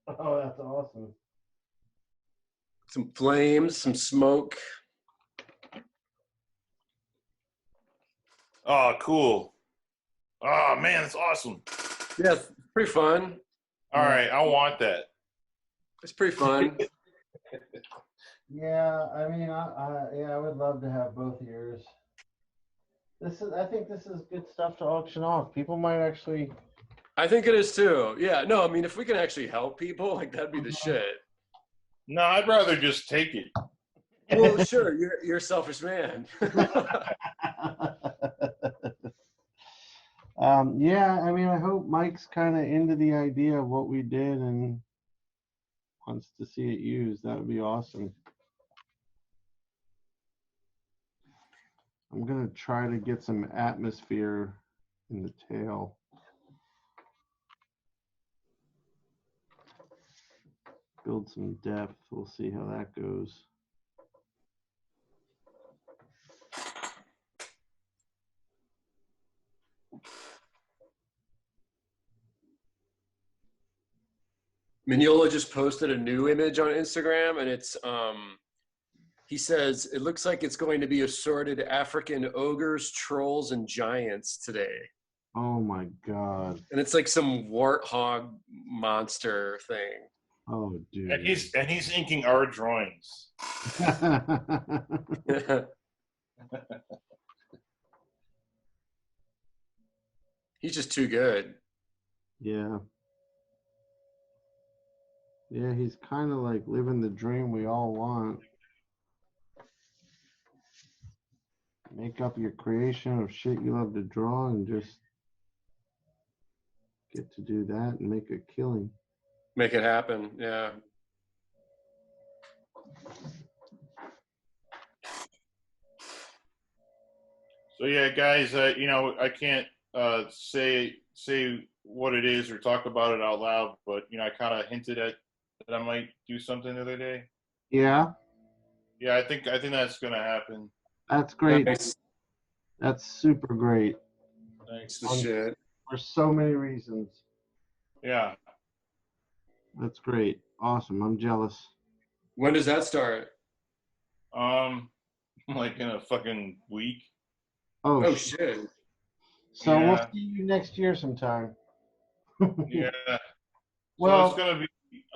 Oh, that's awesome. Some flames, some smoke. Oh, cool. Oh man, that's awesome. Yeah, it's pretty fun. All right, I want that. It's pretty fun. Yeah, I mean, I would love to have both yours. I think this is good stuff to auction off. People might actually. I think it is too. Yeah, no, I mean, if we can actually help people, like that'd be the shit. No, I'd rather just take it. Well, sure, you're a selfish man. Yeah, I mean, I hope Mike's kind of into the idea of what we did and wants to see it used. That would be awesome. I'm gonna try to get some atmosphere in the tail. Build some depth. We'll see how that goes. Mignola just posted a new image on Instagram, and it's he says it looks like it's going to be assorted African ogres, trolls, and giants today. Oh my god. And it's like some warthog monster thing. Oh dude. And he's inking our drawings. He's just too good. Yeah. Yeah, he's kind of like living the dream we all want. Make up your creation of shit you love to draw and just get to do that and make a killing. Make it happen, yeah. So yeah, guys, you know, I can't say what it is or talk about it out loud, but you know, I kind of hinted at that I might do something the other day. Yeah, Yeah, I think that's gonna happen. that's great. Nice. That's super great It's the on, shit. for so many reasons. Yeah. That's great. Awesome. I'm jealous. When does that start? Like in a fucking week. Oh, Oh shit. shit. So we'll Yeah. see you next year sometime. Yeah. Well, So it's gonna be.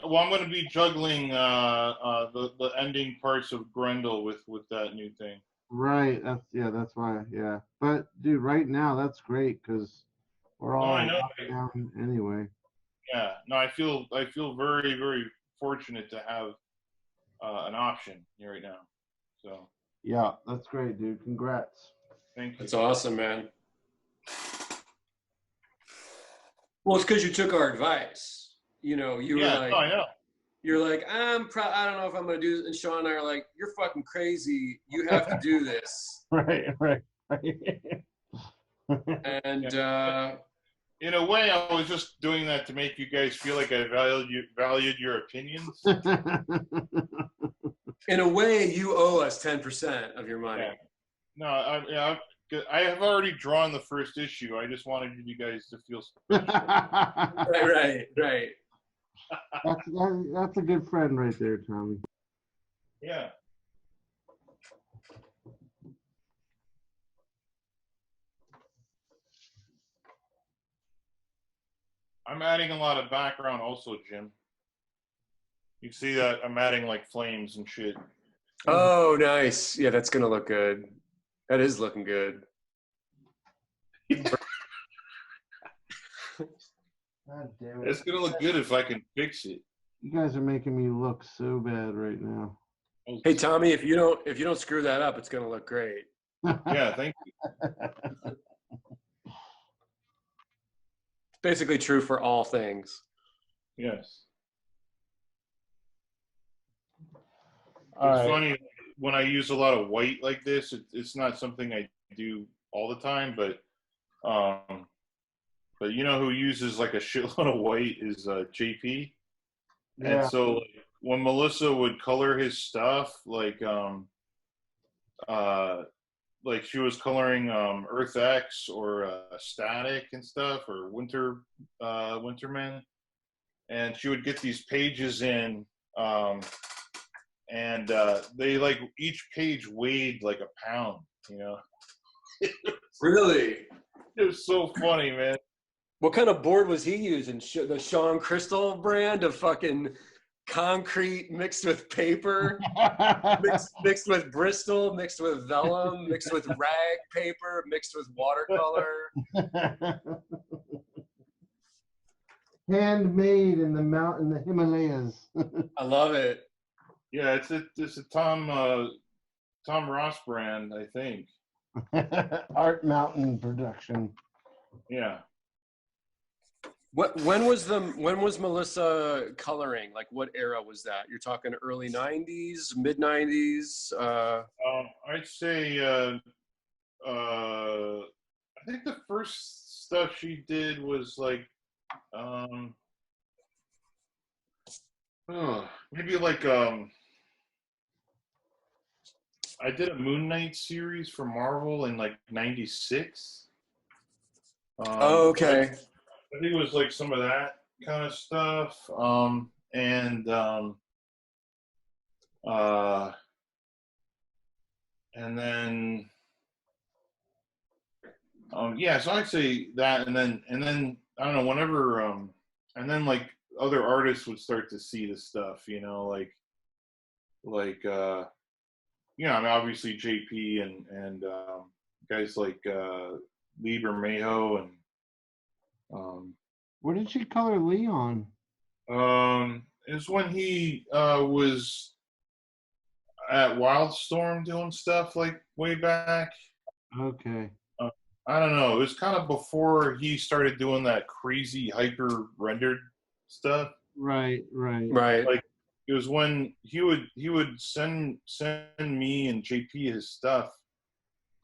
Well, I'm gonna be juggling the ending parts of Grendel with that new thing. right. That's why. Yeah. But dude, right now that's great because we're No, all I know. locked down anyway. Yeah. No, I feel very very fortunate to have an option here right now. So Yeah, that's great, dude. Congrats. thank you. That's awesome, man. Well, it's because you took our advice. You know, you were Yeah. like, No, I know. you're like, I don't know if I'm gonna do this. And Sean and I are like, you're fucking crazy. You have to do this. Right. And In a way, I was just doing that to make you guys feel like I valued your opinions. in a way, you owe us 10% of your money. Yeah. No, I have already drawn the first issue. I just wanted you guys to feel special. Right. That's a good friend right there, Tommy. Yeah. I'm adding a lot of background also, Jim. You see that I'm adding like flames and shit. Oh, nice. Yeah, that's gonna look good. That is looking good. God damn it. It's gonna look good if I can fix it. You guys are making me look so bad right now. Hey, Tommy, if you don't screw that up, it's gonna look great. Yeah, thank you. It's basically true for all things. Yes. All It's right. funny when I use a lot of white like this. It's not something I do all the time, but you know who uses like a shitload of white is JP. Yeah. And so like, when Melissa would color his stuff, like she was coloring Earth X or Static and stuff, or Winterman, and she would get these pages in. And they like each page weighed like a pound, you know. Really? It was so funny, man. What kind of board was he using? The Sean Crystal brand of fucking concrete mixed with paper, mixed with Bristol, mixed with vellum, mixed with rag paper, mixed with watercolor. Handmade in the Himalayas. I love it. Yeah, it's a Tom Ross brand, I think. Art Mountain production. Yeah. When was Melissa coloring? Like, what era was that? You're talking early 90s, mid 90s? I'd say I think the first stuff she did was like maybe like I did a Moon Knight series for Marvel in like '96. Oh, okay. I think it was like some of that kind of stuff. And then yeah, so I'd say that, and then I don't know, whenever and then like other artists would start to see the stuff, you know, like you know, I mean, obviously JP and guys like Lieber Mayo and Where did she color Leon? it was when he was at Wildstorm doing stuff like way back. Okay. I don't know. It was kind of before he started doing that crazy hyper rendered stuff. Right. Like it was when he would send me and JP his stuff,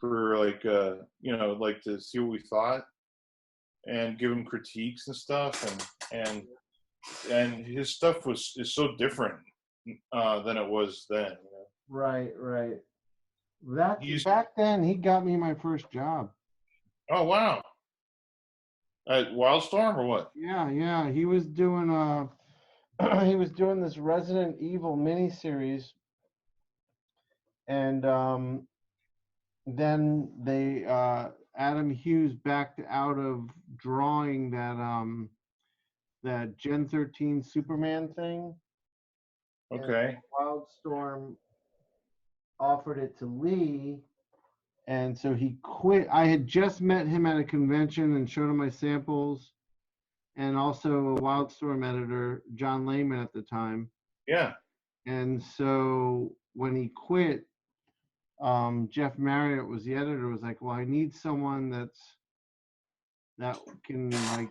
like like to see what we thought and give him critiques and stuff, and his stuff is so different than it was then. Right. Back then, he got me my first job. Oh wow! At Wildstorm or what? Yeah. He was doing he was doing this Resident Evil miniseries, and then they Adam Hughes backed out of drawing that Gen 13 Superman thing. Okay. Wildstorm offered it to Lee, and so he quit. I had just met him at a convention and showed him my samples, and also a Wildstorm editor, John Lehman at the time. Yeah. And so when he quit, Jeff Marriott was the editor, was like, well, I need someone that can like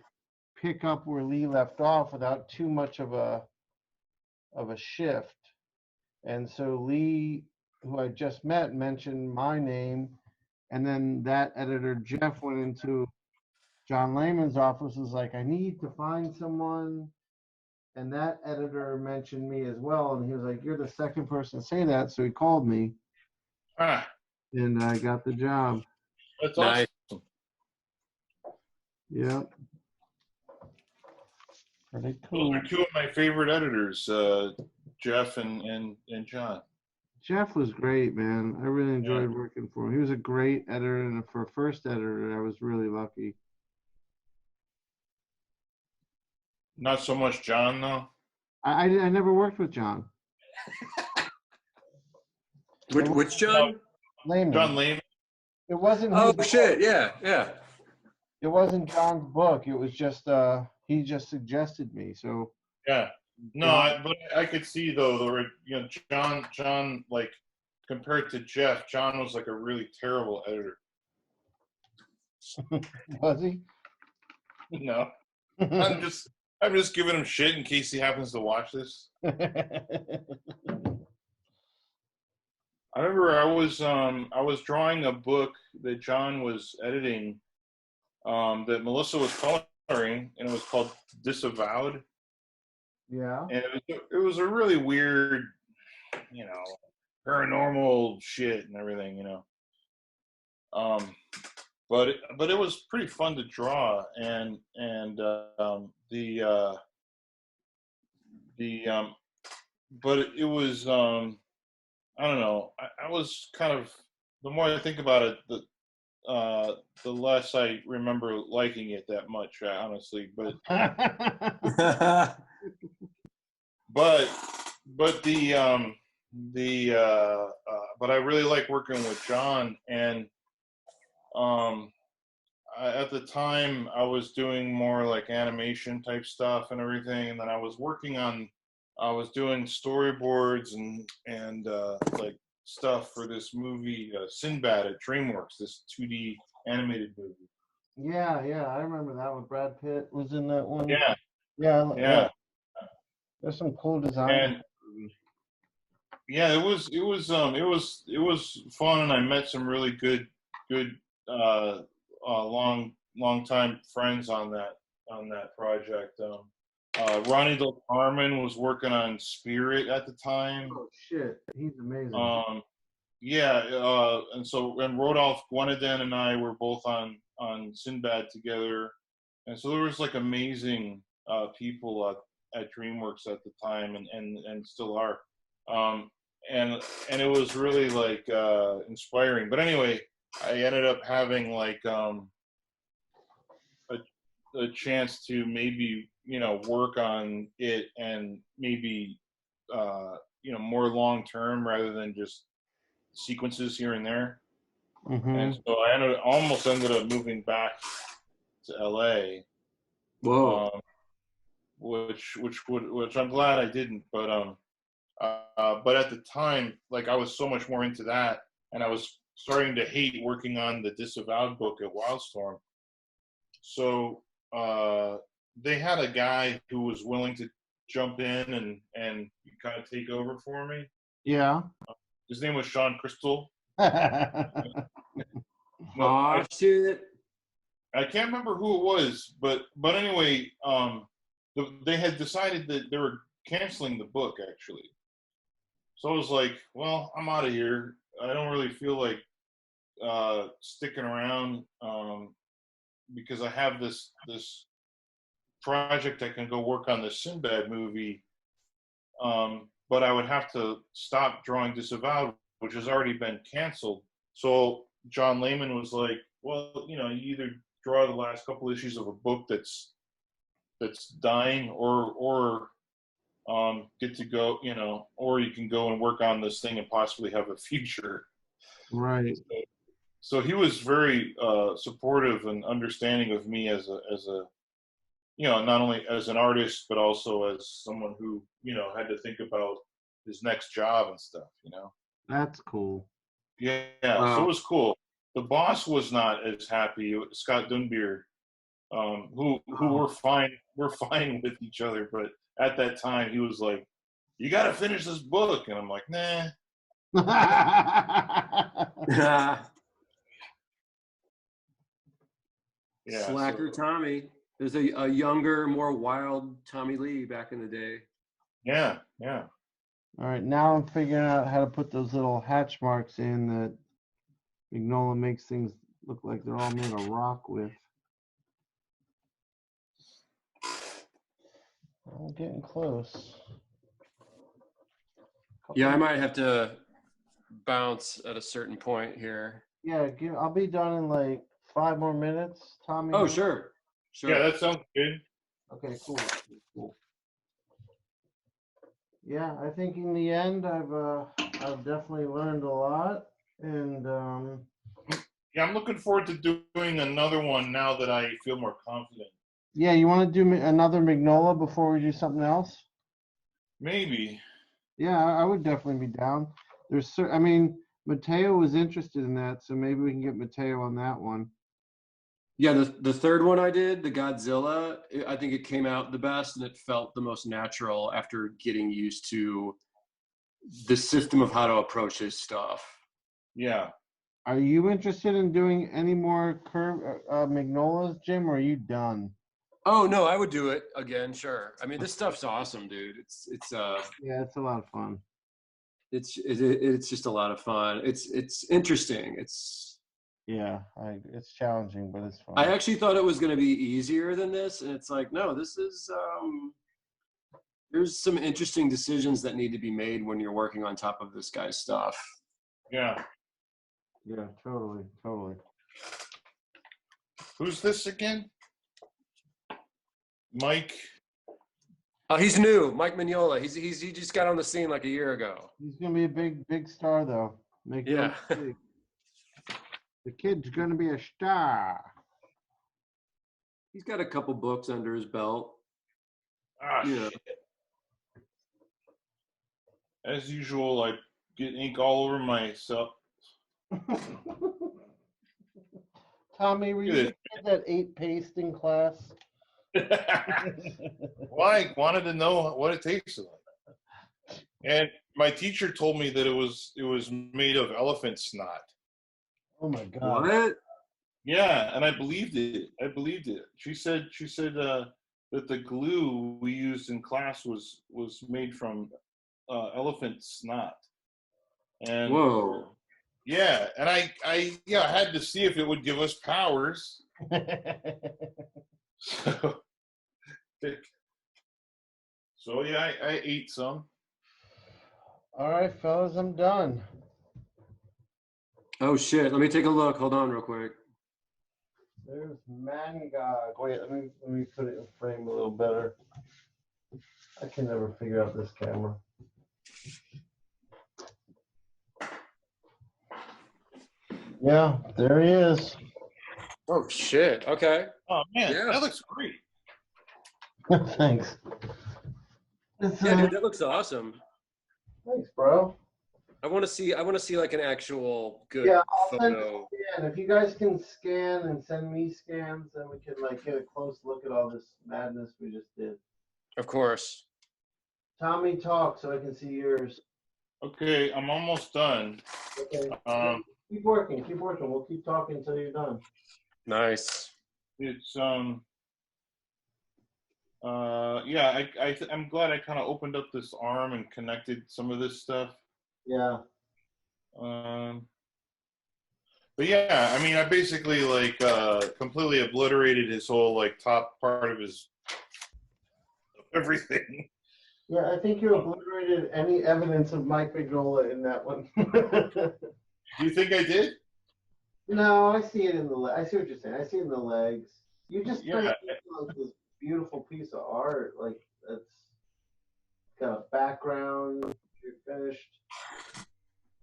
pick up where Lee left off without too much of a shift. And so Lee, who I just met, mentioned my name, and then that editor Jeff went into John Lehman's office, was like, I need to find someone, and that editor mentioned me as well, and he was like, you're the second person to say that, so he called me. And I got the job. That's Nice. awesome. Yeah. Pretty cool. Those are two of my favorite editors, Jeff and John. Jeff was great, man. I really enjoyed working for him. He was a great editor, and for a first editor, I was really lucky. Not so much John, though. I never worked with John. Which John? Lehman. John Lehman. It wasn't. Oh his shit! book. Yeah. It wasn't John's book. It was just he just suggested me. So. Yeah. No, but I could see though John like compared to Jeff, John was like a really terrible editor. Was he? No. I'm just giving him shit in case he happens to watch this. I remember I was drawing a book that John was editing, that Melissa was coloring, and it was called Disavowed. Yeah. And it was a really weird, paranormal shit and everything, but it was pretty fun to draw, and but it was I don't know. I was kind of, the more I think about it, the less I remember liking it that much, honestly. But but I really like working with John, and at the time I was doing more like animation type stuff and everything, and then I was doing storyboards and like stuff for this movie Sinbad at DreamWorks, this 2D animated movie. Yeah, I remember that one. Brad Pitt was in that one. Yeah. There's some cool design. Yeah, it was fun, and I met some really good long time friends on that project. Ronnie Del Carmen was working on Spirit at the time. Oh shit, he's amazing. And Rodolphe Guenedin and I were both on Sinbad together, and so there was like amazing people at DreamWorks at the time, and still are, and it was really like inspiring. But anyway, I ended up having like a chance to maybe work on it, and maybe more long term rather than just sequences here and there. Mm-hmm. And so I almost ended up moving back to LA. Whoa. Which I'm glad I didn't, but at the time, like, I was so much more into that, and I was starting to hate working on the Disavowed book at Wildstorm. So they had a guy who was willing to jump in and kind of take over for me. Yeah. His name was Sean Crystal. But shit. I can't remember who it was, but anyway, they had decided that they were canceling the book actually. So I was like, well, I'm out of here. I don't really feel like sticking around because I have this project I can go work on the Sinbad movie, but I would have to stop drawing Disavowed, which has already been canceled. So John Layman was like, well, you either draw the last couple issues of a book that's dying, or get to go, or you can go and work on this thing and possibly have a future. Right. So he was very supportive and understanding of me as a not only as an artist but also as someone who had to think about his next job and stuff. That's cool. Yeah. Wow. So it was cool. The boss was not as happy, Scott Dunbier, who we're fine with each other, but at that time he was like, "You got to finish this book," and I'm like, "Nah." Yeah, Slacker Tommy. There's a younger, more wild Tommy Lee back in the day. Yeah. All right, now I'm figuring out how to put those little hatch marks in that Mignola makes things look like they're all made of rock with. I'm getting close. Yeah, I might have to bounce at a certain point here. Yeah, I'll be done in like 5 more minutes. Tommy. Oh, sure. Yeah, that sounds good. Okay, cool. Yeah, I think in the end I've definitely learned a lot, and Yeah, I'm looking forward to doing another one now that I feel more confident. yeah, you want to do another Mignola before we do something else? Maybe. Yeah, I would definitely be down. I mean, Mateo was interested in that, so maybe we can get Mateo on that one. Yeah, the third one I did, the Godzilla, I think it came out the best and it felt the most natural after getting used to the system of how to approach his stuff. Yeah. Are you interested in doing any more Mignolas, Jim, or are you done? Oh no, I would do it again, sure. I mean, this stuff's awesome, dude. It's yeah, it's a lot of fun. It's just a lot of fun. It's interesting. Yeah, it's challenging, but it's fun. I actually thought it was going to be easier than this, and it's like, no, this is there's some interesting decisions that need to be made when you're working on top of this guy's stuff. Yeah. Yeah, totally. Who's this again? Mike. Oh, he's new, Mike Mignola. He just got on the scene like a year ago. He's gonna be a big star though. Yeah. The kid's gonna be a star. He's got a couple books under his belt. Shit. As usual, I get ink all over myself. Tommy, were you at that 8 pasting class? Well, I wanted to know what it tastes like, and my teacher told me that it was made of elephant snot. Oh my god! What? Yeah, and I believed it. She said that the glue we used in class was made from elephant snot. And whoa. Yeah, and I had to see if it would give us powers. So yeah, I ate some. All right, fellas, I'm done. Oh shit! Let me take a look. Hold on, real quick. There's Mangog. Wait, let me put it in frame a little better. I can never figure out this camera. Yeah, there he is. Oh shit! Okay. Oh man, Yeah. that looks great. Thanks. Yeah, dude, that looks awesome. Thanks, bro. I want to see like an actual good I'll send photo. a scan. If you guys can scan and send me scans, then we can like get a close look at all this madness we just did. Of course. Tommy, talk so I can see yours. Okay, I'm almost done. Okay. Um, Keep working. Keep working. We'll keep talking until you're done. Nice. it's yeah, I'm glad I kind of opened up this arm and connected some of this stuff. Yeah. But yeah, I mean, I basically like completely obliterated his whole like top part of his everything. Yeah, I think you obliterated any evidence of Mike Mignola in that one. Do you think I did? No, I see it in the I see what you're saying. I see it in the legs. You just turned Yeah. it into like this beautiful piece of art. Like it's got a background. You're finished.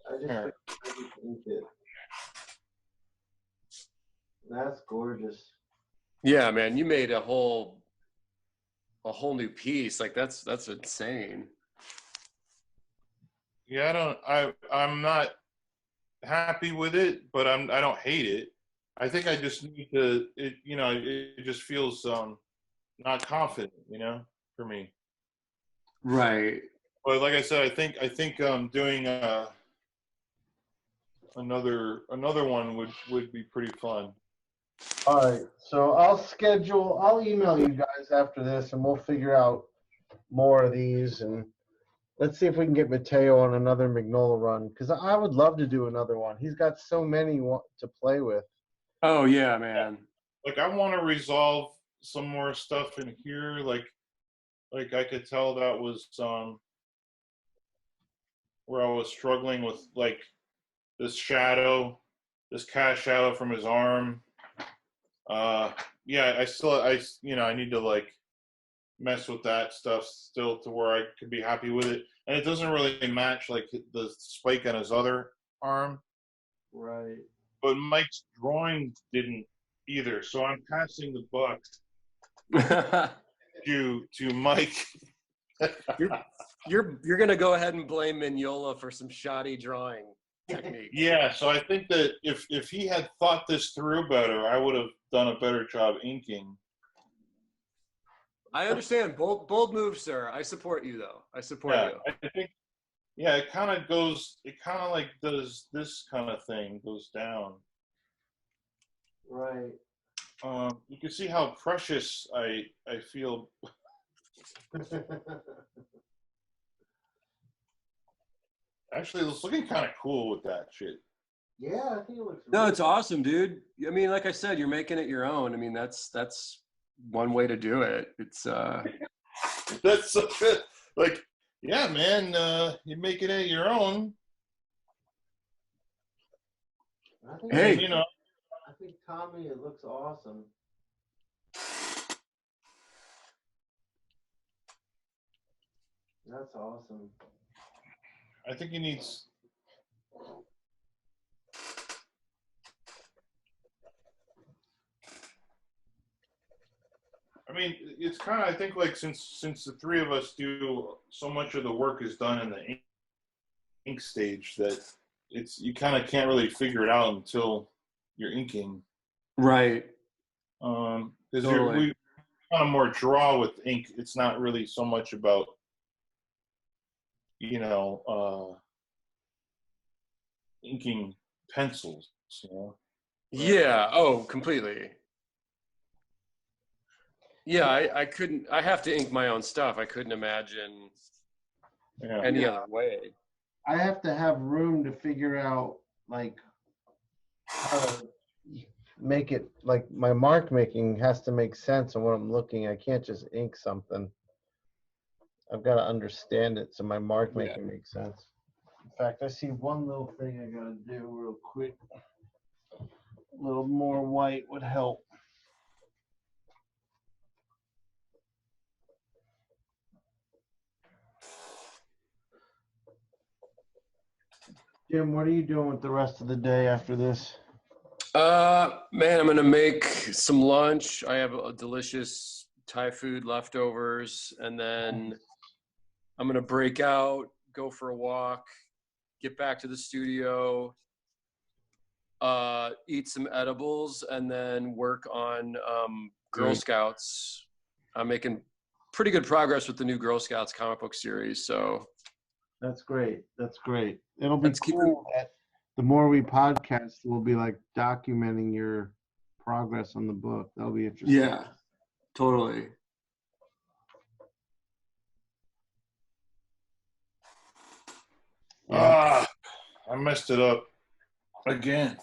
I just inked it. That's gorgeous. Yeah, man, you made a whole new piece. Like that's insane. Yeah, I'm not happy with it, but I don't hate it. I think I just need to, it just feels not confident, for me. Right. But like I said, I think doing another one would be pretty fun. All right, so I'll email you guys after this, and we'll figure out more of these, and let's see if we can get Mateo on another Mignola run, because I would love to do another one. He's got so many to play with. Oh yeah, man. Like I want to resolve some more stuff in here. Like I could tell that was where I was struggling with like this shadow, this cast shadow from his arm. Yeah, I need to like mess with that stuff still to where I could be happy with it. And it doesn't really match like the spike on his other arm. Right. But Mike's drawing didn't either. So I'm passing the buck to Mike. You're gonna go ahead and blame Mignola for some shoddy drawing technique. Yeah, so I think that if he had thought this through better, I would have done a better job inking. I understand. Bold move, sir. I support you though. I support you. I think it kind of like does this kind of thing, goes down. Right. You can see how precious I feel. Actually, it's looking kind of cool with that shit. Yeah, I think it looks No, really it's awesome, dude. I mean, like I said, you're making it your own. I mean, that's one way to do it. It's That's so good. Like, yeah, man, you're making it your own. Hey, and, I think Tommy, it looks awesome. That's awesome. I think he needs. I mean, it's kind of. I think like since the three of us do so much of the work is done in the ink stage that you kind of can't really figure it out until you're inking. right. Because Totally. we kind of more draw with ink. It's not really so much about inking pencils. Yeah. Oh, completely. Yeah, I couldn't. I have to ink my own stuff. I couldn't imagine any other way. I have to have room to figure out like how to make it, like my mark making has to make sense on what I'm looking. I can't just ink something. I've got to understand it so my mark making makes sense. In fact, I see one little thing I gotta do real quick. A little more white would help. Jim, what are you doing with the rest of the day after this? Man, I'm gonna make some lunch. I have a delicious Thai food leftovers, and then I'm gonna break out, go for a walk, get back to the studio, eat some edibles, and then work on Girl Scouts. I'm making pretty good progress with the new Girl Scouts comic book series, so That's great. That's great. It'll be Let's keep cool the more we podcast, we'll be like documenting your progress on the book. That'll be interesting. Yeah, totally. Yeah. I messed it up again.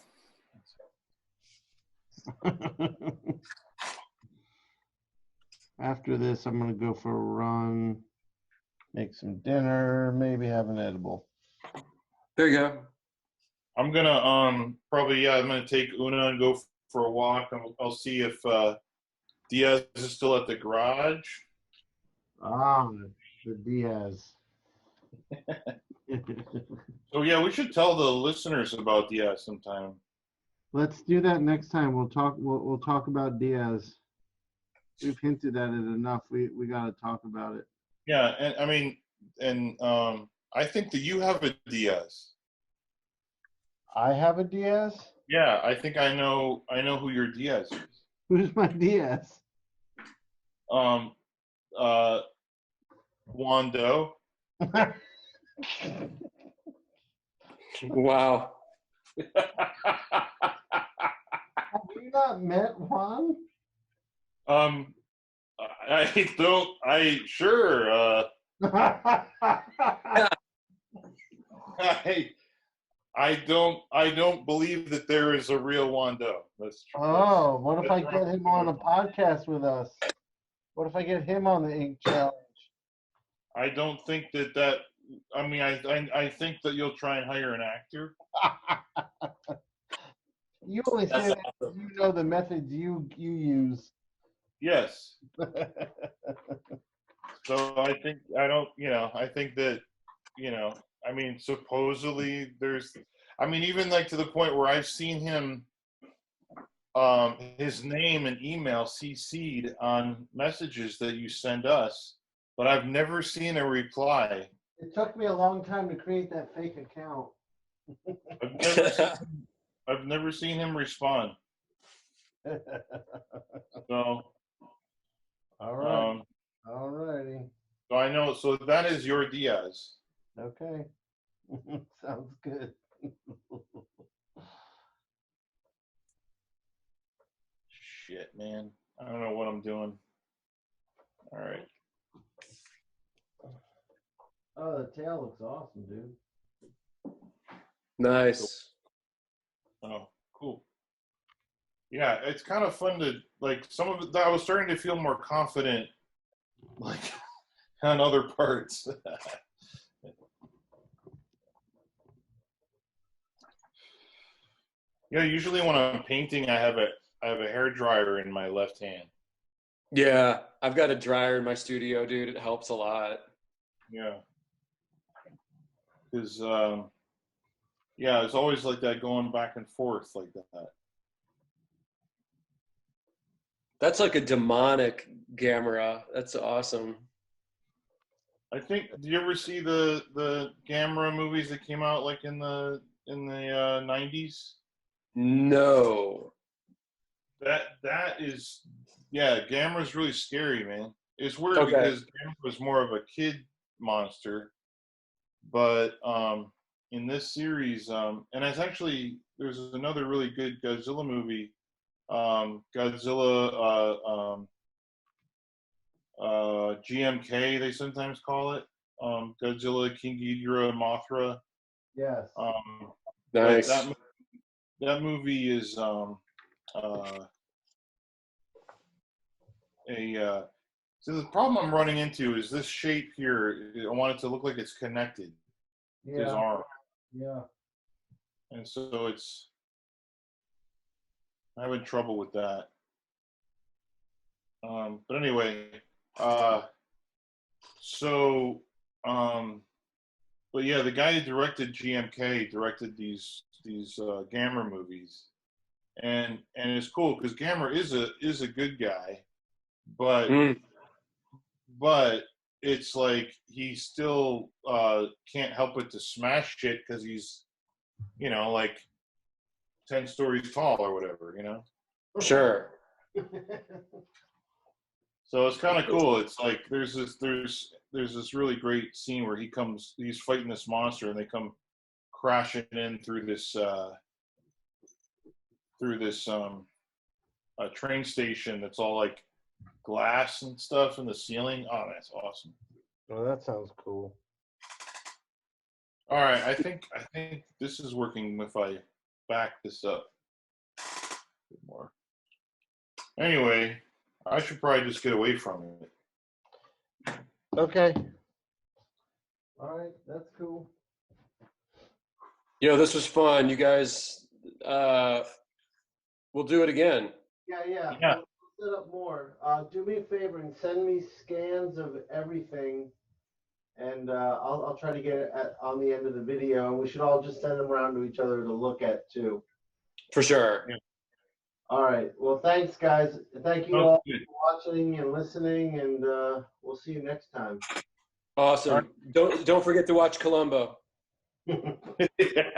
After this, I'm gonna go for a run, make some dinner, maybe have an edible. There you go. I'm gonna probably I'm gonna take Una and go for a walk. I'll see if Diaz is still at the garage. Ah, the Diaz. So yeah, we should tell the listeners about Diaz sometime. Let's do that next time. We'll talk about Diaz. We've hinted at it enough. We got to talk about it. Yeah, and I mean, and I think that you have a Diaz. I have a Diaz? Yeah, I think I know who your Diaz is. Who's my Diaz? Wando. Wow. Have you not met Juan? I don't believe that there is a real Wando. That's true. Oh, what if I get him on a podcast with us? What if I get him on the Ink Challenge? I don't think that. I mean, I think that you'll try and hire an actor. You only say that because you know the methods you use. Yes. So I think that, I mean, supposedly there's, I mean, even like to the point where I've seen him, his name and email CC'd on messages that you send us, but I've never seen a reply. It took me a long time to create that fake account. I've never seen him respond. So, all right. All righty. So I know. So that is your Diaz. Okay. Sounds good. Shit, man. I don't know what I'm doing. All right. Oh, the tail looks awesome, dude. Nice. Oh, cool. Yeah, it's kind of fun to, like, some of it, I was starting to feel more confident, like, on other parts. Yeah, usually when I'm painting, I have a hair dryer in my left hand. Yeah, I've got a dryer in my studio, dude. It helps a lot. Yeah. Because, yeah, it's always like that going back and forth like that. That's like a demonic Gamera. That's awesome. I think. Do you ever see the Gamera movies that came out like in the 90s? No. That is, yeah. Gamera's really scary, man. It's weird because Gamera was more of a kid monster, but in this series, and it's actually there's another really good Godzilla movie. Godzilla GMK, they sometimes call it. Godzilla, King Ghidorah, Mothra. Yes. Nice. That movie is so the problem I'm running into is this shape here. I want it to look like it's connected to his arm. Yeah. And so I'm having trouble with that. But anyway, but yeah, the guy who directed GMK directed these Gamera movies, and it's cool because Gamera is a good guy, but it's like he still can't help but to smash shit because he's like 10 stories tall or whatever, Sure. So it's kind of cool. It's like there's this really great scene where he's fighting this monster and they come crashing in through this train station that's all like glass and stuff in the ceiling. Oh, that's awesome. Oh, that sounds cool. All right, I think this is working if I back this up a bit more. Anyway, I should probably just get away from it. Okay. All right, that's cool. You know, this was fun. You guys, we'll do it again. Yeah. Yeah. We'll set up more. Do me a favor and send me scans of everything, and I'll try to get it on the end of the video. And we should all just send them around to each other to look at too. For sure. Yeah. All right. Well, thanks, guys. Thank you all for watching and listening, and we'll see you next time. Awesome. Don't forget to watch Columbo. Yeah.